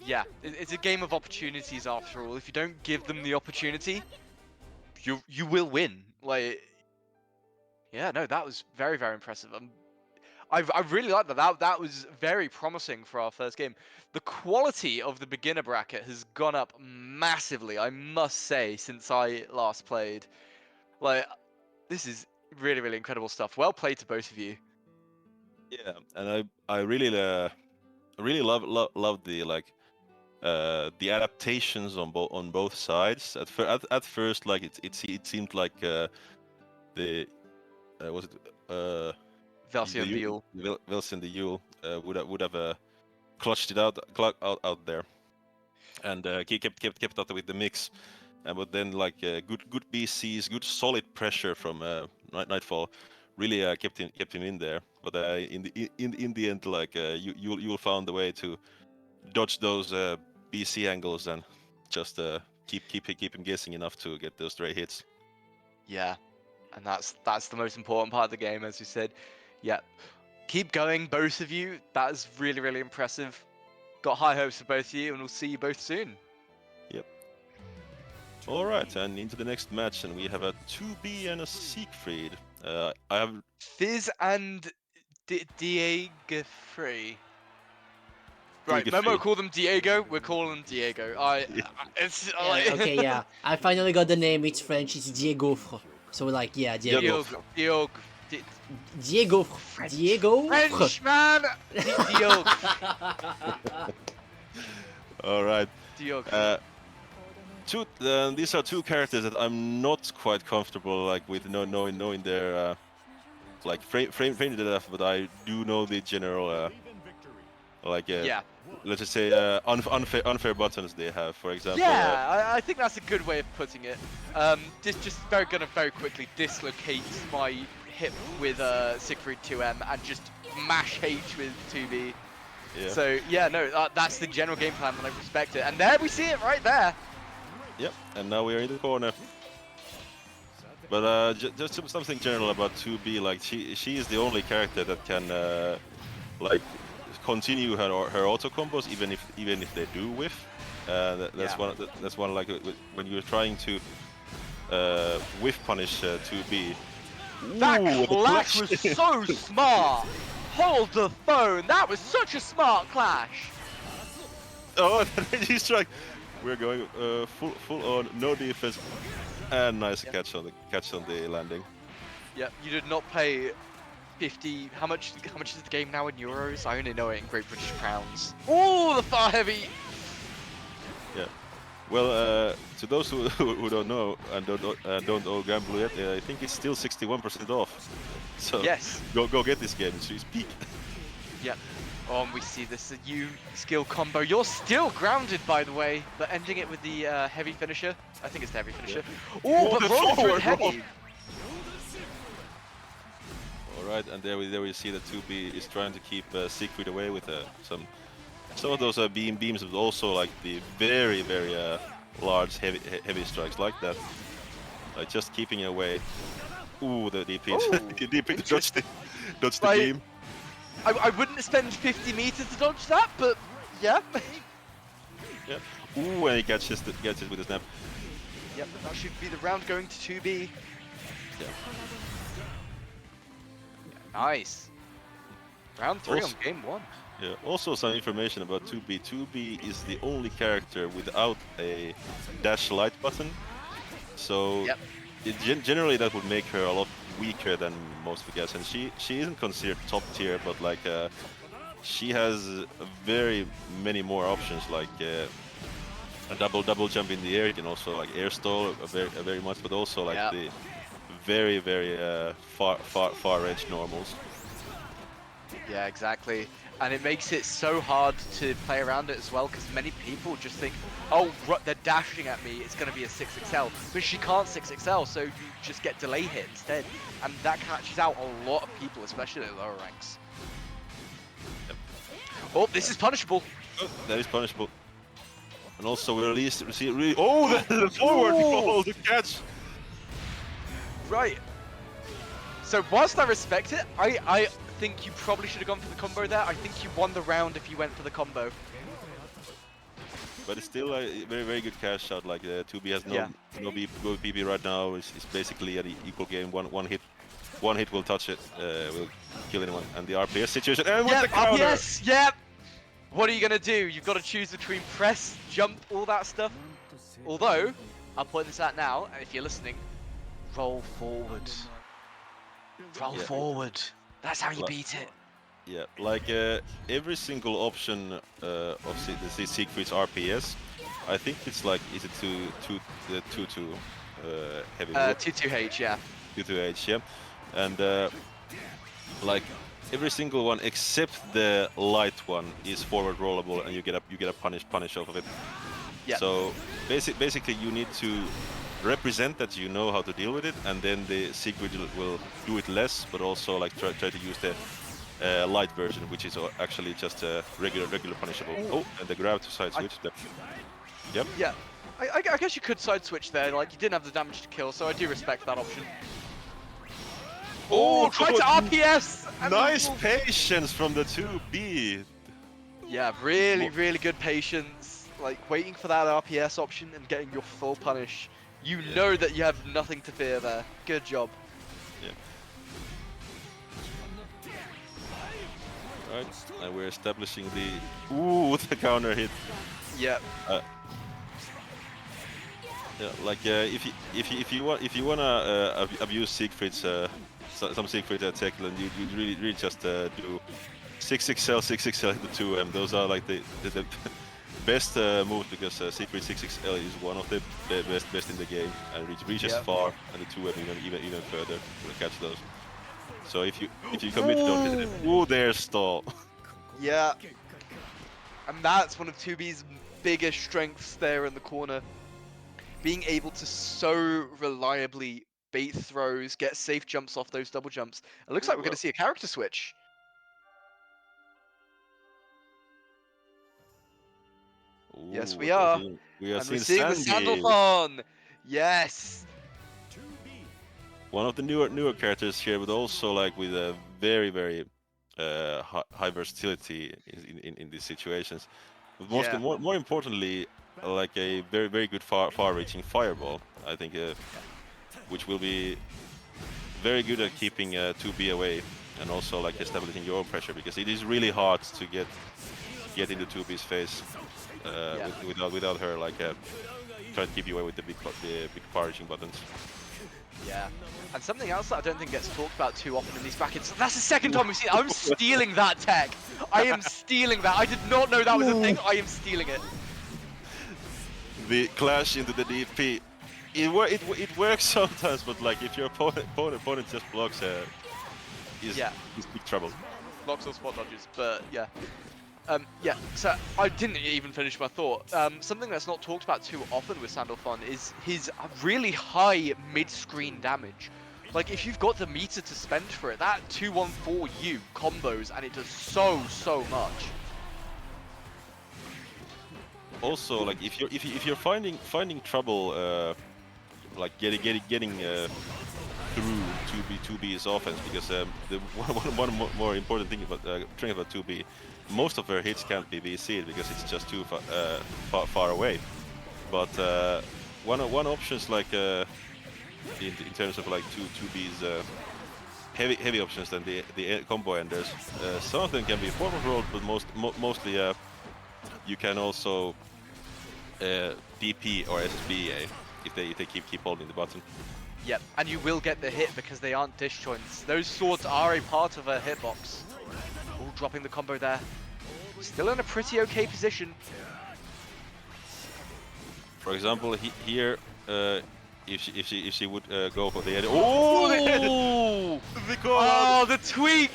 yeah, it's a game of opportunities after all. If you don't give them the opportunity, you will win. Like, yeah, no, that was very, very impressive. I really like that. That was very promising for our first game. The quality of the beginner bracket has gone up massively, I must say, since I last played. Like, this is really, really incredible stuff. Well played to both of you. Yeah, and I really love the like the adaptations on both sides. At first, like it seemed like the was it Velcia and Yule. Velcia and the Yule would have clutched it out there, and kept up with the mix. But then like good BCs, good solid pressure from Nightfall, really kept him in there. But in the end, like you'll found a way to dodge those BC angles and just keep him guessing enough to get those stray hits. Yeah, and that's the most important part of the game, as you said. Yeah, keep going, both of you. That is really, really impressive. Got high hopes for both of you, and we'll see you both soon. All right, and into the next match, and we have a 2B and a Siegfried. I have Fizz and Diego Free. Right, Diego Momo Free. call them Diego. We're calling them Diego. It's Yeah, okay, yeah. I finally got the name. It's French. It's Diego. So like, yeah, Diego. Diego. Diego. Diego. French man. Diego. all right. Diego. These are two characters that I'm not quite comfortable like with knowing their like frame to death, but I do know the general Yeah. let's just say unfair buttons they have, for example. Yeah, I think that's a good way of putting it. Just gonna very quickly dislocate my hip with Siegfried 2M and just mash H with 2B. Yeah. So yeah, no, that's the general game plan, and I respect it. And there we see it right there. Yep, and now we are in the corner. But just something general about 2B, like she is the only character that can like continue her auto combos even if they do whiff. That's one like when you're trying to whiff punish 2B. That clash was so smart. Hold the phone. That was such a smart clash. Oh, he's strike. We're going full on, no defense, and nice catch on the landing. Yep, you did not pay 50. How much is the game now in euros? I only know it in Great British pounds. Oh, the far heavy. Yeah. Well, to those who don't know and don't own Gamblu yet, I think it's still 61% off. So yes, go get this game. It's peak. Yep. Oh, and we see this U skill combo. You're still grounded, by the way, but ending it with the heavy finisher. I think it's the heavy finisher. Yeah. Oh, but rolling through it heavy. All right, and there we see that 2B is trying to keep Siegfried away with some of those beams, but also like the very large heavy strikes like that, like just keeping it away. Ooh, the DP, DP dodged the beam. I wouldn't spend 50 meters to dodge that, but yeah. Yeah. Ooh, and he gets it with a snap. Yep, that should be the round going to 2B. Yeah. Nice. Round 3 Also, on game 1. Yeah. Also, some information about 2B. 2B is the only character without a dash light button. So yep. Generally that would make her a lot weaker than most of the guys, and she isn't considered top tier, but like she has very many more options, like a double jump in the air. You can also like air stall very much, but also like the very far range normals. Yeah, exactly. And it makes it so hard to play around it as well, because many people just think, oh, they're dashing at me, it's going to be a 6XL. But she can't 6XL, so you just get delay hit instead. And that catches out a lot of people, especially at lower ranks. Yep. Oh, this is punishable. Oh, that is punishable. And also we receive oh, the forward roll, the catch. Right. So whilst I respect it, I think you probably should have gone for the combo there. I think you won the round if you went for the combo. but it's still a very very good cash out. Like 2B has no Yeah. no BB right now. It's basically an equal game. One hit will touch it, will kill anyone. And the RPS situation. And with Yep, the counter. RPS, yep! What are you gonna do? You've got to choose between press, jump, all that stuff. Although, I'll point this out now, and if you're listening, roll forward. Roll Yeah. forward. That's how you Well- beat it. Yeah, like every single option of the Siegfried's RPS, I think it's like is it 2-2 heavy wood? 2-2H, yeah. 2-2H, yeah, and like every single one except the light one is forward rollable, and you get a punish off of it. Yeah. So basically you need to represent that you know how to deal with it, and then the Siegfried will do it less, but also like try to use the light version, which is actually just a regular punishable. Oh, and the grab to side switch. Yep. Yeah. I guess you could side switch there, like you didn't have the damage to kill, so I do respect that option. Oh, try to RPS! and Nice then- patience from the 2B. Yeah, really good patience. Like waiting for that RPS option and getting your full punish. You know that you have nothing to fear there. Good job. Right, and we're establishing the the counter hit. Yeah. Yeah, like if you wanna abuse Siegfried's some Siegfried tech, then you really just do 6XL 6XL into 2M. Those are like the best moves, because Siegfried 6XL is one of the best in the game and reaches Yep. far, and the 2M even further to catch those. So if you commit, don't hit it. Ooh, there's stall. Yeah. And that's one of 2B's biggest strengths there in the corner. Being able to so reliably bait throws, get safe jumps off those double jumps. It looks like we're going to see a character switch. Yes, we are. We are And we're seeing seeing the Sandy. Sandalphon! Yes! One of the newer characters here, but also like with a very high versatility in these situations. But Yeah. more importantly, like a very good far-reaching fireball. I think, which will be very good at keeping 2B away, and also like establishing your own pressure, because it is really hard to get into 2B's face without her like trying to keep you away with the big far-reaching buttons. Yeah. And something else that I don't think gets talked about too often in these brackets. That's the second time we've seen it. I'm stealing that tech. I am stealing that. I did not know that was a thing. I am stealing it. The clash into the DP. It works sometimes, but like if your opponent just blocks, he's big trouble. Blocks or spot dodges, but yeah. Yeah, so I didn't even finish my thought. Something that's not talked about too often with Sandalphon is his really high mid-screen damage. Like, if you've got the meter to spend for it, that 2-1-4-U combos, and it does so much. Also, like if you're finding trouble, like getting through 2B's offense, because the one more important thing about 2B, most of her hits can't be VC'd because it's just too far away. But one options, like in terms of like 2B's heavy options than the combo enders, some of them can be forward rolled, but mostly you can also DP or SSBA if they keep holding the button. Yep, and you will get the hit because they aren't disjoints. Those swords are a part of a hitbox. Oh, dropping the combo there. Still in a pretty okay position. For example, here, if she would go for the head. Oh, the head! The call out! Oh, the tweak!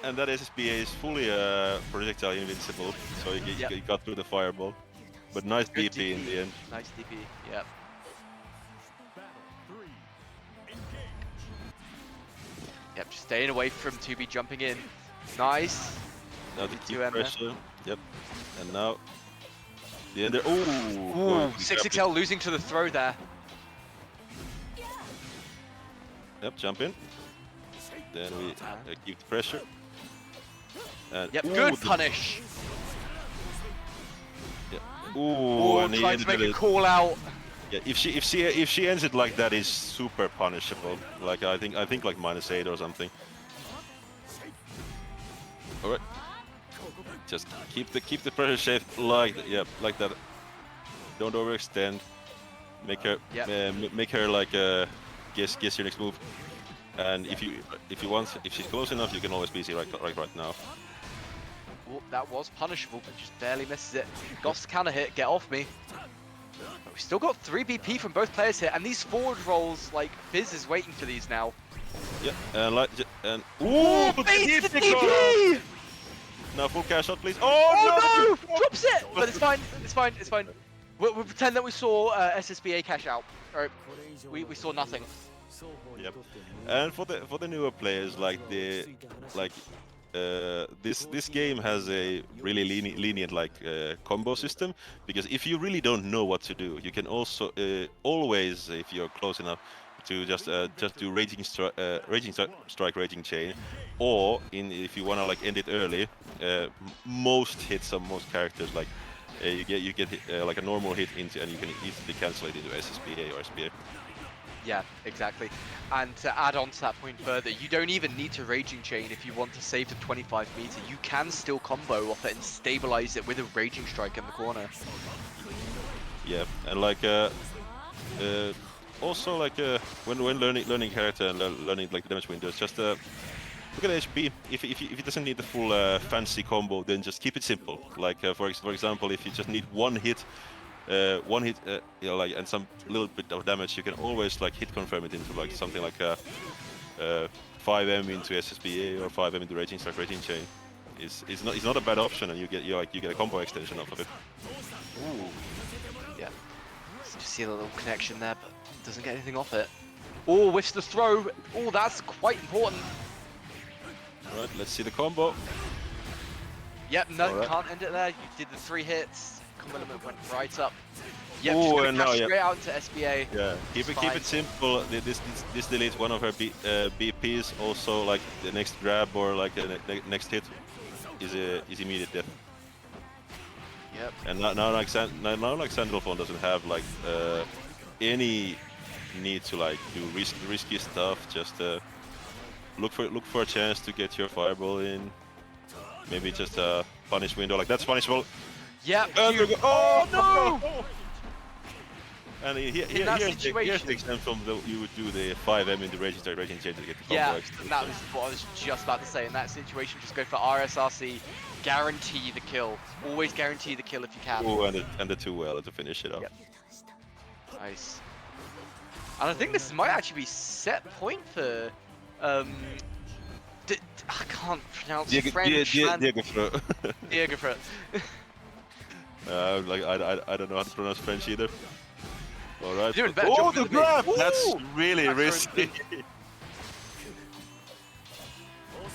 And that SSBA is fully projectile invincible, so you got through the fireball. But nice Good DP in the end. Nice DP, yep. Yep, just staying away from 2B jumping in. Nice. Now the keep 2M there. pressure. Yep. And now the ender. Ooh. Ooh, 6XL losing to the throw there. Yep, jump in. Then we keep the pressure. And Yep, ooh, good the- punish. Ooh, and he trying to make ended a it. call out. Yeah, if she ends it like that, is super punishable. Like I think like -8 or something. All right. Just keep the pressure safe like that. Don't overextend. Make her make her like guess your next move. And if she's close enough, you can always BC right now. Oh, that was punishable, but just barely misses it. Got the counter hit, get off me. But we still got 3 BP from both players here, and these forward rolls, like, Fizz is waiting for these now. Yeah, and Ooh, the beats the DP! DP! Now full cash out, please. Oh no! Drops it! But it's fine, it's fine, it's fine. We'll pretend that we saw SSBA cash out. Or we saw nothing. Yep. And for the newer players, like this game has a really lenient like combo system, because if you really don't know what to do, you can also always, if you're close enough, to just do raging strike, raging chain, or if you wanna like end it early, most hits on most characters, like you get like a normal hit into, and you can easily cancel it into SSBA or SBA. Yeah, exactly. And to add on to that point further, you don't even need to Raging Chain if you want to save to 25 meter. You can still combo off it and stabilize it with a Raging Strike in the corner. Yeah, and like also like when learning character and learning like damage windows, just look at HP. If it doesn't need the full fancy combo, then just keep it simple. Like for example, if you just need one hit, you know, like, and some little bit of damage, you can always like hit confirm it into like something like 5M into SSBA or 5M into Raging Strike, Raging Chain. It's not a bad option, and you get a combo extension off of it. Ooh. Yeah. Just see a little connection there, but doesn't get anything off it. Oh, whiffs the throw. Oh, that's quite important. All right, let's see the combo. Yep, no, Right. can't end it there. You did the 3 hits. Combo limit went right up. Yep, Ooh, just gonna and cash now, yeah. straight out into SBA. Yeah, keep it simple. This deletes one of her BPs. Also, like the next grab or like the next hit is immediate death. Yep. And now like Sandalphon doesn't have like any need to like do risky stuff. Just look for a chance to get your fireball in. Maybe just a punish window, like that's punishable. Yep. Oh no! And here's the example you would do the 5M in the Raging Strike, Raging Chain to get the combo Yeah, extra. that was what I was just about to say. In that situation, just go for RSRC, guarantee the kill. Always guarantee the kill if you can. Oh, and the 2L to finish it up. Yep. Nice. And I think this might actually be set point for I can't pronounce French. Diego. Like I don't know how to pronounce French either. All right. Doing better Oh, job the than me. grab! That's Ooh! really That's risky.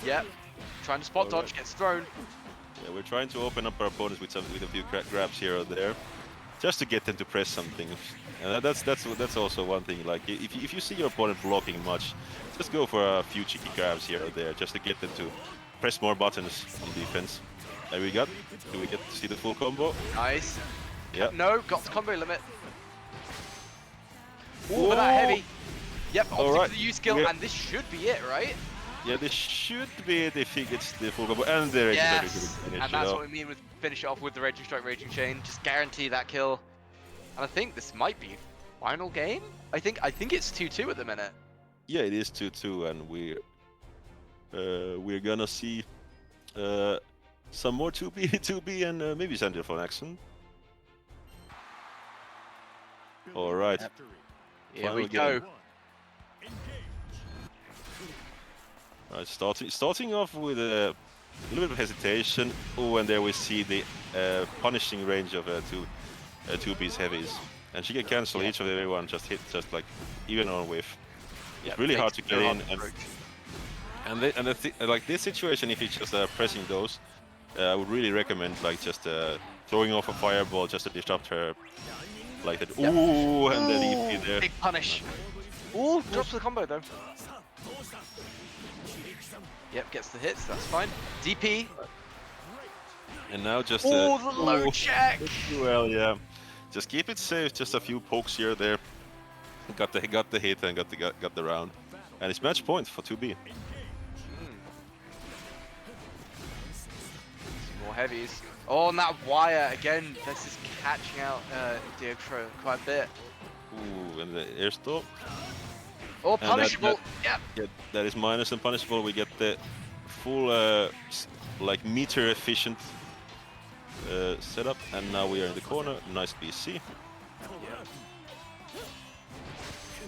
Yep. Trying to spot dodge, gets thrown. Yeah, we're trying to open up our opponents with a few grabs here or there, just to get them to press something. And that's also one thing. Like if you see your opponent blocking much, just go for a few cheeky grabs here or there, just to get them to press more buttons on defense. There we go. Do we get to see the full combo? Nice. Yeah. No, got the combo limit. Ooh, but that heavy. Yep, opting for the U skill, and this should be it, right? Yeah, this should be it if he gets the full combo and the Raging Yes, Strike. and that's what we mean with finish it off with the Raging Strike, Raging Chain. Just guarantee that kill. And I think this might be final game. I think it's 2-2 at the minute. Yeah, it is 2-2, and we're gonna see some more 2B and maybe Sandalphon action. All right. Yep. Here Final we go. game. Right, starting off with a little bit of hesitation. Oh, and there we see the punishing range of 2B's heavies, and she can cancel each of everyone. Just like even on whiff. It's really hard to get in, and like this situation, if it's just pressing those, I would really recommend like just throwing off a fireball just to disrupt her, like that. Yep. Ooh, and then EP there. Big punish. Ooh, drops the combo though. Yep, gets the hits, that's fine. DP. And now just Oh, the low check! well, yeah. Just keep it safe. Just a few pokes here, there. Got the hit and got the round. And it's match point for 2B. More heavies. Oh, and that wire again. This is catching out Diogfro quite a bit. Ooh, and the air stop. Oh, And that- punishable. Yep. Yeah, that is minus and punishable. We get the full like meter efficient setup, and now we are in the corner. Nice BC.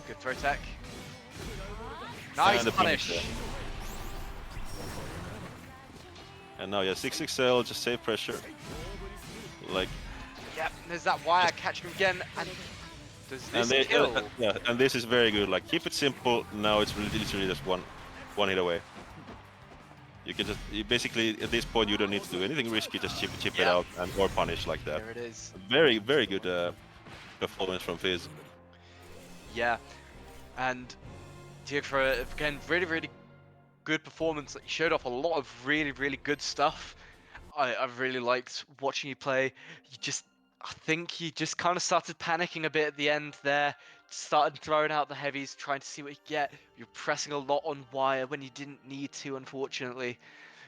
Good throw tech. Nice And the punish. punish, And now, yeah, 6XL, just save pressure. Like, Yep, there's that wire catching him again, and does this and they, kill? yeah, and this is very good. Like, keep it simple. Now it's really, literally just one hit away. You can just basically at this point you don't need to do anything risky. Just chip it Yeah. out and or punish like that. There it is. Very, very good performance from Fizz. Yeah, and Diogfro again, really good performance. He showed off a lot of really good stuff. I really liked watching you play. I think he just kind of started panicking a bit at the end there. Started throwing out the heavies, trying to see what he could get. You're pressing a lot on wire when you didn't need to, unfortunately.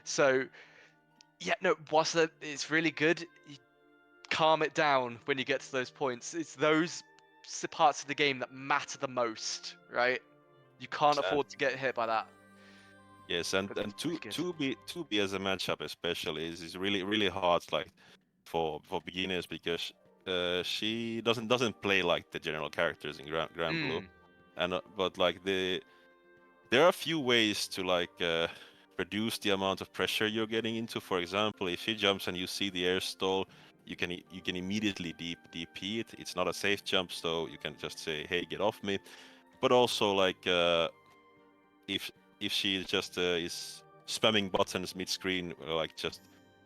So, yeah, no, whilst it's really good, you calm it down when you get to those points. It's those parts of the game that matter the most, right? You can't afford to get hit by that. Yes, and But it's pretty good. 2B as a matchup especially is really hard, like for beginners, because she doesn't play like the general characters in Grand Blue, and but like there are a few ways to like reduce the amount of pressure you're getting into. For example, if she jumps and you see the air stall, you can immediately DP it. It's not a safe jump, so you can just say, hey, get off me. But also like if she just is spamming buttons mid-screen, like just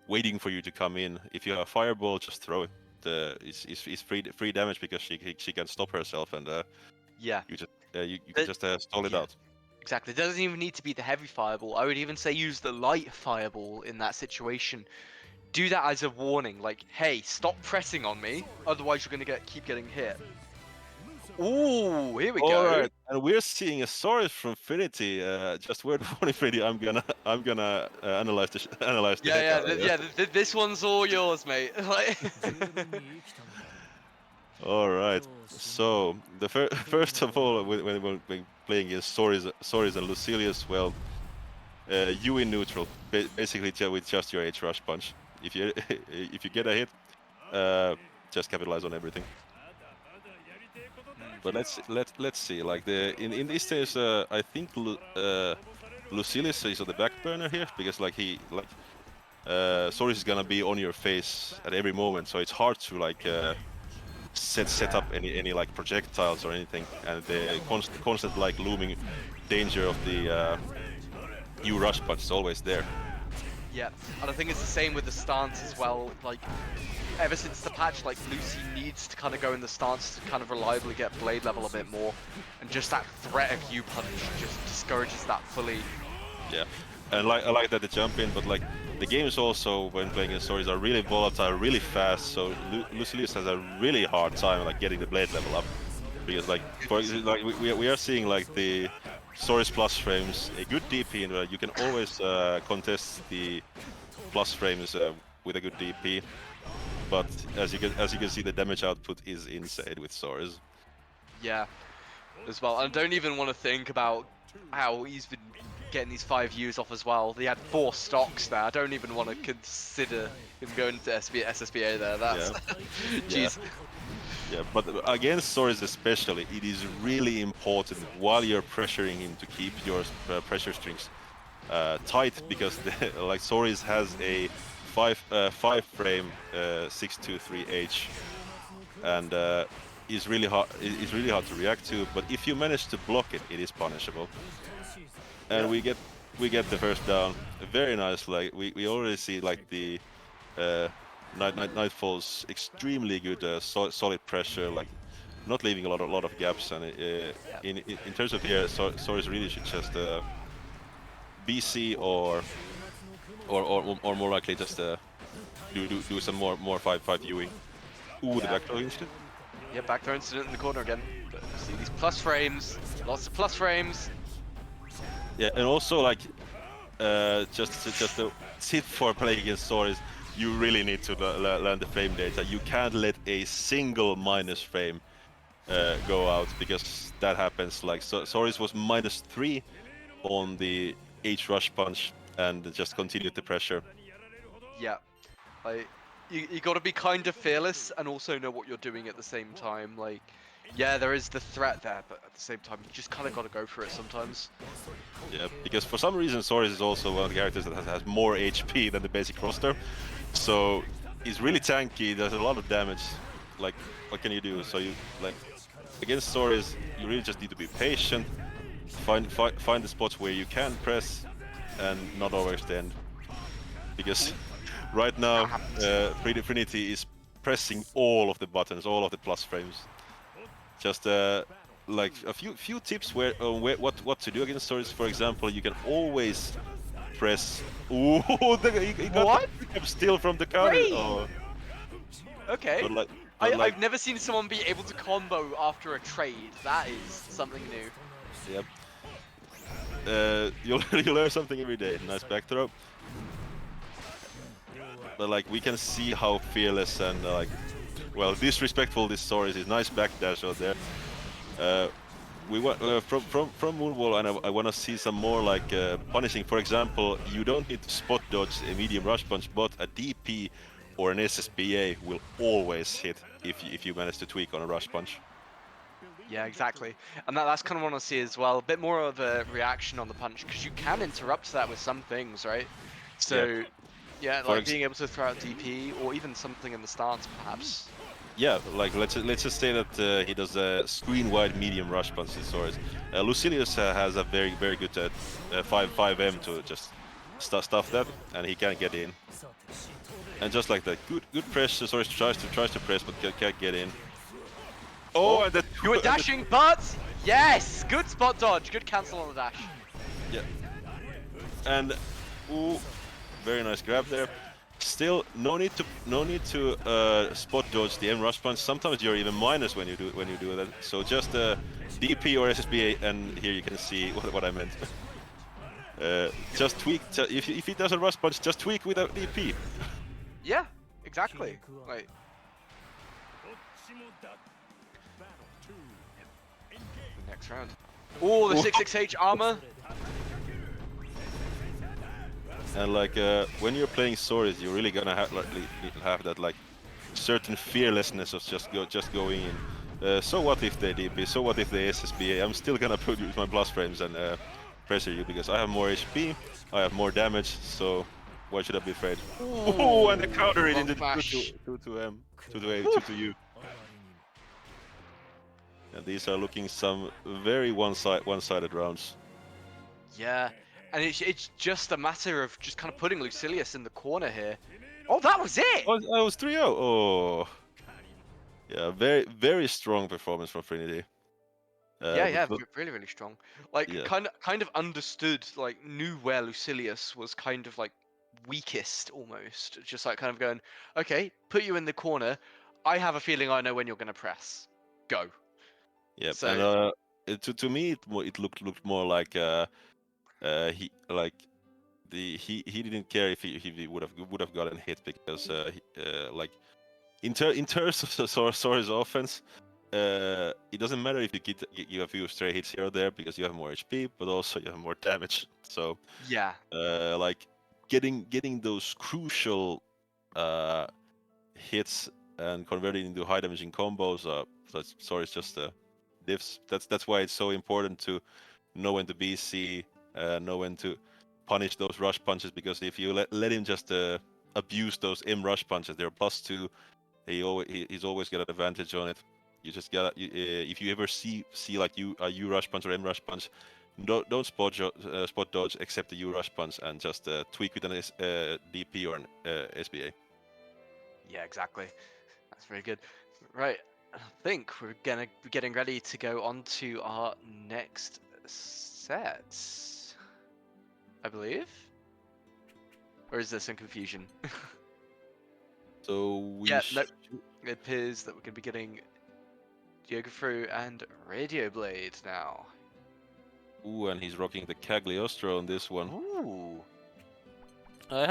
waiting for you to come in. If you have a fireball, just throw it. It's free damage because she can stop herself, and Yeah, you can just stall it yeah. out. exactly. It doesn't even need to be the heavy fireball. I would even say use the light fireball in that situation. Do that as a warning, like, hey, stop pressing on me, otherwise you're gonna keep getting hit. Ooh, here we go. All right, and we're seeing a Saurus from Finity. Just word of warning, Freddy. I'm gonna analyze the heck Yeah, out of it. yeah. This one's all yours, mate. Like- All right. So the first of all, when playing against Soris and Lucilius, well, you in neutral, basically with just your H rush punch. If you if you get a hit, just capitalize on everything. But let's see. Like in this case, I think Lucilius is on the back burner here because Soris is gonna be on your face at every moment, so it's hard to like set up any like projectiles or anything, and the constant like looming danger of the U rush punch is always there. Yeah, and I think it's the same with the stance as well. Like, ever since the patch, like, Lucy needs to kind of go in the stance to kind of reliably get blade level a bit more, and just that threat of U-punch just discourages that fully. Yeah, and I like that they jump in, but like the games also when playing in stories are really volatile, really fast. So Lucilius has a really hard time like getting the blade level up, because like we are seeing like the Soris plus frames, a good DP, and you can always contest the plus frames with a good DP. But as you can see, the damage output is insane with Soris. Yeah, as well. And I don't even want to think about how he's been getting these 5 U's off as well. He had 4 stocks there. I don't even want to consider him going to SSBA there. That's jeez. Yeah, but against Soris especially, it is really important while you're pressuring him to keep your pressure strings tight, because like Soris has a 5 frame 623H, and is really hard. It's really hard to react to. But if you manage to block it, it is punishable. And we get the first down. Very nice. Like we already see like the Nightfall's extremely good solid pressure, like not leaving a lot of gaps. And in terms of here, Soris really should just BC or more likely just do some more 5-5 Yui. Ooh, the Yeah. back throw instead. Yeah, back throw incident in the corner again. But see these plus frames, lots of plus frames. Yeah, and also like just a tip for playing against Soris, you really need to learn the frame data. You can't let a single minus frame go out, because that happens. Like Soris was -3 on the H rush punch and just continued the pressure. Yeah, like you got to be kind of fearless and also know what you're doing at the same time. Like, yeah, there is the threat there, but at the same time, you just kind of got to go for it sometimes. Yeah, because for some reason Soris is also one of the characters that has more HP than the basic roster, so he's really tanky. Does a lot of damage. Like, what can you do? So you like against Soris, you really just need to be patient. Find the spots where you can press and not overextend. Because right now, Trinity is pressing all of the buttons, all of the plus frames. Just like a few tips what to do against Soris. For example, you can always press. Ooh, he got What? the still from the counter. Wait. Oh, Okay. but like, I've never seen someone be able to combo after a trade. That is something new. yep. You learn something every day. Nice back throw. But like we can see how fearless and like, well, disrespectful this Soris is. Nice backdash out there. We want from Moonwall, and I want to see some more like punishing. For example, you don't need to spot dodge a medium rush punch, but a DP or an SSBA will always hit if you manage to tweak on a rush punch. Yeah, exactly. And that's kind of what I see as well. A bit more of a reaction on the punch, because you can interrupt that with some things, right? So, yeah, like being able to throw out DP or even something in the stance, perhaps. Yeah, like let's just say that he does a screen wide medium rush punch in Soris. Lucilius has a very good 5M to just stuff that, and he can get in. And just like that, good pressure. Soris tries to press, but can't get in. Oh, and that You were dashing, but yes, good spot dodge, good cancel on the dash. Yeah. And ooh, very nice grab there. Still, no need to spot dodge the M rush punch. Sometimes you're even minus when you do that. So just DP or SSBA, and here you can see what I meant. Just tweak. If he does a rush punch, just tweak without DP. Yeah, exactly. Like, next round. Oh, the 668 armor. And like when you're playing Soris, you're really gonna have that like certain fearlessness of just going in. So what if they DP? So what if they SSBA? I'm still gonna put with my plus frames and pressure you because I have more HP, I have more damage. So why should I be afraid? Oh, and the counter it into the 2 to U. And these are looking some very one-sided rounds. Yeah, and it's just a matter of just kind of putting Lucilius in the corner here. Oh, that was it! Oh, that was 3-0. Oh. Yeah, very strong performance from Trinity. Yeah, really strong. Like, Yeah. kind of understood, like, knew where Lucilius was kind of, like, weakest, almost. Just, like, kind of going, okay, put you in the corner. I have a feeling I know when you're going to press. Go. Yep. So, And to me, it looked more like he didn't care if he would have gotten hit because like in terms of Soris offense, it doesn't matter if you have a few stray hits here or there because you have more HP, but also you have more damage. So yeah. like getting those crucial hits and converting into high damaging combos. Soris just diffs. That's why it's so important to know when to BC, know when to punish those rush punches, because if you let him just abuse those M rush punches, they're +2. He's always got an advantage on it. You just gotta if you ever see like a U rush punch or M rush punch, don't spot dodge except the U rush punch and just tweak with an DP or an SBA. Yeah, exactly. That's very good. Right, I think we're gonna be getting ready to go on to our next set, I believe. Or is there some confusion? So we Yeah, sh- no. It appears that we're going to be getting Geogafru and Radio Blade now. Ooh, and he's rocking the Cagliostro on this one. Ooh. I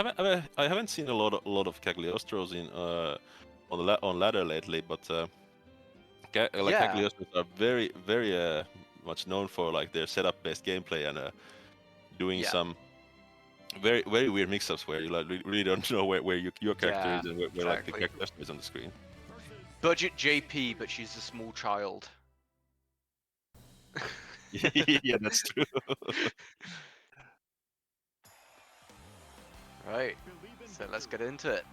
haven't seen a lot of Cagliostros in on ladder lately, but like Yeah. Cagliostros are very much known for like their setup-based gameplay and doing Yeah. some very weird mix-ups where you like really don't know where your character Yeah, is and where like the exactly. Cagliostro is on the screen. Budget JP, but she's a small child. Yeah, that's true. Right. So let's get into it.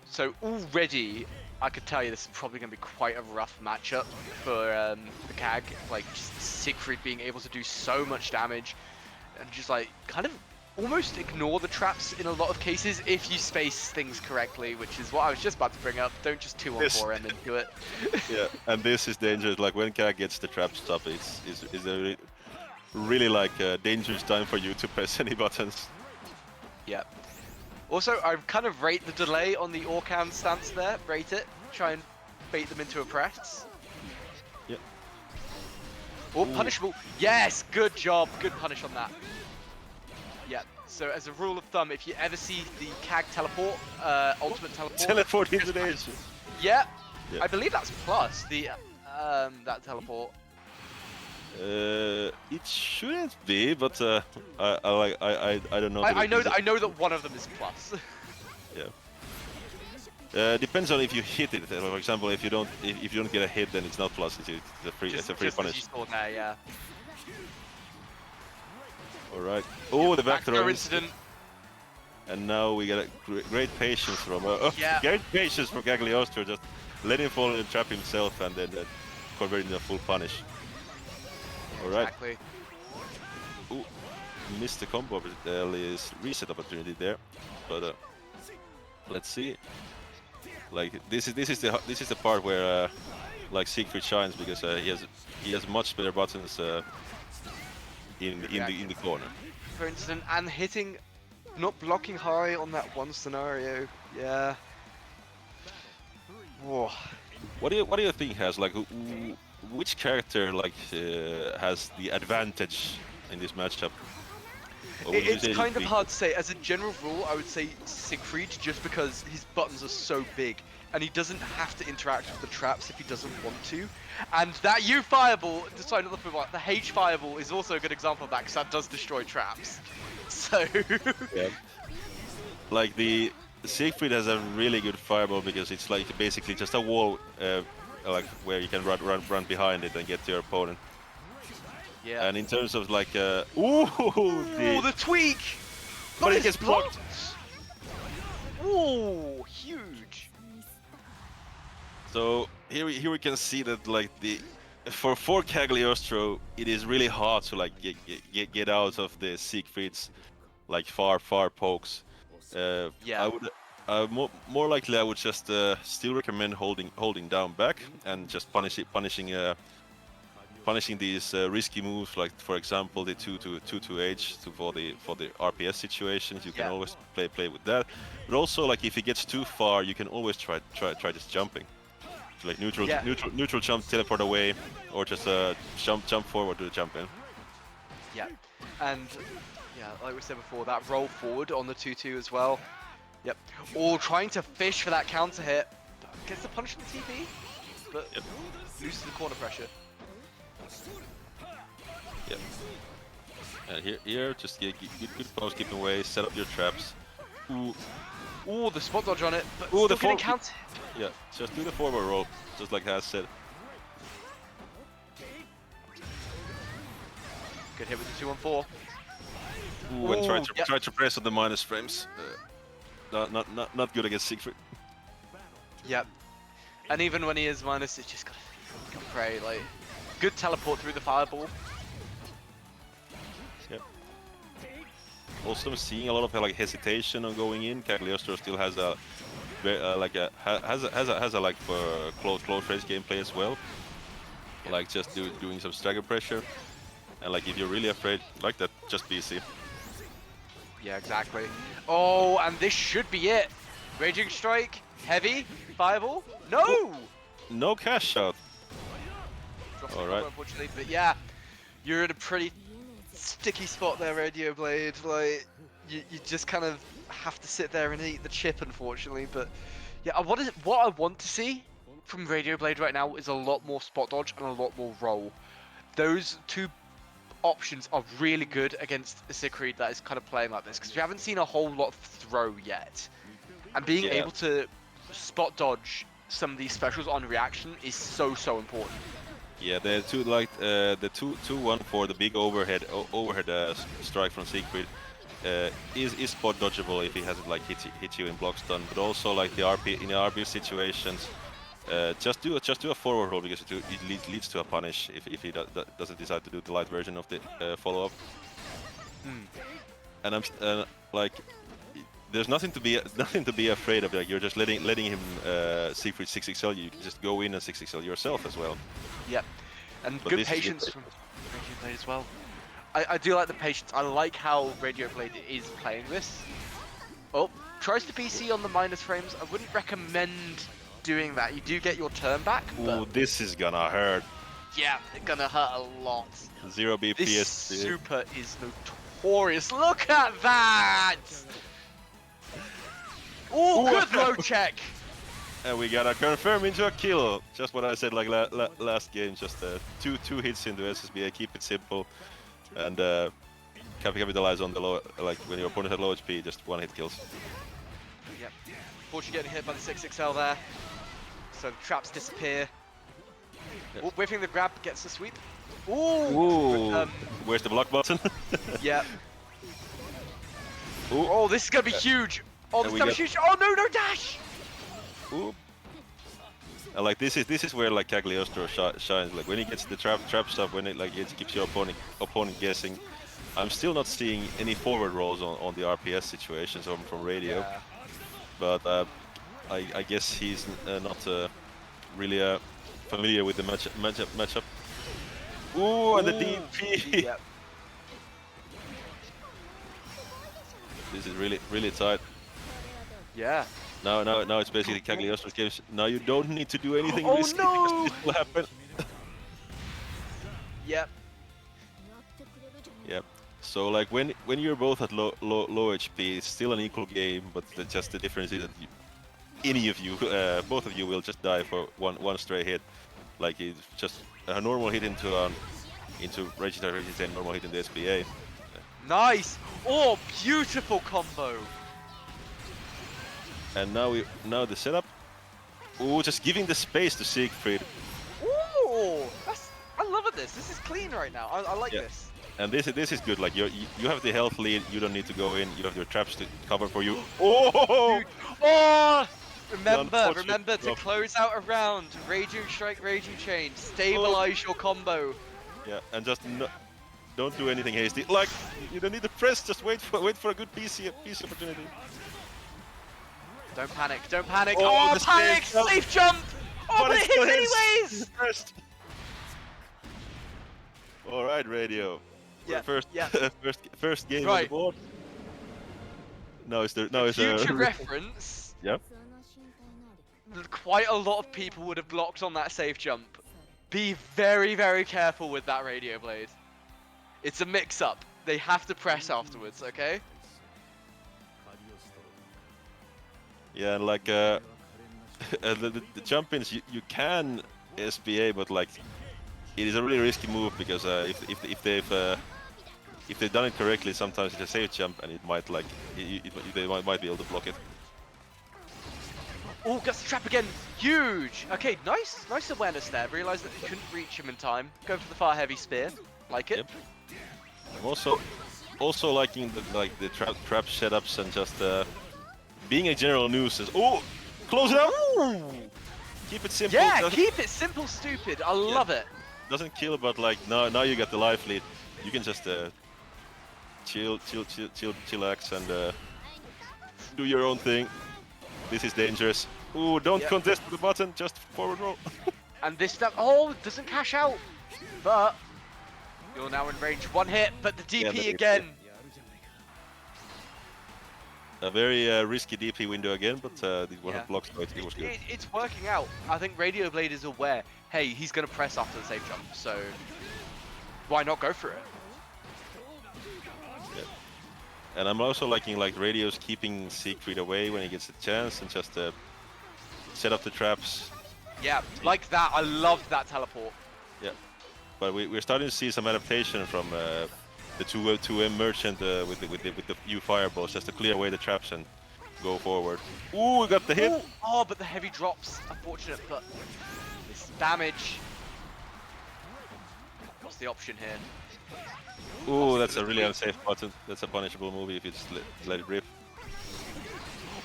So already, I could tell you this is probably going to be quite a rough matchup for the CAG. Like, just Siegfried being able to do so much damage and just like kind of almost ignore the traps in a lot of cases if you space things correctly, which is what I was just about to bring up. Don't just 2-on-4 him into it. Yeah, and this is dangerous. Like when Kag gets the traps up, it's a really like a dangerous time for you to press any buttons. Yeah. Also, I kind of rate the delay on the Orcan stance there. Rate it. Try and bait them into a press. Yeah. Or punishable. Yes, good job. Good punish on that. Yeah. So as a rule of thumb, if you ever see the CAG teleport, ultimate teleport. Teleport into the edge. Yeah. Yeah. I believe that's plus the that teleport. It shouldn't be, but I don't know. I know that one of them is plus. Yeah. Depends on if you hit it. For example, if you don't get a hit, then it's not plus. It's a free just punish. as you saw there, yeah. All right. Oh, the back throw incident. And now we get a great patience from Yeah. great patience from Cagliostro, just let him fall in the trap himself and then convert into a full punish. All right. Exactly. Ooh, missed the combo is reset opportunity there, but let's see. Like this is the part where like Siegfried shines because he has much better buttons in the corner. For instance, and hitting, not blocking high on that one scenario. Yeah. Whoa. What do you think has like which character like has the advantage in this matchup? Or would you It's say kind of the- hard to say. As a general rule, I would say Siegfried, just because his buttons are so big, and he doesn't have to interact with the traps if he doesn't want to. And that U fireball, sorry, not the football, the H fireball is also a good example of that, because that does destroy traps. So. Yeah. Like the Siegfried has a really good fireball because it's like basically just a wall, like where you can run behind it and get to your opponent. Yeah. And in terms of like, Ooh, the tweak! but it Nice gets blocked. Ooh, huge. So here we can see that like for Cagliostro, it is really hard to like get out of the Siegfried's like far pokes. Yeah. I would more likely I would just still recommend holding down back and just punishing these risky moves, like for example the 2-2-H for the RPS situations. You can Yeah. always play with that. But also like if it gets too far, you can always try just jumping. So, like neutral jump, teleport away, or just jump forward to the jump in. Yeah. And yeah, like we said before, that roll forward on the 2-2 as well. Yep. Or trying to fish for that counter hit. Gets the punish on the TP, but Yep. loses the corner pressure. Yep. And here just get good pose, keep away, set up your traps. Ooh, Ooh, the spot dodge on it, but Ooh, the still getting forward- counter. yeah, just do the forward roll, just like Has said. Good hit with the 2-on-4. Ooh, and Ooh, yep. try to press on the minus frames. Not good against Siegfried. Yep. And even when he is minus, it's just gotta pray. Like, good teleport through the fireball. Yep. Also, I'm seeing a lot of like hesitation on going in. Cagliostro still has a like for close range gameplay as well. Like just doing some stagger pressure, and like if you're really afraid like that, just BC. Yeah, exactly. Oh, and this should be it. Raging Strike, heavy, fireball. No! No cash out. Drops All the right. combo, unfortunately, but yeah, you're in a pretty sticky spot there, Radio Blade. Like, you just kind of have to sit there and eat the chip, unfortunately. But yeah, what I want to see from Radio Blade right now is a lot more spot dodge and a lot more roll. Those two options are really good against a Siegfried that is kind of playing like this, because we haven't seen a whole lot of throw yet. And being Yeah. able to spot dodge some of these specials on reaction is so important. Yeah, the two like the 2-1 for the big overhead strike from Siegfried is spot dodgeable if he hasn't like hit you in block stun, but also like the RP in the RP situations, just do a forward roll because it leads to a punish if he doesn't decide to do the light version of the follow up. And I'm like, there's nothing to be afraid of. Like, you're just letting him Siegfried 6XL. You can just go in and 6XL yourself as well. Yep. And But good this is patience good. from Radio Blade as well. I do like the patience. I like how Radio Blade is playing this. Oh, tries to PC on the minus frames. I wouldn't recommend doing that. You do get your turn back, Ooh, but this is gonna hurt. yeah, it's gonna hurt a lot. 0 BPS. This super is notorious. Look at that! Oh, Ooh. good low check. And we gotta confirm into a kill. Just what I said like last game. Just two hits into SSBA. Keep it simple, and capitalize on the low. Like when your opponent had low HP, just one hit kills. Yep. Fortunately getting hit by the 6XL there. So the traps disappear. Yep. Oh, whiffing the grab gets the sweep. Ooh! Ooh. Where's the block button? Yep. Ooh. Oh, this is gonna be huge. Oh, And this we time got- huge. Oh no, no dash! Ooh. And like this is where like Cagliostro shines. Like when he gets the traps up, when it like it keeps your opponent guessing. I'm still not seeing any forward rolls on the RPS situations from Radio, Yeah. but I guess he's not really familiar with the matchup. Ooh, and the DP. Yep. This is really tight. Yeah. Now it's basically Cagliostro's game. Now you don't need to do anything Oh, risky no! because this will happen. Yep. Yep. So like when you're both at low HP, it's still an equal game, but just the difference is that any of you, both of you, will just die for one stray hit. Like it's just a normal hit into Regita, normal hit into SBA. Nice. Oh, beautiful combo. And now the setup. Ooh, just giving the space to Siegfried. Ooh, I love this. This is clean right now. I like Yeah. this. And this is good. Like you have the health lead. You don't need to go in. You have your traps to cover for you. Oh! Oh! Remember unfortunate to drop. close out a round. Raging Strike, Raging Chain. Stabilize your combo. Yeah, and just don't do anything hasty. Like you don't need to press. Just wait for a good PC opportunity. Don't panic. Don't panic. Oh, Oh, the panic! safe jump. Safe jump! Oh, but it still hits hits. anyways! First. All right, Radio. Yeah, First, yeah. first game on the Right. board. Now it's Future reference. Yep. Quite a lot of people would have blocked on that safe jump. Be very, very careful with that Radio Blade. It's a mix-up. They have to press afterwards, okay? Yeah, and like the jump-ins, you can SBA, but like it is a really risky move because if they've done it correctly, sometimes it's a safe jump and it might like they might be able to block it. Oh, gets the trap again. Huge. Okay, nice awareness there. Realized that they couldn't reach him in time. Go for the far heavy spear. Like it. Yep. I'm also liking the trap setups and just being a general nuisance. Oh, close it out. Keep it simple. Yeah, doesn't- keep it simple, stupid. I love it. Doesn't kill, but like now you got the life lead. You can just chillax and do your own thing. This is dangerous. Ooh, don't Yep. contest the button, just forward roll. And this stuff. Oh, doesn't cash out. But you're now in range. One hit, but the DP Yeah, the DP. again. A very risky DP window again, but it wasn't Yeah. blocked, so it was good. It's working out. I think Radio Blade is aware, hey, he's going to press after the safe jump, so why not go for it? And I'm also liking like Radio's keeping Siegfried away when he gets a chance and just set up the traps. Yeah, like that. I love that teleport. Yeah, but we're starting to see some adaptation from the 2M merchant with the few fireballs just to clear away the traps and go forward. Ooh, we got the hit. Ooh, oh, but the heavy drops. Unfortunate, but this damage. What's the option here? Ooh, that's a really unsafe button. That's a punishable move if you just let it rip.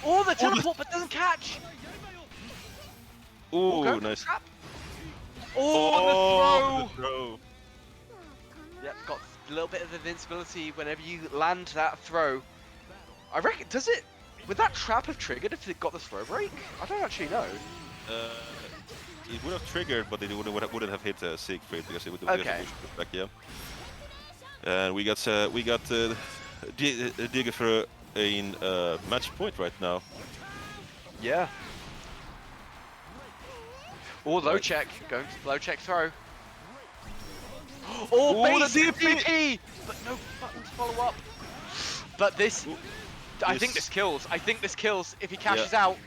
Oh, the teleport, but doesn't catch. Ooh, Go for the nice. trap. Oh, the throw. Yep, got a little bit of invincibility whenever you land that throw. I reckon, does it? Would that trap have triggered if it got the throw break? I don't actually know. It would have triggered, but it wouldn't have hit Siegfried because it would have Okay. pushed back. Yeah. And we got Digger in match point right now. Yeah. Oh, low check. Going to low check throw. Oh, Ooh, base the DP! But no button to follow up. But this... I think This- this kills. I think this kills if he cashes out.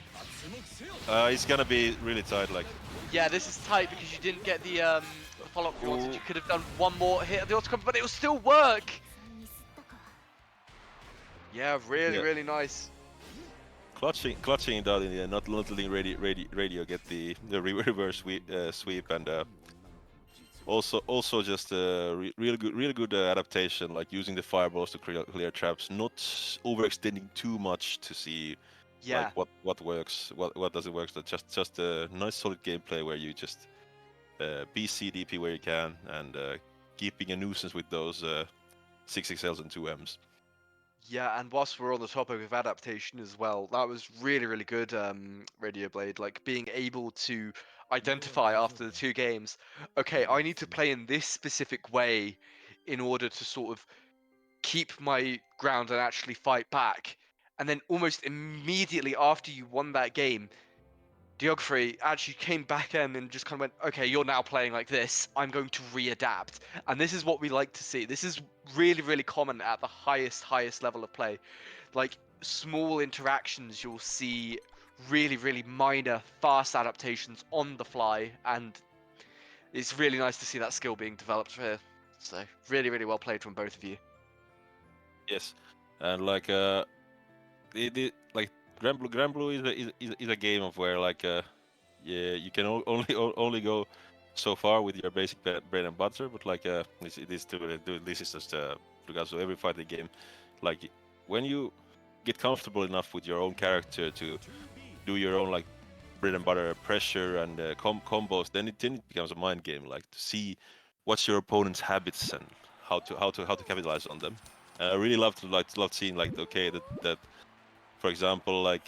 It's gonna be really tight. Like, Yeah, this is tight because you didn't get the follow-up you wanted. You could have done one more hit of the auto combo, but it will still work. Yeah, really, Yeah. really nice. clutching it out in the end, not letting radio get the reverse sweep, and also just really good adaptation, like using the fireballs to clear traps, not overextending too much to see Yeah. like what works, what doesn't work. So just a nice solid gameplay where you just BC DP where you can, and keeping a nuisance with those 6XLs and 2Ms. Yeah, and whilst we're on the topic of adaptation as well, that was really, really good, Radio Blade. Like, being able to identify after the 2 games, okay, I need to play in this specific way in order to sort of keep my ground and actually fight back. And then almost immediately after you won that game, Geography actually came back in and just kind of went, okay, you're now playing like this. I'm going to readapt. And this is what we like to see. This is really, really common at the highest level of play. Like, small interactions, you'll see really, really minor, fast adaptations on the fly. And it's really nice to see that skill being developed here. So, really, really well played from both of you. Yes, and like like Granblue is a game of where like yeah, you can only go so far with your basic bread and butter, but like this is just regardless of every fighting game, like when you get comfortable enough with your own character to do your own like bread and butter pressure and combos, then it becomes a mind game, like to see what's your opponent's habits and how to capitalize on them. I really loved seeing like okay that for example like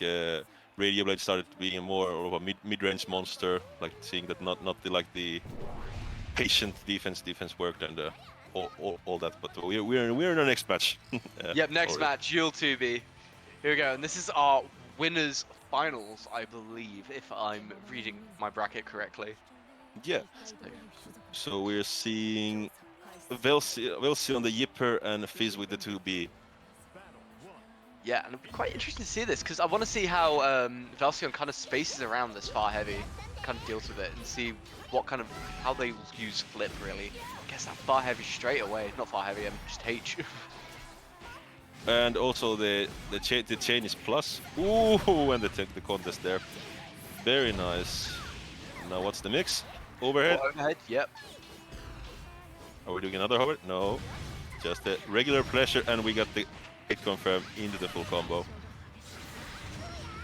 Radio Blade started being more of a mid-range monster, like seeing that not the patient defense worked and all that. But we're in the next match. Yep, next already. match, Yule 2B. Here we go, and this is our winners finals, I believe, if I'm reading my bracket correctly. Yeah. So we're seeing Velsi on the Yipper and Fizz with the 2B. Yeah, and it'd be quite interesting to see this, because I want to see how Valsion kind of spaces around this Far Heavy, kind of deals with it, and see what kind of, how they use Flip, really. I guess that Far Heavy straight away, not Far Heavy, just H. And also the chain is plus. Ooh, and the contest there. Very nice. Now what's the mix? Overhead? Overhead, yep. Are we doing another hover? No. Just a regular pleasure, and we got the hit confirmed into the full combo.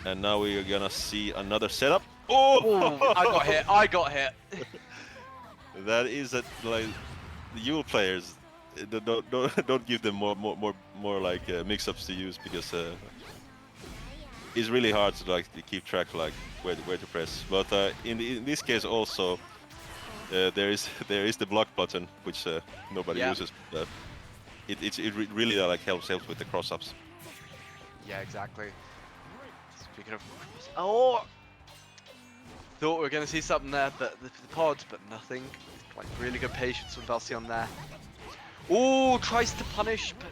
And now we are gonna see another setup. Oh! Ooh, I got hit. That is like the Yule players. Don't give them more like mix-ups to use, because it's really hard to like to keep track like where to press. But in this case also there is the block button, which nobody uses. It really like helps with the cross-ups. Yeah, exactly. Speaking of... Oh! Thought we were going to see something there, but the pod, but nothing. Like, really good patience from Valsion there. Oh, tries to punish, but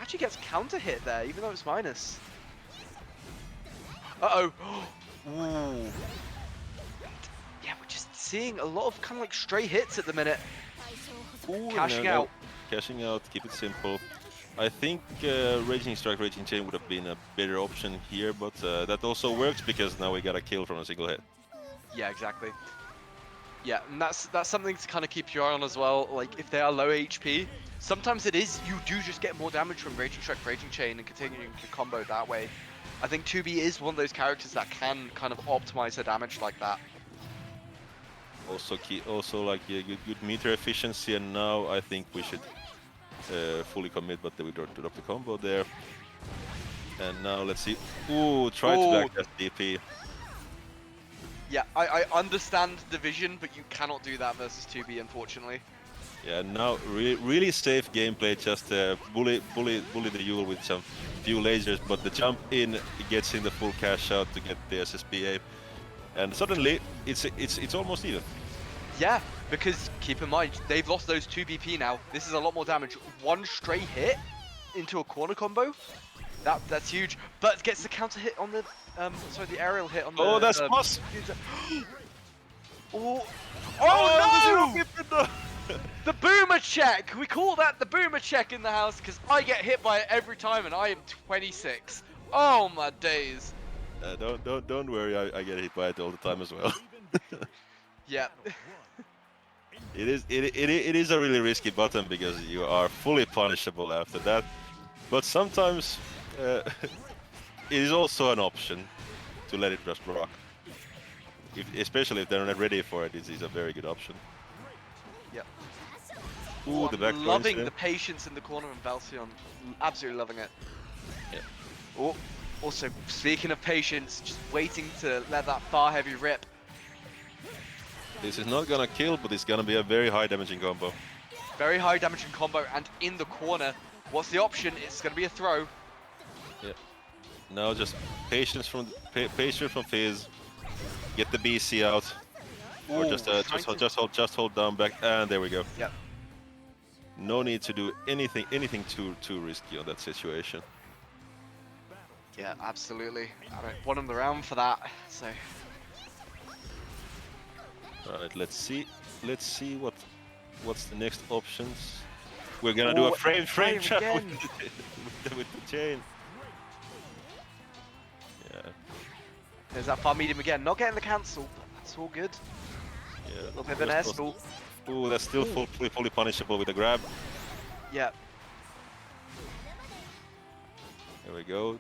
actually gets counter hit there, even though it's minus. Uh-oh. Ooh. Yeah, we're just seeing a lot of kind of like stray hits at the minute. Ooh, Cashing no, no. out. Cashing out, keep it simple. I think Raging Strike, Raging Chain would have been a better option here, but that also works because now we got a kill from a single hit. Yeah, exactly. Yeah, and that's something to kind of keep your eye on as well. Like, if they are low HP, sometimes it is, you do just get more damage from Raging Strike, Raging Chain and continuing to combo that way. I think 2B is one of those characters that can kind of optimize their damage like that. Also like good meter efficiency, and now I think we should fully commit, but then we drop the combo there. And now let's see. Ooh, try to back that DP. Yeah, I understand the vision, but you cannot do that versus 2B, unfortunately. Yeah, now really safe gameplay, just bully the Yule with some few lasers, but the jump in gets in the full cash out to get the SSBA, and suddenly it's almost even. Yeah, because keep in mind, they've lost those 2 BP now. This is a lot more damage. One stray hit into a corner combo, that's huge. But gets the counter hit on the, sorry, the aerial hit on the... Oh, that's plus! Oh, oh no! The boomer check! We call that the boomer check in the house, because I get hit by it every time and I am 26. Oh my days. Don't worry, I get hit by it all the time as well. Yeah. It is a really risky button because you are fully punishable after that, but sometimes it is also an option to let it just rock. Especially if they're not ready for it, it is a very good option. Yep. Ooh, the back loving the patience in the corner of Valsion. Absolutely loving it. Yeah. Oh, also, speaking of patience, just waiting to let that far heavy rip. This is not gonna kill, but it's gonna be a very high damaging combo. Very high damaging combo, and in the corner, what's the option? It's gonna be a throw. Yeah. Now just patience from Fizz. Get the BC out, or Ooh, just hold down back, and there we go. Yep. No need to do anything too risky on that situation. Yeah, absolutely. I don't want him around for that. So. Alright, let's see what's the next options. We're gonna do a frame trap with the chain. Yeah. There's that far medium again. Not getting the cancel, but that's all good. Yeah. A little bit of an air stall. Ooh, that's still fully punishable with a grab. Yeah. There we go.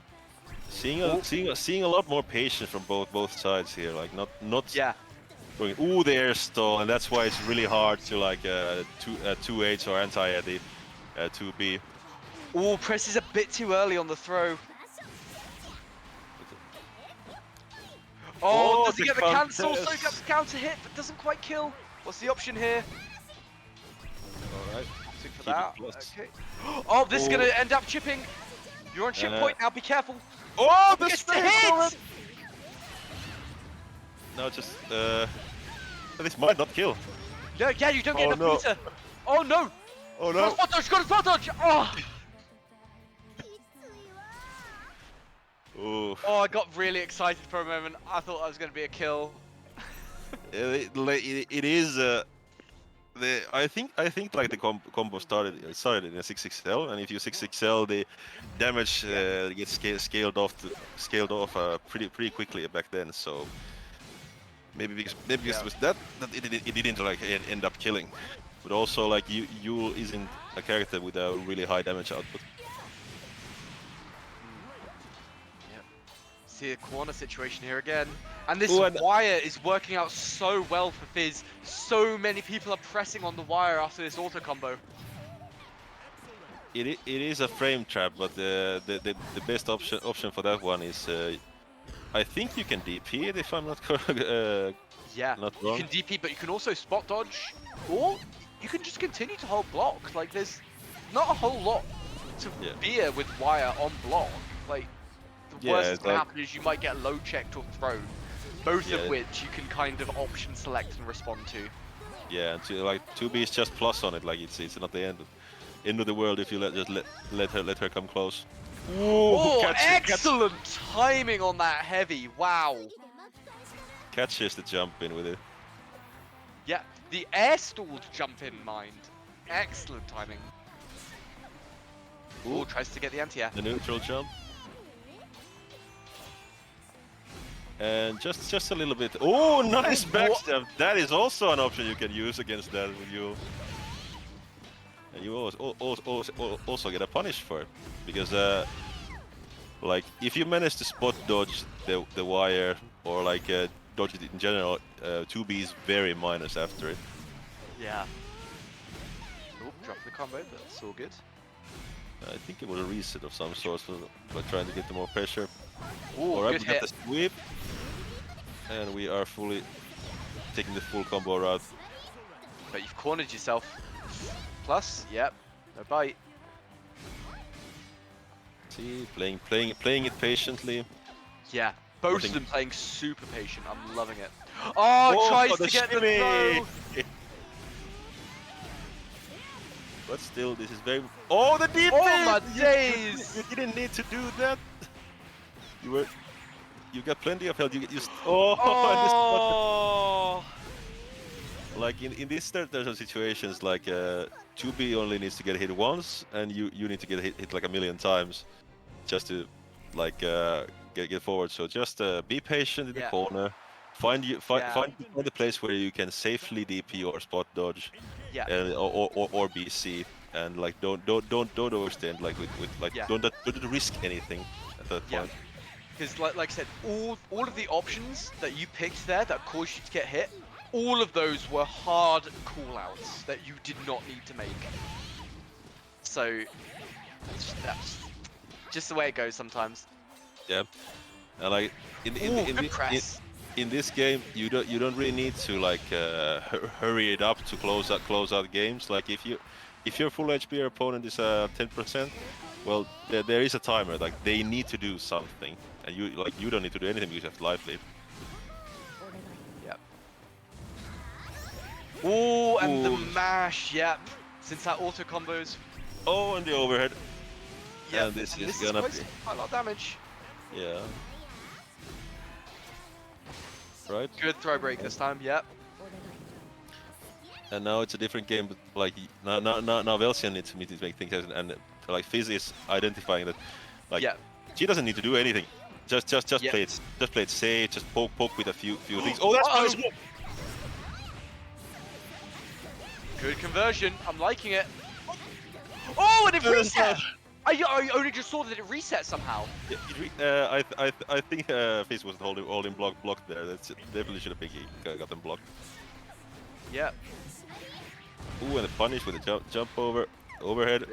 Seeing a lot more patience from both sides here. Like not. Yeah. Going, ooh, the air stall, and that's why it's really hard to like 2H or anti-eddy 2B. Ooh, presses a bit too early on the throw. Oh, does he get the cancel? So he gets the counter hit, but doesn't quite kill. What's the option here? Alright. Opting for that. Okay. Oh, this is gonna end up chipping. You're on chip point now. Be careful. Oh, the gets the hit! No, just this might not kill. No, yeah, you don't get enough no. meter. Oh no! Oh no! Got a spot dodge! Oh! Ooh. Oh, I got really excited for a moment. I thought that was going to be a kill. It is. I think like the combo started in a 6XL, and if you 6XL, the damage gets scaled off pretty quickly back then. So maybe because it was that it didn't like end up killing, but also like Yule isn't a character with a really high damage output. See a corner situation here again, and this wire is working out so well for Fizz. So many people are pressing on the wire after this auto combo. It is a frame trap, but the best option for that one is I think you can DP it if I'm not yeah, not wrong. You can DP, but you can also spot dodge, or you can just continue to hold block. Like there's not a whole lot to fear with wire on block. Like Yeah, worst that's it's going to like- happen is you might get low checked or thrown. Both Yeah. of which you can kind of option select and respond to. Yeah, and like 2B is just plus on it. Like it's not the end of the world if you let her come close. Oh, catches excellent timing on that heavy. Wow. catches the jump in with it. Yeah, the air stalled jump in mind. Excellent timing. Ooh, tries to get the anti-air. The neutral jump. And just a little bit. Oh, nice backstab! That is also an option you can use against that with you. And you also get a punish for it, because like if you manage to spot dodge the wire or like dodge it in general, 2B is very minus after it. Yeah. Oh, drop the combo, but that's all good. I think it was a reset of some sort, so by trying to get the more pressure. Ooh, Alright, good we got hit. the sweep, and we are fully taking the full combo route. But you've cornered yourself. Plus, yep, no bite. See, playing it patiently. Yeah, both Nothing. of them playing super patient. I'm loving it. Oh, tries the to get the shimmy! throw. But still, this is very. Oh, the deep! Oh my You days! didn't need to do that. You got plenty of health. You just. Oh! Like in this there's some situations like 2B only needs to get hit once, and you need to get hit like a million times, just to like get forward. So just be patient in the Yeah. corner. Find the place where you can safely DP or spot dodge, Yeah. or BC, and like don't overstand like with like Yeah. don't risk anything at that Yeah. point. Because like I said, all of the options that you picked there that caused you to get hit, all of those were hard callouts that you did not need to make. So that's just the way it goes sometimes. Yeah, and like in this game, you don't really need to like hurry it up to close out games. Like if your full HP opponent is 10%, well there is a timer. Like they need to do something, and you don't need to do anything because you have life lead. Yep. Oh, and the Ooh. mash. Yep. Since that auto combos. Oh, and the overhead. Yep. And this is this gonna is be quite a lot of damage. yeah. Right. Good throw break this time. Yep. And now it's a different game, but like now Velsian needs to make things happen, and like Fizz is identifying that, like Yeah. she doesn't need to do anything. Just Yeah. play it safe. Just poke with a few things. Oh, that's Uh-oh. nice. Good conversion. I'm liking it. Oh, and it Good reset. stuff. I only just saw that it reset somehow. Yeah, I think Fizz was holding blocked there. That's definitely should have got them blocked. Yep. Ooh, and the punish with the jump overhead. The overhead.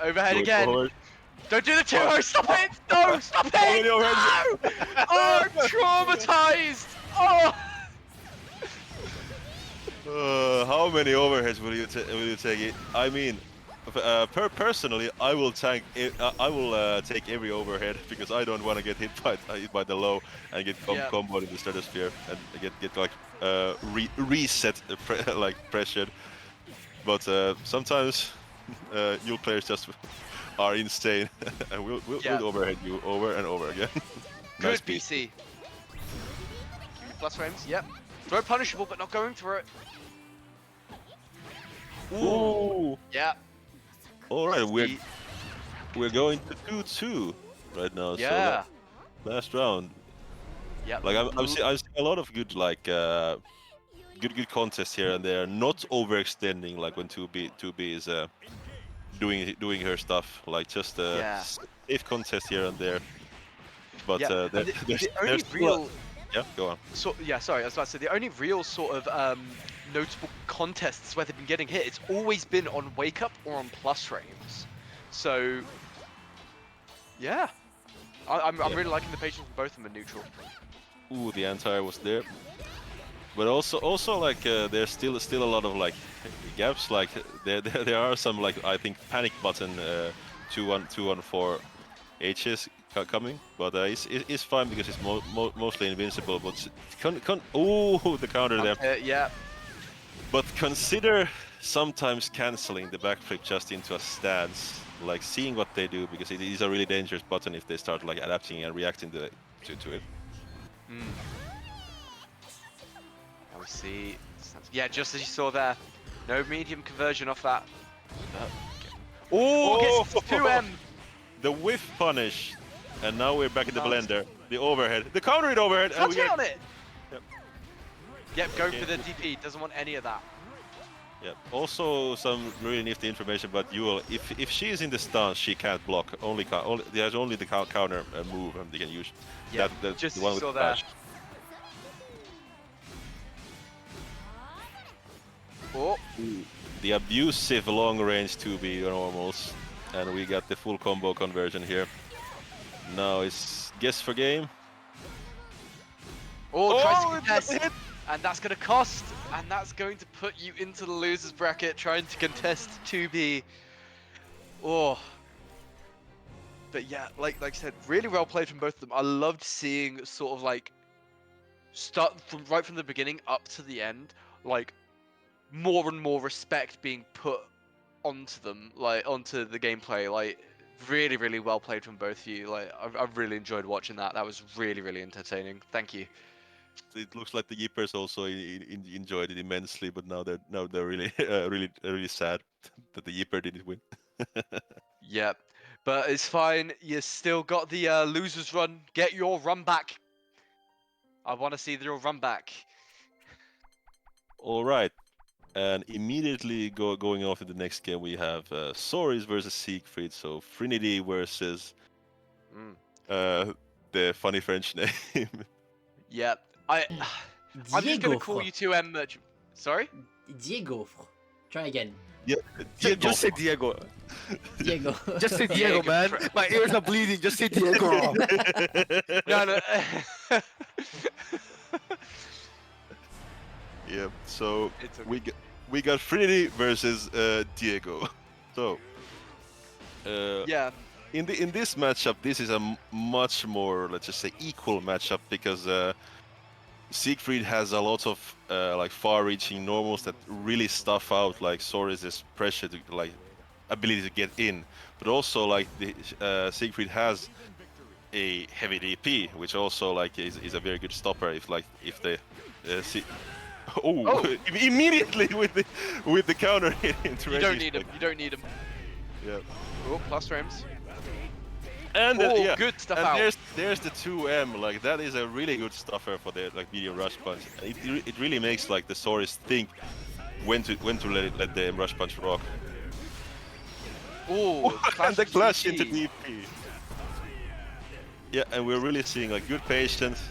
Overhead Going again. forward. Don't do the 2-0. Stop it. No, stop it. Over the No. overhead. Oh, I'm traumatized. Oh. How many overheads will you take it? I mean, personally, I will take every overhead because I don't want to get hit by the low and get Yeah. comboed in the stratosphere and get like reset like pressured. But sometimes new players just are insane and we'll Yeah. overhead you over and over again. Good Nice piece. BC. Give me plus frames. Yep. Throw punishable, but not going through it. Ooh. Yeah. All right, The- we're going to 2-2 right now. So Yeah. that last round. Yep. Like I'm seeing a lot of good like good contests here and there, not overextending like when 2B is doing her stuff, like just Yeah. safe contest here and there. But Yeah, and the only real yeah, go on. sorry, I was about to say the only real sort of notable contests where they've been getting hit, it's always been on wake up or on plus frames. So yeah, I'm Yeah. really liking the patience from both of them in neutral. Ooh, the anti was there. But also like there's still a lot of like gaps. Like there are some like I think panic button 2-1-4 HS coming, but it's fine because it's mostly invincible. But oh, the counter there. Yeah. But consider sometimes canceling the backflip just into a stance, like seeing what they do, because it is a really dangerous button if they start like adapting and reacting to it. Now we see. Yeah, just as you saw there, no medium conversion off that. Oh, gets 2M. The whiff punish, and now we're back in the Nice. blender. The overhead, the counter hit overhead, and Touch we it get on it. Yep. Yep, going Okay. for the DP. Doesn't want any of that. Yeah. Also, some really nifty information about Yule. If she is in the stance, she can't block. There's only the counter move, and they can use. Yeah, That's just the as one you with saw the there. flash. Oh, The abusive long-range 2B normals, and we got the full combo conversion here. Now it's guess for game. tries to it's contest, a hit. and that's going to cost, and that's going to put you into the losers bracket trying to contest 2B. Oh. But yeah, like I said, really well played from both of them. I loved seeing sort of like start from right from the beginning up to the end, like more and more respect being put onto them, like onto the gameplay. Like really, really well played from both of you. Like I really enjoyed watching that. That was really, really entertaining. Thank you. It looks like the Yeepers also enjoyed it immensely, but now they're really really sad that the Yeeper didn't win. Yep. But it's fine. You still got the losers run. Get your run back. I want to see your run back. All right, and immediately going off in the next game, we have Soris versus Siegfried. So Trinity versus the funny French name. Yep. I'm just gonna call Diego. you two M. Sorry. Diego. Try again. Yeah, Just say Diego. Diego. Just say Diego, man. My ears are bleeding. Just say Diego. No. Yeah, so It's okay. we got Trinity versus Diego. So Yeah. in this matchup, this is a much more, let's just say, equal matchup, because Siegfried has a lot of like far-reaching normals that really stuff out like Soris' pressure to like ability to get in, but also like the Siegfried has a heavy DP, which also like is a very good stopper if they see. Oh, immediately with the counter hit into You don't Reggie's need him. deck. You don't need him. Yeah. Oh, plus frames. And Oh, yeah, good stuff and out. there's the 2M, like that is a really good stuffer for the like medium rush punch. It really makes like the Soris think when to let the rush punch rock. Oh, And the clash into DP. DP. Yeah, and we're really seeing like good patience.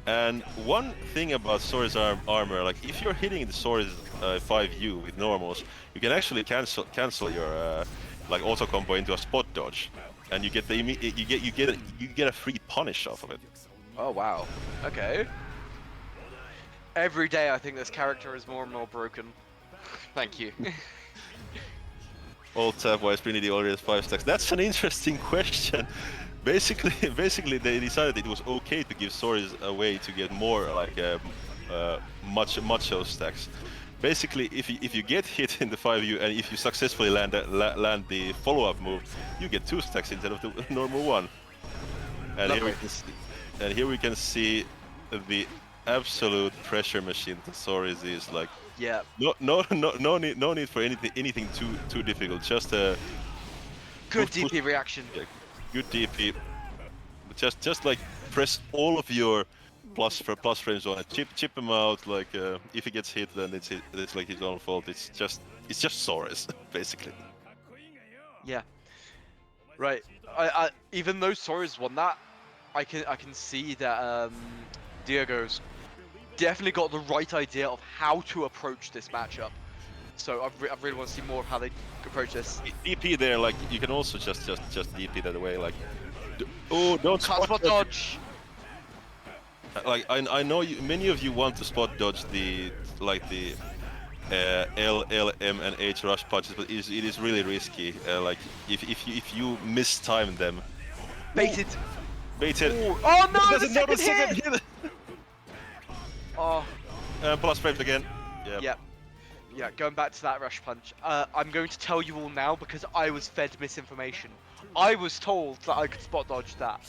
And one thing about Soris armor, like if you're hitting the Soris 5U with normals, you can actually cancel your like auto combo into a spot dodge, and you get the you get a free punish off of it. Oh wow. Okay. Every day I think this character is more and more broken. Thank you. All tap wise Trinity already has 5 stacks. That's an interesting question. Basically, they decided it was okay to give Soris away to get more like macho stacks. Basically, if you get hit in the 5U and if you successfully land the follow-up move, you get 2 stacks instead of the normal 1. And here we can see the absolute pressure machine that Soris is. Like Yeah. no need for anything too difficult. Just a Good push- DP reaction. yeah, good DP. Just like press all of your plus frames on it. Chip him out. Like if he gets hit, then it's like his own fault. It's just Soris basically. Yeah. Right. I even though Soris won that, I can see that Diego's definitely got the right idea of how to approach this matchup. So I really want to see more of how they approach this. DP there, like you can also just DP that away. Like don't Cut spot dodge. Like I know many of you want to spot dodge the L, M, and H rush punches, but it is really risky. Like if you mistime them, Baited. Baited. Oh no, There's the another second hit! hit! Oh, Plus frames again. Yeah. yeah. Yeah, going back to that rush punch. I'm going to tell you all now because I was fed misinformation. I was told that I could spot dodge that.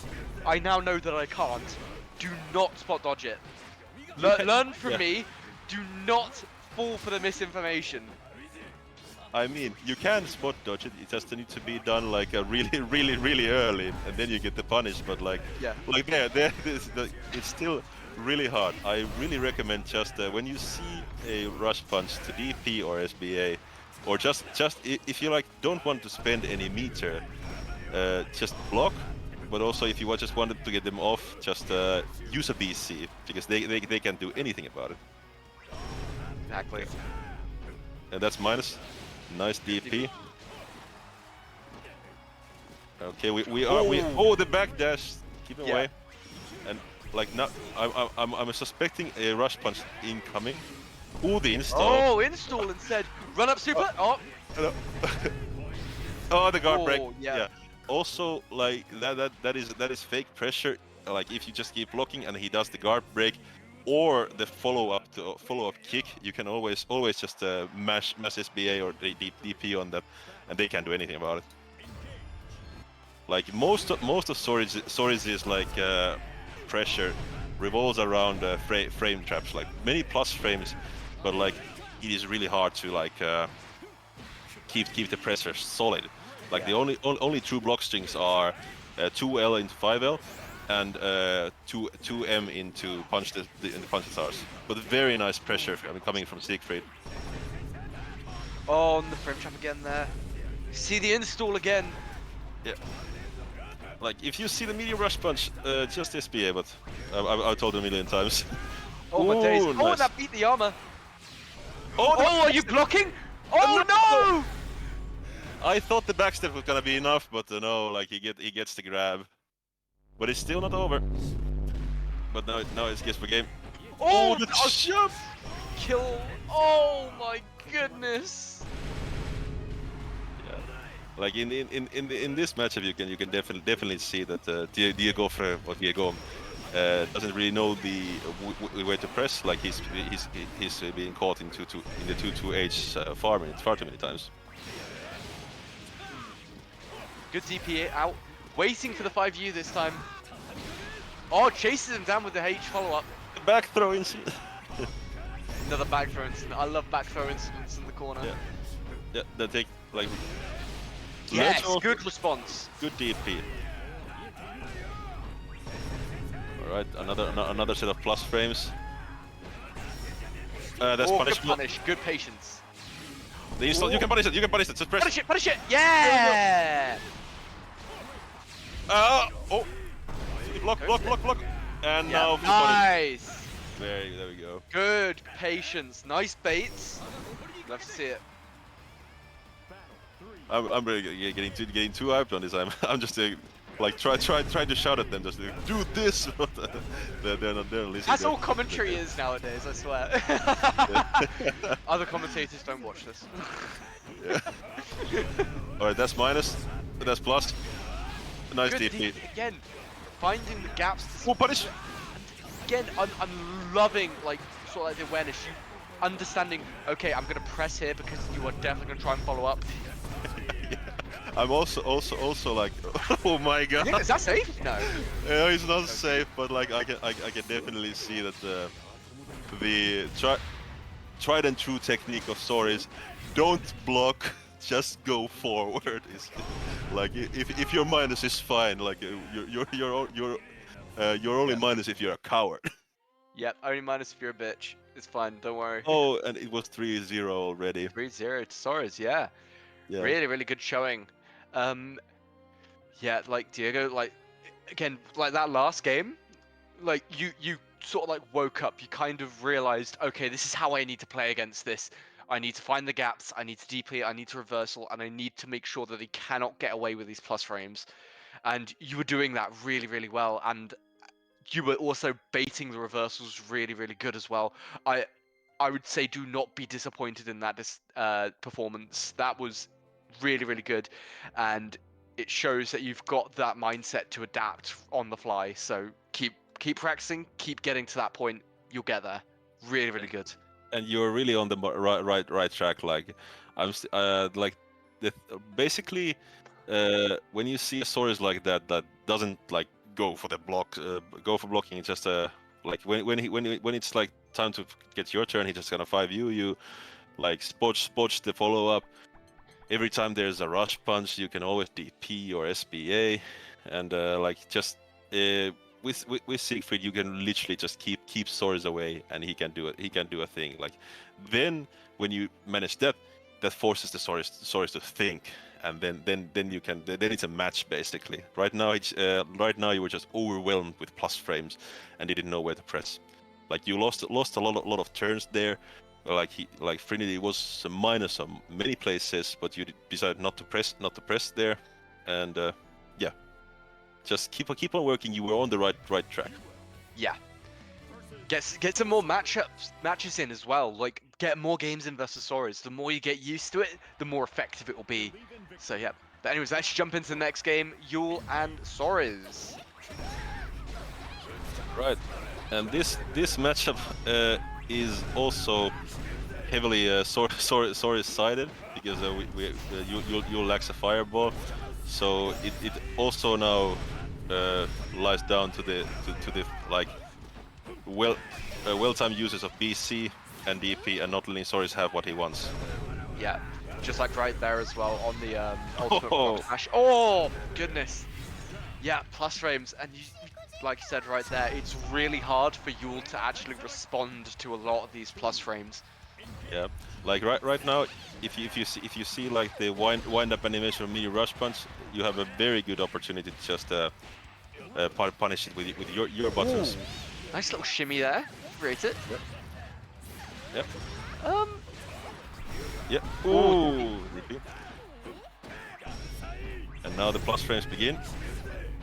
I now know that I can't. Do not spot dodge it. Learn from Yeah. me. Do not fall for the misinformation. I mean, you can spot dodge it. It just needs to be done like really, really, really early, and then you get the punish. But like, Yeah. like it's still really hard. I really recommend just when you see a rush punch to DP or SBA, or just if you like don't want to spend any meter, just block. But also if you just wanted to get them off, just use a BC because they can't do anything about it. Exactly. And that's minus. Nice DP. Okay, we oh the backdash, keep it Yeah. away. And like now I'm suspecting a rush punch incoming. Oh, the install. Oh, install instead. Run up super. Oh. Oh, the guard break. Oh, yeah. Also, like that is fake pressure. Like if you just keep blocking and he does the guard break, or the follow up kick, you can always just mash SBA or DP on that, and they can't do anything about it. Like most of Sori's like pressure revolves around frame traps, like many plus frames, but like it is really hard to like keep the pressure solid. Like the only true block strings are 2L into 5L and 2M into punch the punch stars. But very nice pressure coming from Siegfried. Oh, on the frame trap again there. See the install again. Yeah. Like if you see the medium rush punch, just SBA, but I told you a million times. Oh my days. Ooh, Oh, nice. that beat the armor. Oh, Oh, are you blocking? Oh no! I thought the backstep was gonna be enough, but no, like he gets the grab. But it's still not over. But now it's gets for game. Oh, the oh, jump! kill. Oh my goodness. Yeah. Like in this matchup, you can definitely see that Diego doesn't really know the way to press. Like he's being caught in the 2-2H far too many times. Good DP out. Waiting for the 5U this time. Oh, chases him down with the H follow-up. Back throw incident. Another back throw incident. I love back throw incidents in the corner. Yeah. Yeah, they take like. Yes, Let's good response. Good DP. All right, another set of plus frames. That's Oh, good punishment. punish. Good patience. The install, you can punish it. You can punish it. Just press. Punish it, punish it. Yeah! Oh! Block. And now full punish. Nice. There we go. Good patience. Nice baits. Love to see it. I'm really getting too hyped on this. I'm just like trying to shout at them, just do this. they're not listening. That's all commentary is nowadays, I swear. Other commentators don't watch this. Yeah. All right, that's minus. That's plus. Nice Good DP. again, finding the gaps to Oh, punish. again, I'm loving like sort of like the awareness. You understanding, okay, I'm gonna press here because you are definitely gonna try and follow up. Yeah. I'm also like, oh my god. Is that safe? No. Yeah, it's not safe, but like I can definitely see that the tried and true technique of Sora is don't block, just go forward. Is like if your minus is fine, like you're only minus if you're a coward. Yep, only minus if you're a bitch. It's fine, don't worry. Oh, and it was 3-0 already. 3-0 to Sora's, yeah. Yeah. Really, really good showing. Yeah, like Diego, like again, like that last game, like you sort of like woke up. You kind of realized, okay, this is how I need to play against this. I need to find the gaps. I need to DP. I need to reversal, and I need to make sure that he cannot get away with these plus frames. And you were doing that really, really well. And you were also baiting the reversals really, really good as well. I would say do not be disappointed in that performance. That was really, really good. And it shows that you've got that mindset to adapt on the fly. So keep practicing, keep getting to that point. You'll get there. Really, really good. And you're really on the right track. Like like basically when you see a Soris like that doesn't like go for the block, go for blocking. It's just like when it's like time to get your turn, he just gonna 5U you, like spotch the follow up. Every time there's a rush punch, you can always DP or SBA, and like just with Siegfried, you can literally just keep Soris away, and he can do it. He can do a thing. Like then when you manage that, that forces the Soris to think, and then you can. Then it's a match basically. Right now you were just overwhelmed with plus frames, and you didn't know where to press. Like you lost a lot of turns there. Like Trinity was a minus on many places, but you decided not to press there, and yeah, just keep on working. You were on the right track. Yeah. Get some more matches in as well. Like get more games in versus Soris. The more you get used to it, the more effective it will be. So yeah. But anyways, let's jump into the next game. Yul and Soris. Right, and this matchup is also heavily Soris sided, because Yul lacks a fireball, so it also now lies down to the like well-timed uses of BC and DP, and not letting Soris have what he wants. Yeah, just like right there as well on the ultimate rock smash. Oh goodness. Yeah, plus frames, and like you said right there, it's really hard for Yul to actually respond to a lot of these plus frames. Yeah, like right now, if you see like the wind up animation of mini rush punch, you have a very good opportunity to just punish it with your buttons. Ooh. Nice little shimmy there. Rate it. Yep. Yep. Yeah. Ooh. And now the plus frames begin,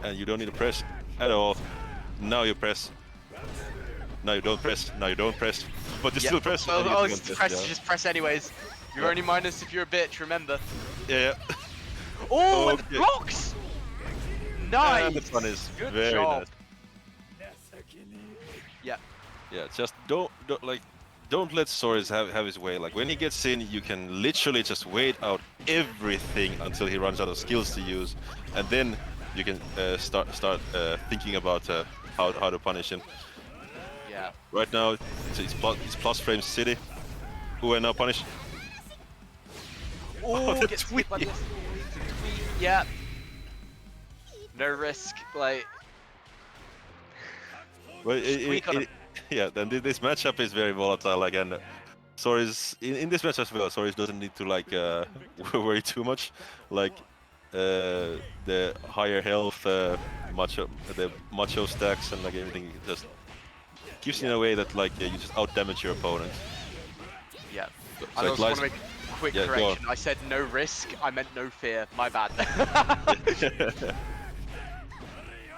and you don't need to press at all. Now you press. Now you don't press. Now you don't press. But you still press. Oh, just press anyways. You're only minus if you're a bitch, remember. Yeah. Oh, and the blocks! Nice! And the fun is good very job. nice. Yeah. Yeah, just don't let Soris have his way. Like when he gets in, you can literally just wait out everything until he runs out of skills to use, and then you can start thinking about how to punish him. Yeah. Right now, it's plus frame city. Who are now punished? Oh, the gets tweet. hit by this. Yeah. No risk, like. Well, yeah. Then this matchup is very volatile again. Soris in this match as well. Soris doesn't need to like worry too much. Like the higher health, the macho stacks, and like everything just gives you in a way that like you just out damage your opponent. Yeah. So I also want to make a quick correction. I said no risk. I meant no fear. My bad.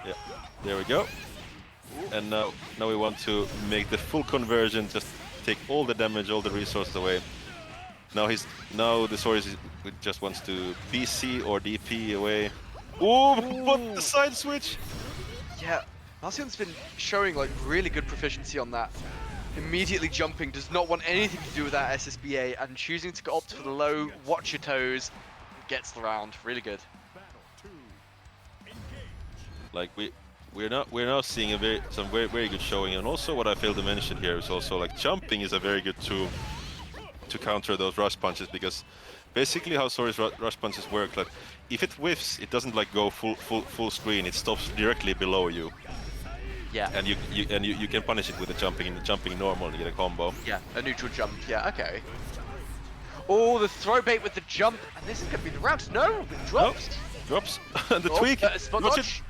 Yeah. There we go. And now we want to make the full conversion. Just take all the damage, all the resources away. Now the Soris just wants to BC or DP away. Oh, but the side switch! Yeah, Marcion's been showing like really good proficiency on that. Immediately jumping, does not want anything to do with that SSBA, and choosing to opt for the low, watch your toes, gets the round. Really good. Like we're now seeing some very good showing, and also what I failed to mention here is also like jumping is a very good tool to counter those rush punches, because basically how Soris rush punches work, like if it whiffs, it doesn't like go full screen, it stops directly below you. Yeah. And you can punish it with a jumping normal and get a combo. Yeah, a neutral jump. Yeah, okay. Oh, the throw bait with the jump, and this is gonna be the round. No, it drops. Drops. And the tweak. Spot Watch dodge. it.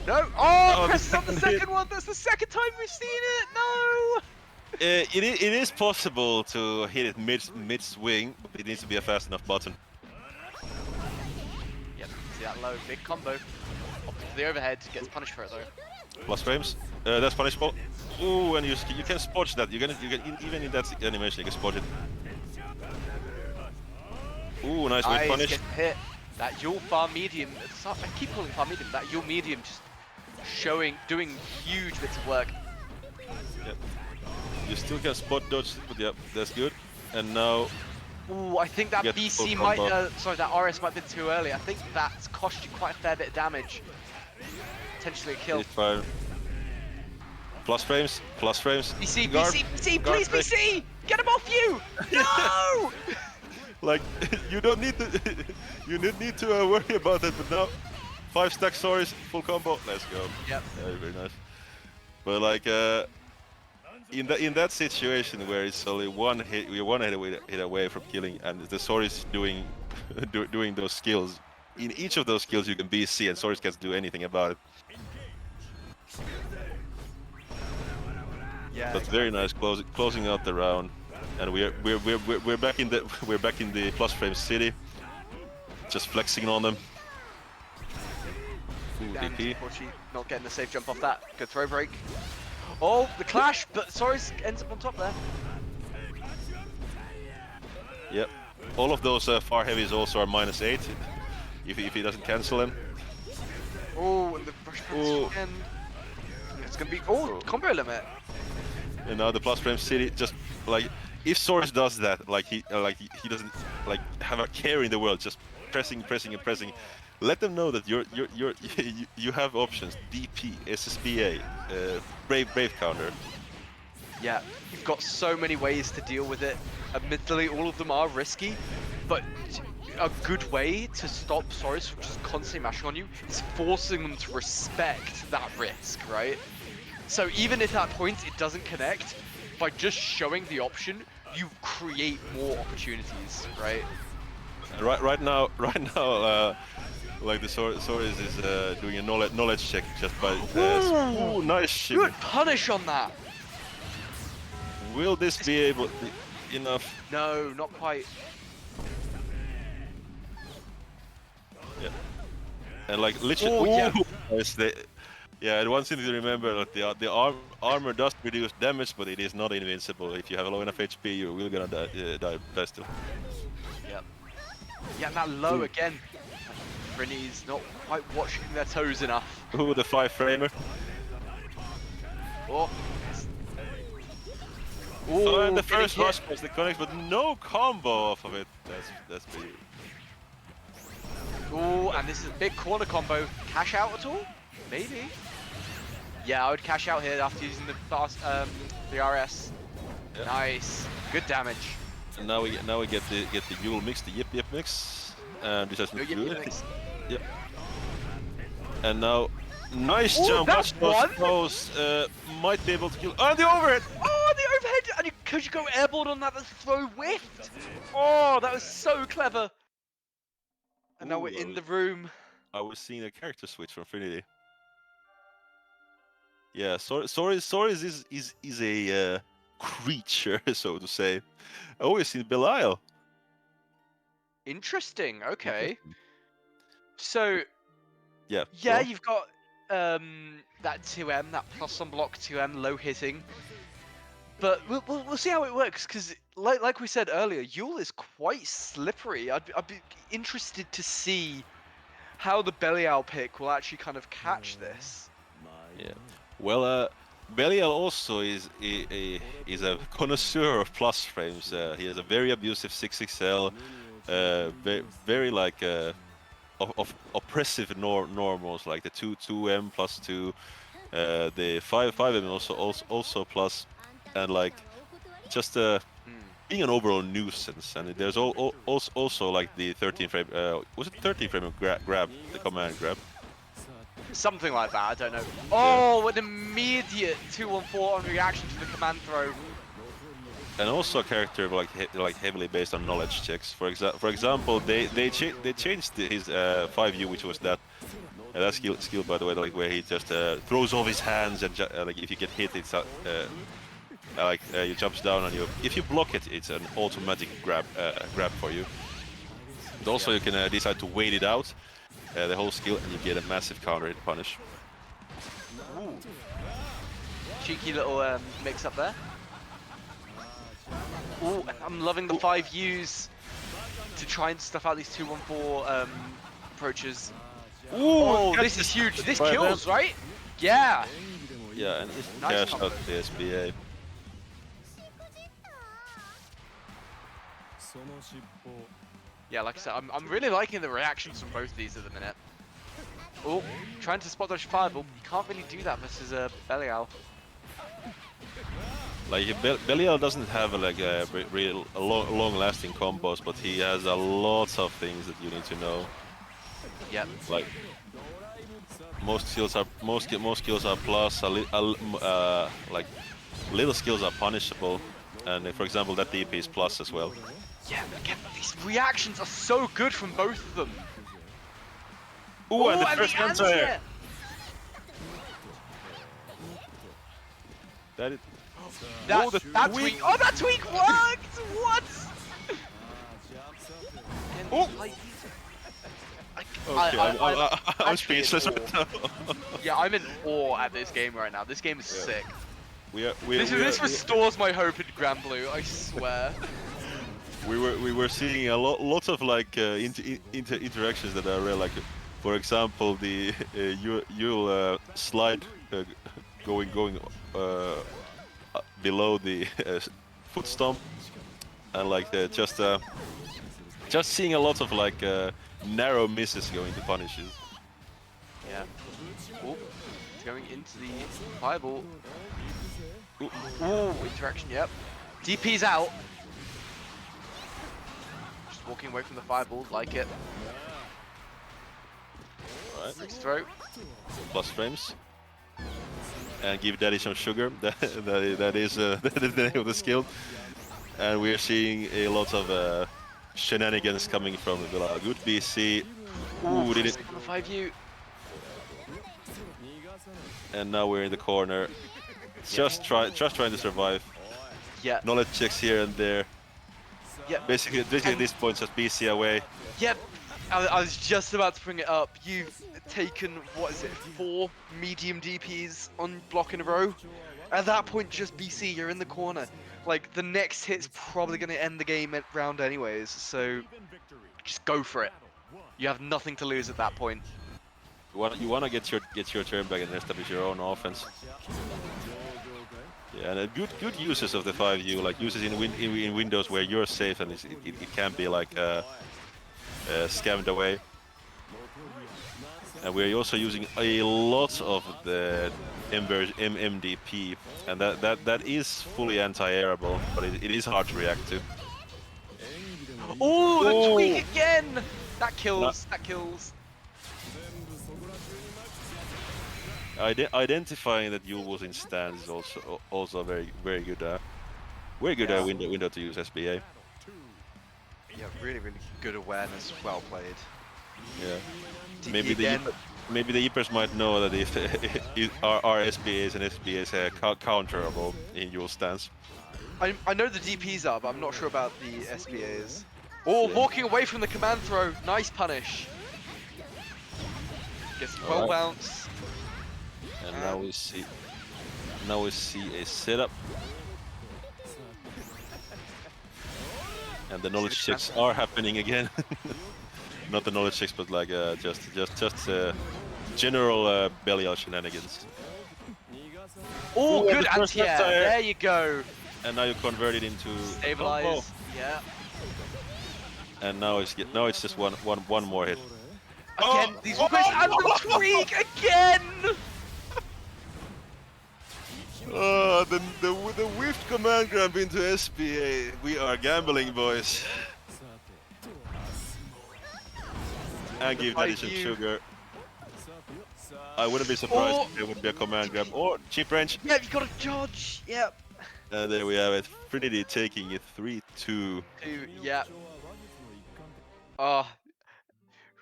No. Oh, presses on the second one. That's the second time we've seen it. No. It is possible to hit it mid swing. It needs to be a fast enough button. Yep. See that low big combo. Up to the overhead, gets punished for it though. Plus frames. That's punishable. Ooh, and you can spot that. You can even in that animation you can spot it. Ooh, nice weight punish. Get hit. That Yule farm medium, I keep calling farm medium, that Yule medium just doing huge bits of work. Yep. You still can spot dodge, but yeah, that's good. And now, Ooh, I think that Get BC full might, combo. sorry, that RS might have been too early. I think that's cost you quite a fair bit of damage. Potentially a kill. it's fine. Plus frames, plus frames. BC, Guard- BC, BC, guard please break. BC! Get him off you! No! Like, you don't need to, you don't need to worry about it, but now, 5 stack swords, full combo, let's go. Yep. Yeah, very nice. But like, in that situation where it's only one hit, we're one hit away from killing, and the sword is doing doing those skills. In each of those skills, you can BC, and Soris can't do anything about it. Yeah. That's very nice, closing out the round, and we're back in the plus frame city, just flexing on them. Ooh, Damn, DP. unfortunately, not getting the safe jump off that. Good throw break. Oh, the clash, but Soris ends up on top there. Yep. All of those far heavies also are -8 if he doesn't cancel them. Oh, and the brush Ooh. punch again. It's gonna be combo limit. And now the plus frame city just like if Soris does that, like he doesn't like have a care in the world, just pressing and pressing. Let them know that you have options. DP, SSBA, brave counter. Yeah, you've got so many ways to deal with it. Admittedly, all of them are risky, but a good way to stop Soris from just constantly mashing on you is forcing them to respect that risk, right? So even if at point it doesn't connect, by just showing the option, you create more opportunities, right? Right now, like the Soris is doing a knowledge check just by. Ooh, nice shit. Good punish on that. Will this be able enough? No, not quite. Yeah. And like literally, Oh, yeah. nice, yeah. And one thing to remember, like the armor does reduce damage, but it is not invincible. If you have low enough HP, you're really gonna die still. Yep. Yeah, that low again. Brini's not quite watching their toes enough. Ooh, the 5-framer. Oh. Oh, and the getting first hit. rush was the connect, but no combo off of it. That's big. Ooh, and this is a big corner combo. Cash out at all? Maybe. Yeah, I would cash out here after using the RS. Yeah. Nice, good damage. And now we get the Yule mix, the Yip mix, and this has No to Yip do Yip it. mix. Yep. And now, nice Ooh, jump. that's one. Those might be able to kill. And the overhead. Oh, the overhead! And could you go airborne on that? The throw whiffed. Oh, that was so clever. And now Ooh, we're in the room. I was seeing a character switch from Trinity. Yeah, Soris is a creature, so to say. I always seen Belial. Interesting. Okay. So Yeah. yeah, go you've got that 2M, that plus on block 2M, low hitting. But we'll see how it works, because like we said earlier, Yule is quite slippery. I'd be interested to see how the Belial pick will actually kind of catch this. Yeah. Well, Belial also is a connoisseur of plus frames. He has a very abusive 6XL, very like of oppressive normals, like the 2M plus 2, the 5M also plus, and like just being an overall nuisance. And there's also like the 13 frame. Was it 13 frame of grab? The command grab. Something like that, I don't know. Oh, an immediate 2-on-4 on reaction to the command throw. And also a character like heavily based on knowledge checks. For example, they changed his 5U, which was that skill by the way, like where he just throws off his hands and like if you get hit, it's he jumps down on you. If you block it, it's an automatic grab for you. But also you can decide to wait it out, the whole skill, and you get a massive counter hit punish. Ooh. Cheeky little mix up there. Ooh, I'm loving the 5Us to try and stuff out these 2-1-4 approaches. Ooh, Oh, catch this is huge. This by kills, them. right? Yeah. Yeah, and just Nice cash combo. out the SBA. Yeah, like I said, I'm really liking the reactions from both of these at the minute. Oh, trying to spot dodge fireball. You can't really do that versus a Belial. Like Belial doesn't have like a real long-lasting combos, but he has a lot of things that you need to know. Yep. Like most skills are plus. Like little skills are punishable, and for example that DP is plus as well. Yeah, again, these reactions are so good from both of them. Ooh, and the and first the answer. anti-air. That is. That, the that tweak. tweak. Oh, that tweak worked! What? Oh. Like, Okay, I'm actually speechless in right awe. now. Yeah, I'm in awe at this game right now. This game is Yeah. sick. This This restores my hope in Grand Blue, I swear. we were seeing a lot of like interactions that are real. Like, for example, the you'll slide going below the foot stomp, and like just seeing a lot of like narrow misses going to punishes. Yeah. Oh, it's going into the fireball. Ooh, interaction, yep. DP's out. Just walking away from the fireball, like it. Alright, Next throw. plus frames. And give Daddy some sugar. That is the name of the skill. And we're seeing a lot of shenanigans coming from the Villa. Good BC. Ooh, did it. On the 5U. And now we're in the corner. Just trying to survive. Yeah. Knowledge checks here and there. Yeah. Basically at this point, just BC away. Yep. I was just about to bring it up. You've taken, what is it, 4 medium DPs on block in a row? At that point, just BC, you're in the corner. Like, the next hit's probably going to end the game at round anyways, so just go for it. You have nothing to lose at that point. You wanna get your turn back and establish your own offense. Yeah, and good uses of the 5U, like uses in windows where you're safe and it can be like scammed away. And we're also using a lot of the MMDP, and that is fully anti-airable, but it is hard to react to. Oh, the tweak again! That kills. That kills. Identifying that Yule was in stands is also very good window to use SBA. Yeah, really good awareness. Well played. Yeah. DP Maybe the Eepers might know that if our SBAs and SBAs are counterable in Yule stance. I know the DPs are, but I'm not sure about the SBAs. Oh, walking away from the command throw. Nice punish. Gets well bounce. And now we see a setup. And the knowledge checks are happening again. Not the knowledge checks, but like just general Belial shenanigans. Oh, Ooh, good the first anti-air. anti-air. There you go. And now you convert it into Stabilize. combo. Yeah. And now it's just one more hit. Again, these whippers and the tweak again. The whiffed command grab into SBA. We are gambling, boys. And give Daddy some sugar. I wouldn't be surprised if there would be a command grab or chip wrench. Yeah, you got a dodge. Yep. And there we have it. Trinity taking it 3-2. Yeah.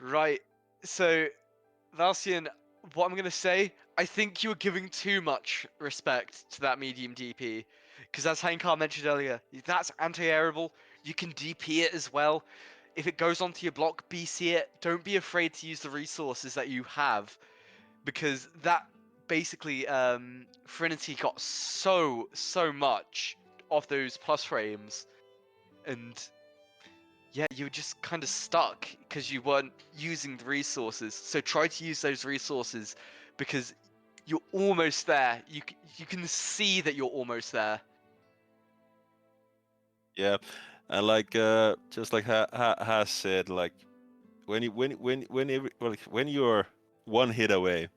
Right. So, Valcian, what I'm gonna say, I think you were giving too much respect to that medium DP, because as Hankar mentioned earlier, that's anti-airable. You can DP it as well. If it goes onto your block, BC it. Don't be afraid to use the resources that you have, because that basically Trinity got so much of those plus frames, and yeah, you were just kind of stuck because you weren't using the resources. So try to use those resources because you're almost there. You can see that you're almost there. Yeah, and like just like has said, like when you're one hit away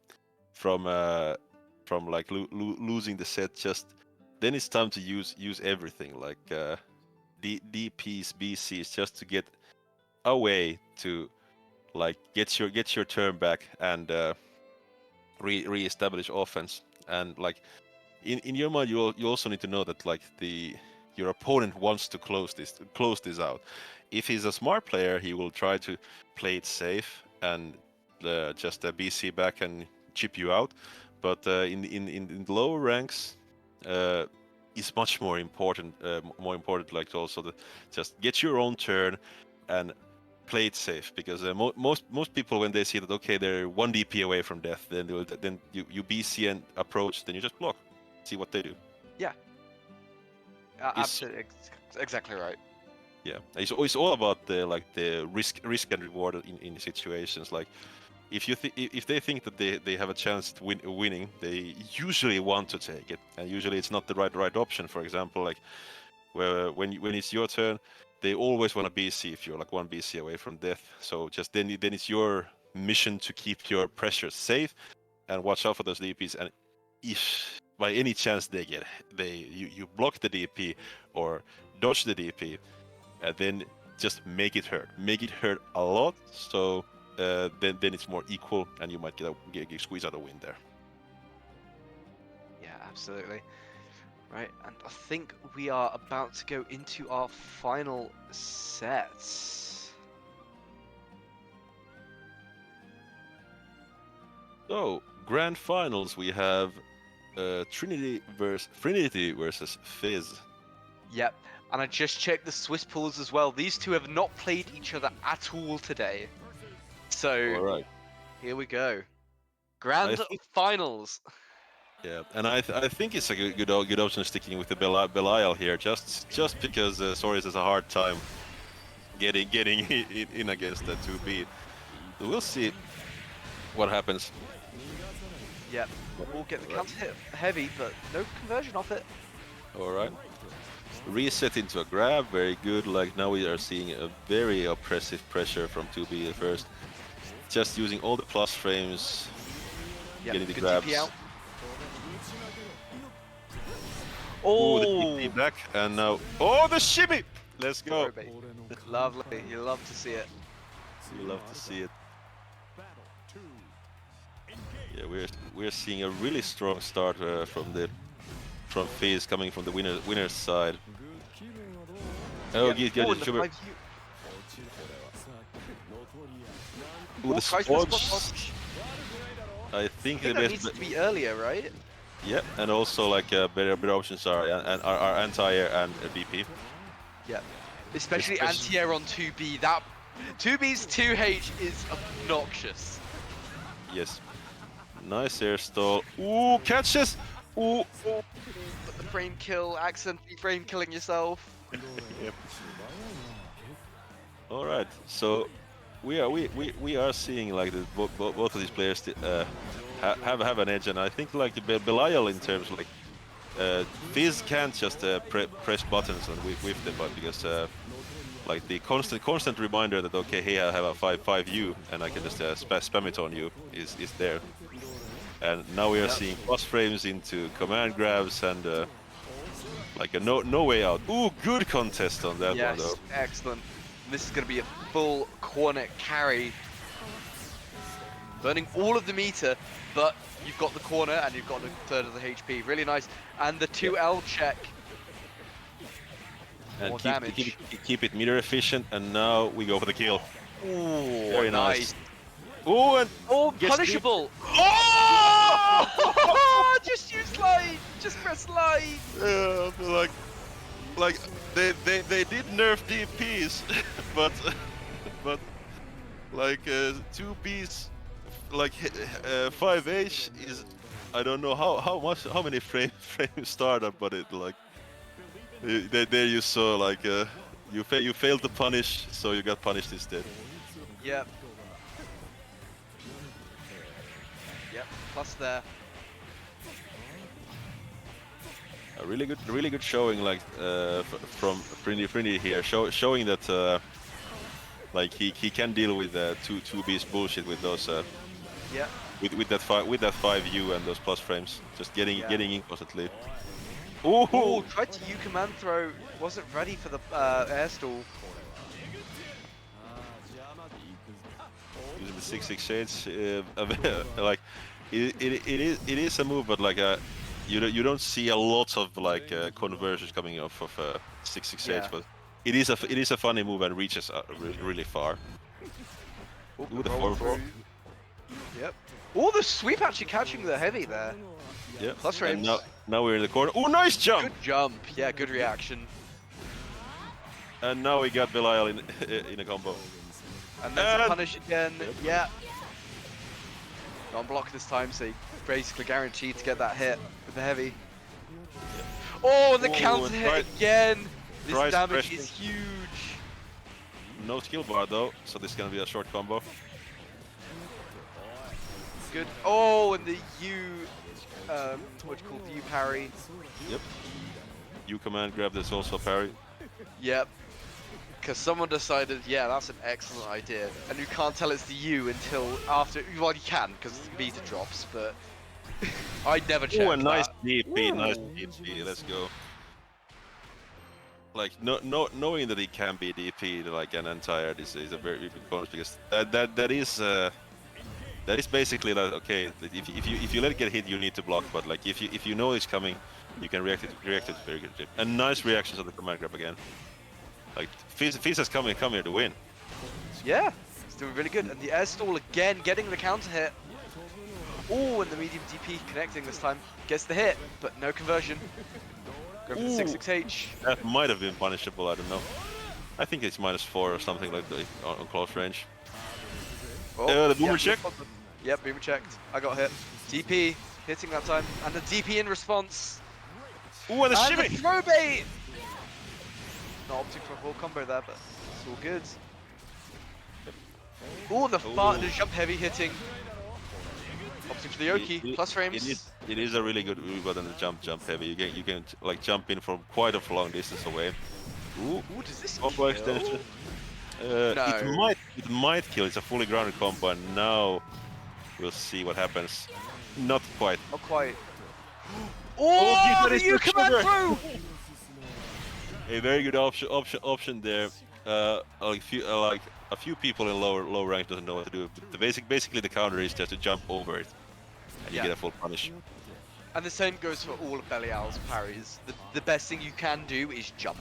from like losing the set, just then it's time to use everything like DPs, BCs, just to get away to like get your turn back and re-establish offense. And like in your mind, you also need to know that like your opponent wants to close this out. If he's a smart player, he will try to play it safe and just BC back and chip you out. But in the lower ranks, it's much more important. Like also to just get your own turn and play it safe, because most people, when they see that okay, they're one DP away from death, then you BC and approach, then you just block, see what they do. Absolutely, exactly right. Yeah, it's all about the risk and reward in situations. Like if they think that they have a chance to winning, they usually want to take it, and usually it's not the right option. For example, like when it's your turn, they always want to BC if you're like one BC away from death. So just then it's your mission to keep your pressure safe and watch out for those DPs. And if by any chance you block the DP or dodge the DP, then just make it hurt a lot. So then it's more equal, and you might get squeeze out a win there. Yeah, absolutely. Right, and I think we are about to go into our final set. So grand finals, we have Trinity versus Fizz. Yep, and I just checked the Swiss pools as well. These two have not played each other at all today. So, All right. here we go. Grand finals. Yeah, and I think it's a good option sticking with the Belial here, just because Soris has a hard time getting in against that 2B. So we'll see what happens. Yep, we'll get the counter hit heavy, but no conversion off it. All right. Reset into a grab, very good. Like now we are seeing a very oppressive pressure from 2B at first. Just using all the plus frames, getting the grabs. TP out. Oh, the TP back, and now the shimmy! Let's go. Lovely, you love to see it. You love to see it. Yeah, we're seeing a really strong start from Fizz coming from the winner's side. Oh, get the sugar. Ooh, the squads. I think the that best needs to be earlier, right? Yeah, and also like better options are anti-air and BP. Yeah, especially anti-air on 2B. That 2B's 2H is obnoxious. Yes. Nice air stall. Ooh, catches! Ooh! But the frame kill, accidentally frame killing yourself. Yep. All right, so we are seeing like both of these players have an edge, and I think like Belial in terms of like Fizz can't just press buttons and whiff them, but because like the constant reminder that okay, hey, I have a 5-5U and I can just spam it on you is there. And now we are seeing plus frames into command grabs and like a no way out. Ooh, good contest on that one though. Excellent. This is going to be a full corner carry. Burning all of the meter, but you've got the corner and you've got a third of the HP. Really nice. And the 2L check. And keep it meter efficient, and now we go for the kill. Ooh, very nice. Ooh, and punishable. Just use slide. Just press slide. Yeah, like they did nerf DPs, but like 2Bs like 5H is, I don't know how many frame startup, but it like there you saw like You failed to punish, so you got punished instead. Yep. Yep. Plus there. A really good showing, like from Frindy here, showing that like he can deal with 2B's bullshit with those Yeah. with that 5U and those plus frames, just getting in constantly. Ooh, Ooh! tried to U command throw. Wasn't ready for the air stall. Using the 6-6 shades, like it is a move, but like you don't see a lot of like conversions coming off of 6-6 shades, but it is a funny move and reaches really far. Ooh, the Roll 4-4. through. Yep. Oh, the sweep actually catching the heavy there. Yeah. Plus frames. And now we're in the corner. Oh, nice jump! Good jump. Yeah, good reaction. And now we got Belial in a combo. And then punish again. Yeah. Non-block this time, so basically guaranteed to get that hit with the heavy. Oh, and the counter hit again. This damage is huge. No skill bar though, so this is gonna be a short combo. Good. Oh, and the U, what you call the U parry. Yep. U command grab, there's also a parry. Yep. Because someone decided, yeah, that's an excellent idea. And you can't tell it's the U until after, well, you can, because the beta drops, but I'd never check. Oh, a nice DP, nice DP, let's go. Like, knowing that it can be DP'd like an entire is a very big bonus, because that is basically like, okay, if you let it get hit, you need to block, but like if you know it's coming, you can react it very good. And nice reactions on the command grab again. Like Fizz has come here to win. Yeah, it's doing really good. And the air stall again, getting the counter hit. Oh, and the medium DP connecting this time. Gets the hit, but no conversion. Go for the 6-6H. That might have been punishable, I don't know. I think it's -4 or something like that on close range. Oh, the boomer check? Yep, boomer checked. I got hit. DP hitting that time. And the DP in response. Ooh, and the and shimmy! the throw bait! Not opting for a full combo there, but it's all good. Oh, the jump heavy hitting. Opting for the Yoki, plus frames. It is a really good move on the jump heavy. You can like jump in from quite a long distance away. Ooh, Does this combo extension. No. It might kill. It's a fully grounded combo, and now we'll see what happens. Not quite. Not quite. Oh, the U command through! A very good option there. Like a few people in low rank doesn't know what to do. But basically the counter is just to jump over it, and you get a full punish. And the same goes for all of Belial's parries. The best thing you can do is jump.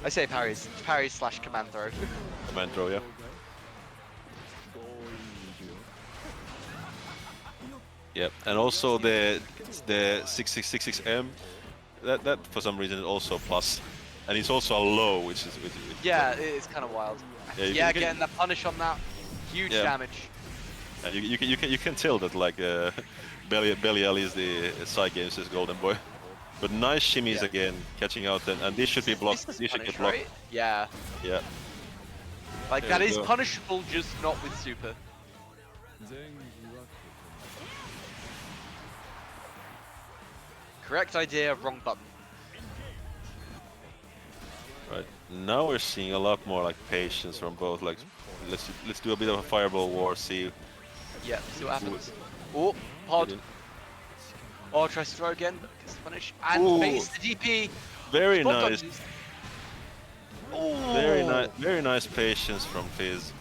I say parries / command throw. Command throw, yeah. Yep, and also the 6666M, that for some reason is also plus, and it's also a low, which is yeah, it's kind of wild. Yeah, getting the punish on that, huge damage. And you can tell that like Belial is the Side Games' golden boy, but nice shimmies again, catching out, and this should be blocked. This should get blocked. Right? Yeah. Yeah. Like that is punishable, just not with super. Correct idea, wrong button. Right. Now we're seeing a lot more like patience from both. Like, let's do a bit of a fireball war. See. Yeah. See what happens. Oh, pod. Oh, tries to throw again, but gets the punish and base the DP. Very Spot nice. dodges. Very nice patience from Fizz,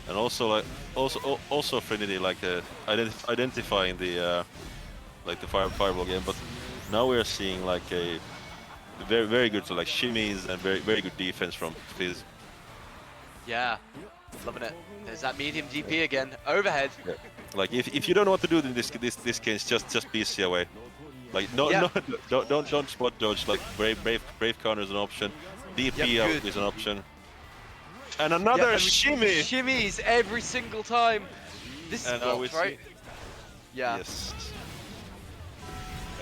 and also like also Trinity like identifying the like the fireball game. But now we are seeing like a very good like shimmies and very good defense from Fizz. Yeah, loving it. There's that medium DP again, overhead. Yeah. Like if you don't know what to do in this case, just PC away. Like don't spot dodge. Like brave counter is an option. DP out is an option. And another shimmy! Shimmies every single time. This is we blocked, right? Yeah. Yes.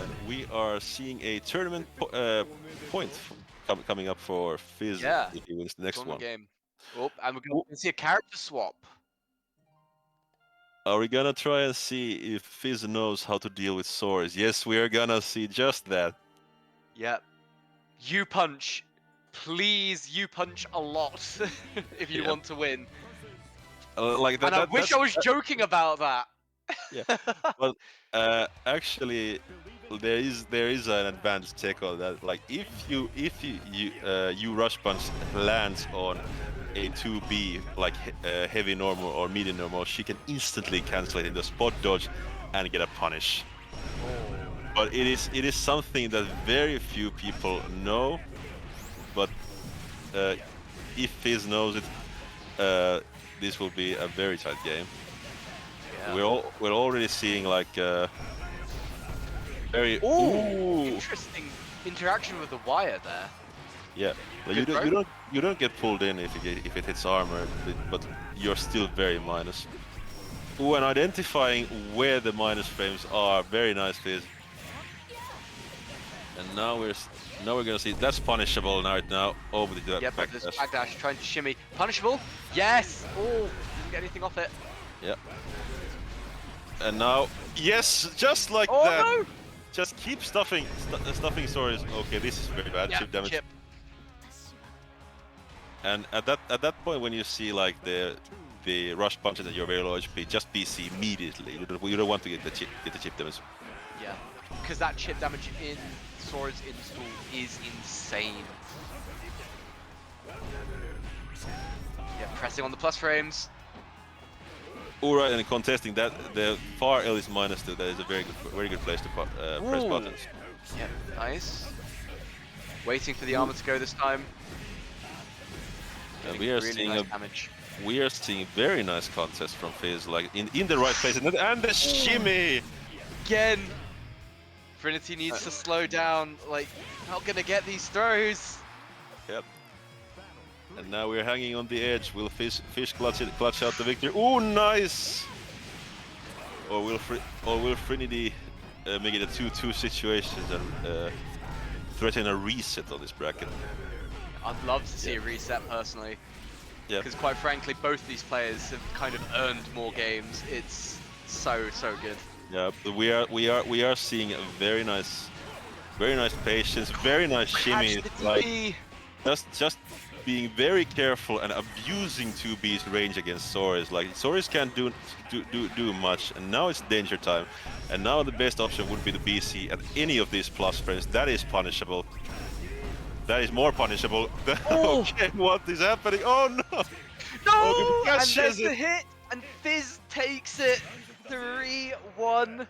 And we are seeing a tournament point coming up for Fizz Yeah. if he wins the next Tournament one. game. Oh, and we're going to see a character swap. Are we gonna try and see if Fizz knows how to deal with swords? Yes, we are gonna see just that. Yep. You punch. Please, you punch a lot if you Yeah. want to win. Like that. And I wish I was that- joking about that. Yeah. But actually, there is an advanced tech on that. Like if you rush punch lands on a 2B like heavy normal or medium normal, she can instantly cancel it in the spot dodge and get a punish. But it is something that very few people know. But if Fizz knows it, this will be a very tight game. Yeah. We're already seeing like very Ooh, interesting interaction with the wire there. yeah. Like you don't get pulled in if it hits armor, but you're still very minus. Ooh, and identifying where the minus frames are, very nice, Fizz. And now we're gonna see that's punishable right now. Over the Yep, back there's dash. backdash trying to shimmy. Punishable? Yes! Oh, didn't get anything off it. Yeah. And now, yes, just like Oh that. no! Just keep stuffing swords. Okay, this is very bad. Yeah, Chip damage. chip. And at that point, when you see like the rush punches at your very low HP, just BC immediately. You don't want to get the chip damage. Yeah, because that chip damage in Sora's install is insane. Yeah, pressing on the plus frames. Alright, and contesting that, the far L is -2. That is a very good place to press Ooh. buttons. Yep, nice. Waiting for the armor to go this time. And Getting we are really seeing nice damage. we are seeing very nice contest from Fizz, like in the right place, and the shimmy. Again! Trinity needs to slow down, like, not gonna get these throws! Yep. And now we're hanging on the edge. Will Fish clutch out the victory? Oh, nice! Or will Trinity make it a 2-2 situation and threaten a reset on this bracket? I'd love to see a reset personally. Yeah. Because quite frankly, both these players have kind of earned more games. It's so good. Yeah, but we are seeing a very nice patience, very nice shimmy. Catch the Like DP. just being very careful and abusing 2B's range against Soris. Like Soris can't do much, and now it's danger time. And now the best option would be the BC at any of these plus frames. That is punishable. That is more punishable. Oh. Okay, what is happening? Oh no! No! Oh, the And catch there's is the it. hit, and Fizz takes it 3-1.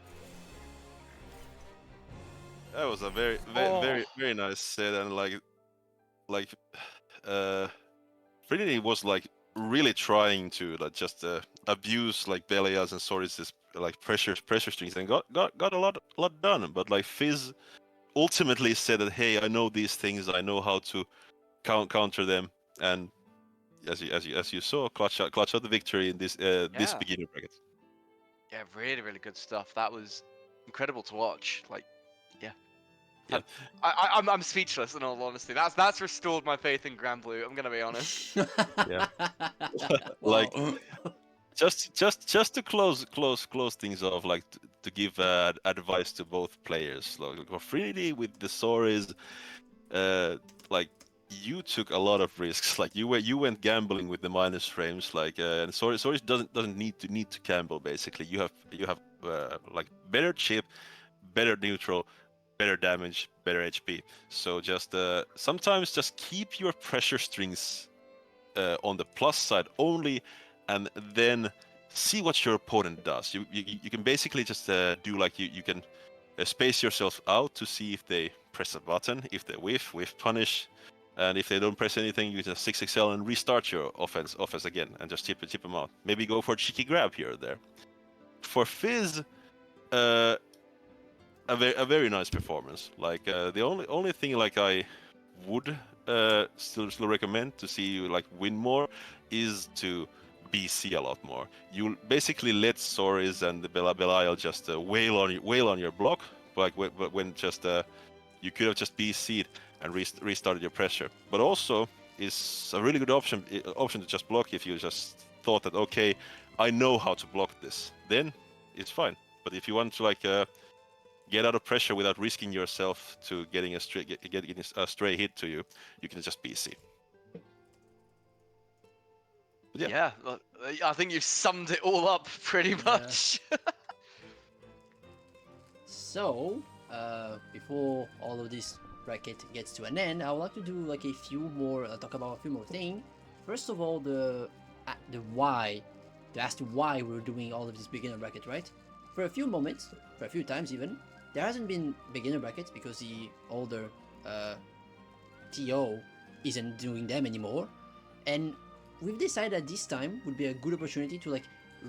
That was a very nice set, and like Trinity was like really trying to like just abuse like Belias and Soris' like pressure strings and got a lot done. But like Fizz ultimately said that, hey, I know these things, I know how to counter them, and as you saw, clutch out the victory in this this Yeah. beginner bracket. Yeah, really good stuff. That was incredible to watch. Like, yeah. Yeah. I'm speechless in all honesty. That's restored my faith in Grand Blue. I'm gonna be honest. Yeah. Wow. Like just to close things off, like to give advice to both players. Like for Trinity with the Soris, like you took a lot of risks. Like you went gambling with the minus frames. Like and Soris doesn't need to gamble. Basically, you have like better chip, better neutral, better damage, better HP. So just sometimes just keep your pressure strings on the plus side only, and then see what your opponent does. You can basically just do like you can space yourself out to see if they press a button, if they whiff punish, and if they don't press anything, you just 6XL and restart your offense again and just chip them out. Maybe go for a cheeky grab here or there. For Fizz, a very nice performance. Like the only thing like I would still recommend to see you like win more is to BC a lot more. You basically let Soris and the Belial just wail on your block, like when just you could have just BC'd and restarted your pressure. But also, it's a really good option to just block if you just thought that, okay, I know how to block this. Then it's fine. But if you want to like get out of pressure without risking yourself to getting a stray hit to you, you can just BC. But yeah. Yeah, well, I think you've summed it all up pretty much. So, before all of this bracket gets to an end, I would like to do like a few more, talk about a few more things. First of all, the why, as to why we're doing all of this beginner bracket, right? For a few moments, for a few times even, there hasn't been beginner brackets because the older TO isn't doing them anymore, and we've decided that this time would be a good opportunity to like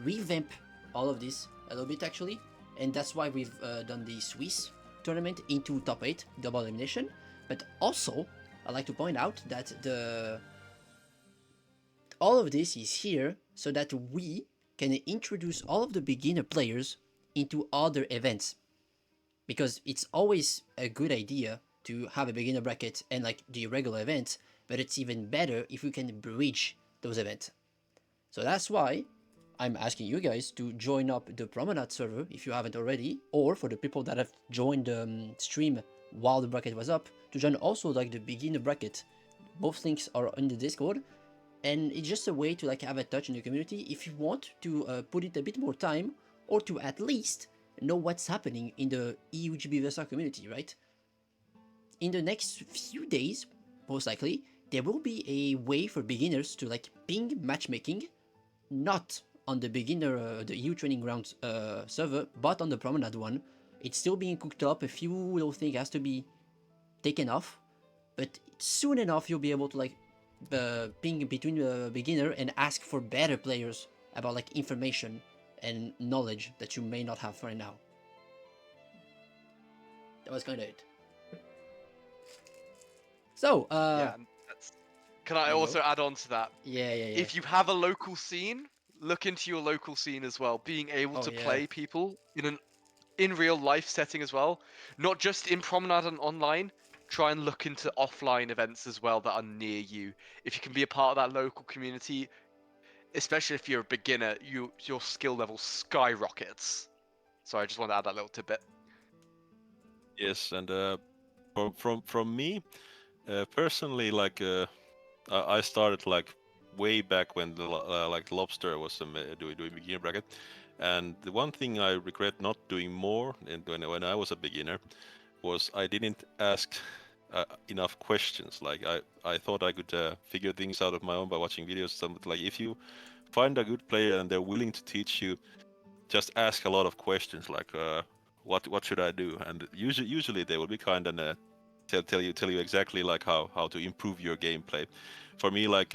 revamp all of this a little bit actually, and that's why we've done the Swiss tournament into top 8 double elimination. But also I'd like to point out that all of this is here so that we can introduce all of the beginner players into other events, because it's always a good idea to have a beginner bracket and like the regular events, but it's even better if we can bridge those events. So that's why I'm asking you guys to join up the Promenade server if you haven't already, or for the people that have joined the stream while the bracket was up, to join also like the beginner bracket. Both links are in the Discord, and it's just a way to like have a touch in the community if you want to put it a bit more time, or to at least know what's happening in the EUGB Versa community, right? In the next few days, most likely, there will be a way for beginners to like ping matchmaking, not on the beginner, the EU Training Grounds server, but on the Promenade one. It's still being cooked up, a few little things has to be taken off, but soon enough you'll be able to like ping between the beginner and ask for better players about like information and knowledge that you may not have right now. That was kind of it. So, Yeah, can I Hello? also add on to that? yeah. If you have a local scene, look into your local scene as well. Being able Oh, to yeah. play people in real life setting as well, not just in Promenade and online. Try and look into offline events as well that are near you. If you can be a part of that local community, especially if you're a beginner, your skill level skyrockets. So I just want to add that little tidbit. Yes, and from me personally, like I started like way back when the like Lobster was doing beginner bracket, and the one thing I regret not doing more when I was a beginner was I didn't ask enough questions. Like I thought I could figure things out of my own by watching videos. Like if you find a good player and they're willing to teach you, just ask a lot of questions like what should I do, and usually they will be kind and tell you exactly like how to improve your gameplay. For me, like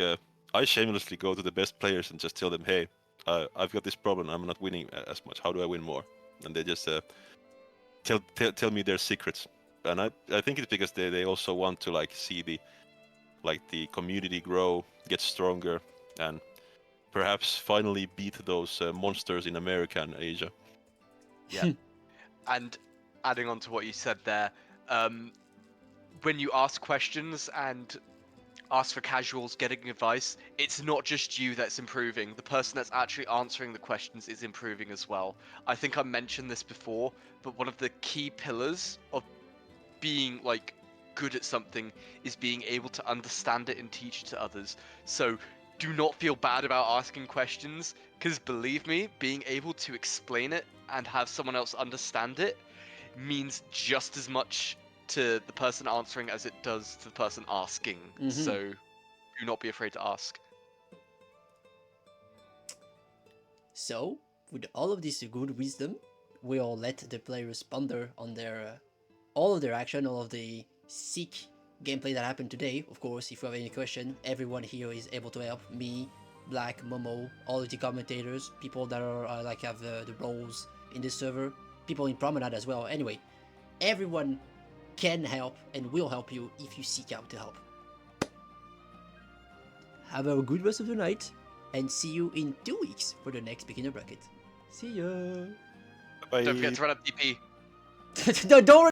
I shamelessly go to the best players and just tell them, hey, I've got this problem, I'm not winning as much, how do I win more? And they just tell me their secrets. And I think it's because they also want to like see the community grow, get stronger, and perhaps finally beat those monsters in America and Asia. Yeah. And adding on to what you said there, when you ask questions and ask for casuals, getting advice, it's not just you that's improving. The person that's actually answering the questions is improving as well. I think I mentioned this before, but one of the key pillars of being like good at something is being able to understand it and teach it to others. So do not feel bad about asking questions, because believe me, being able to explain it and have someone else understand it means just as much to the person answering as it does to the person asking. So do not be afraid to ask. So, with all of this good wisdom, we'll let the players ponder on their all of their action, all of the sick gameplay that happened today. Of course, if you have any question, everyone here is able to help. Me, Black, Momo, all of the commentators, people that are like have the roles in this server, people in Promenade as well. Anyway, everyone can help and will help you if you seek out to help. Have a good rest of the night, and see you in 2 weeks for the next beginner bracket. See ya! Bye. Don't forget to run up DP. Don't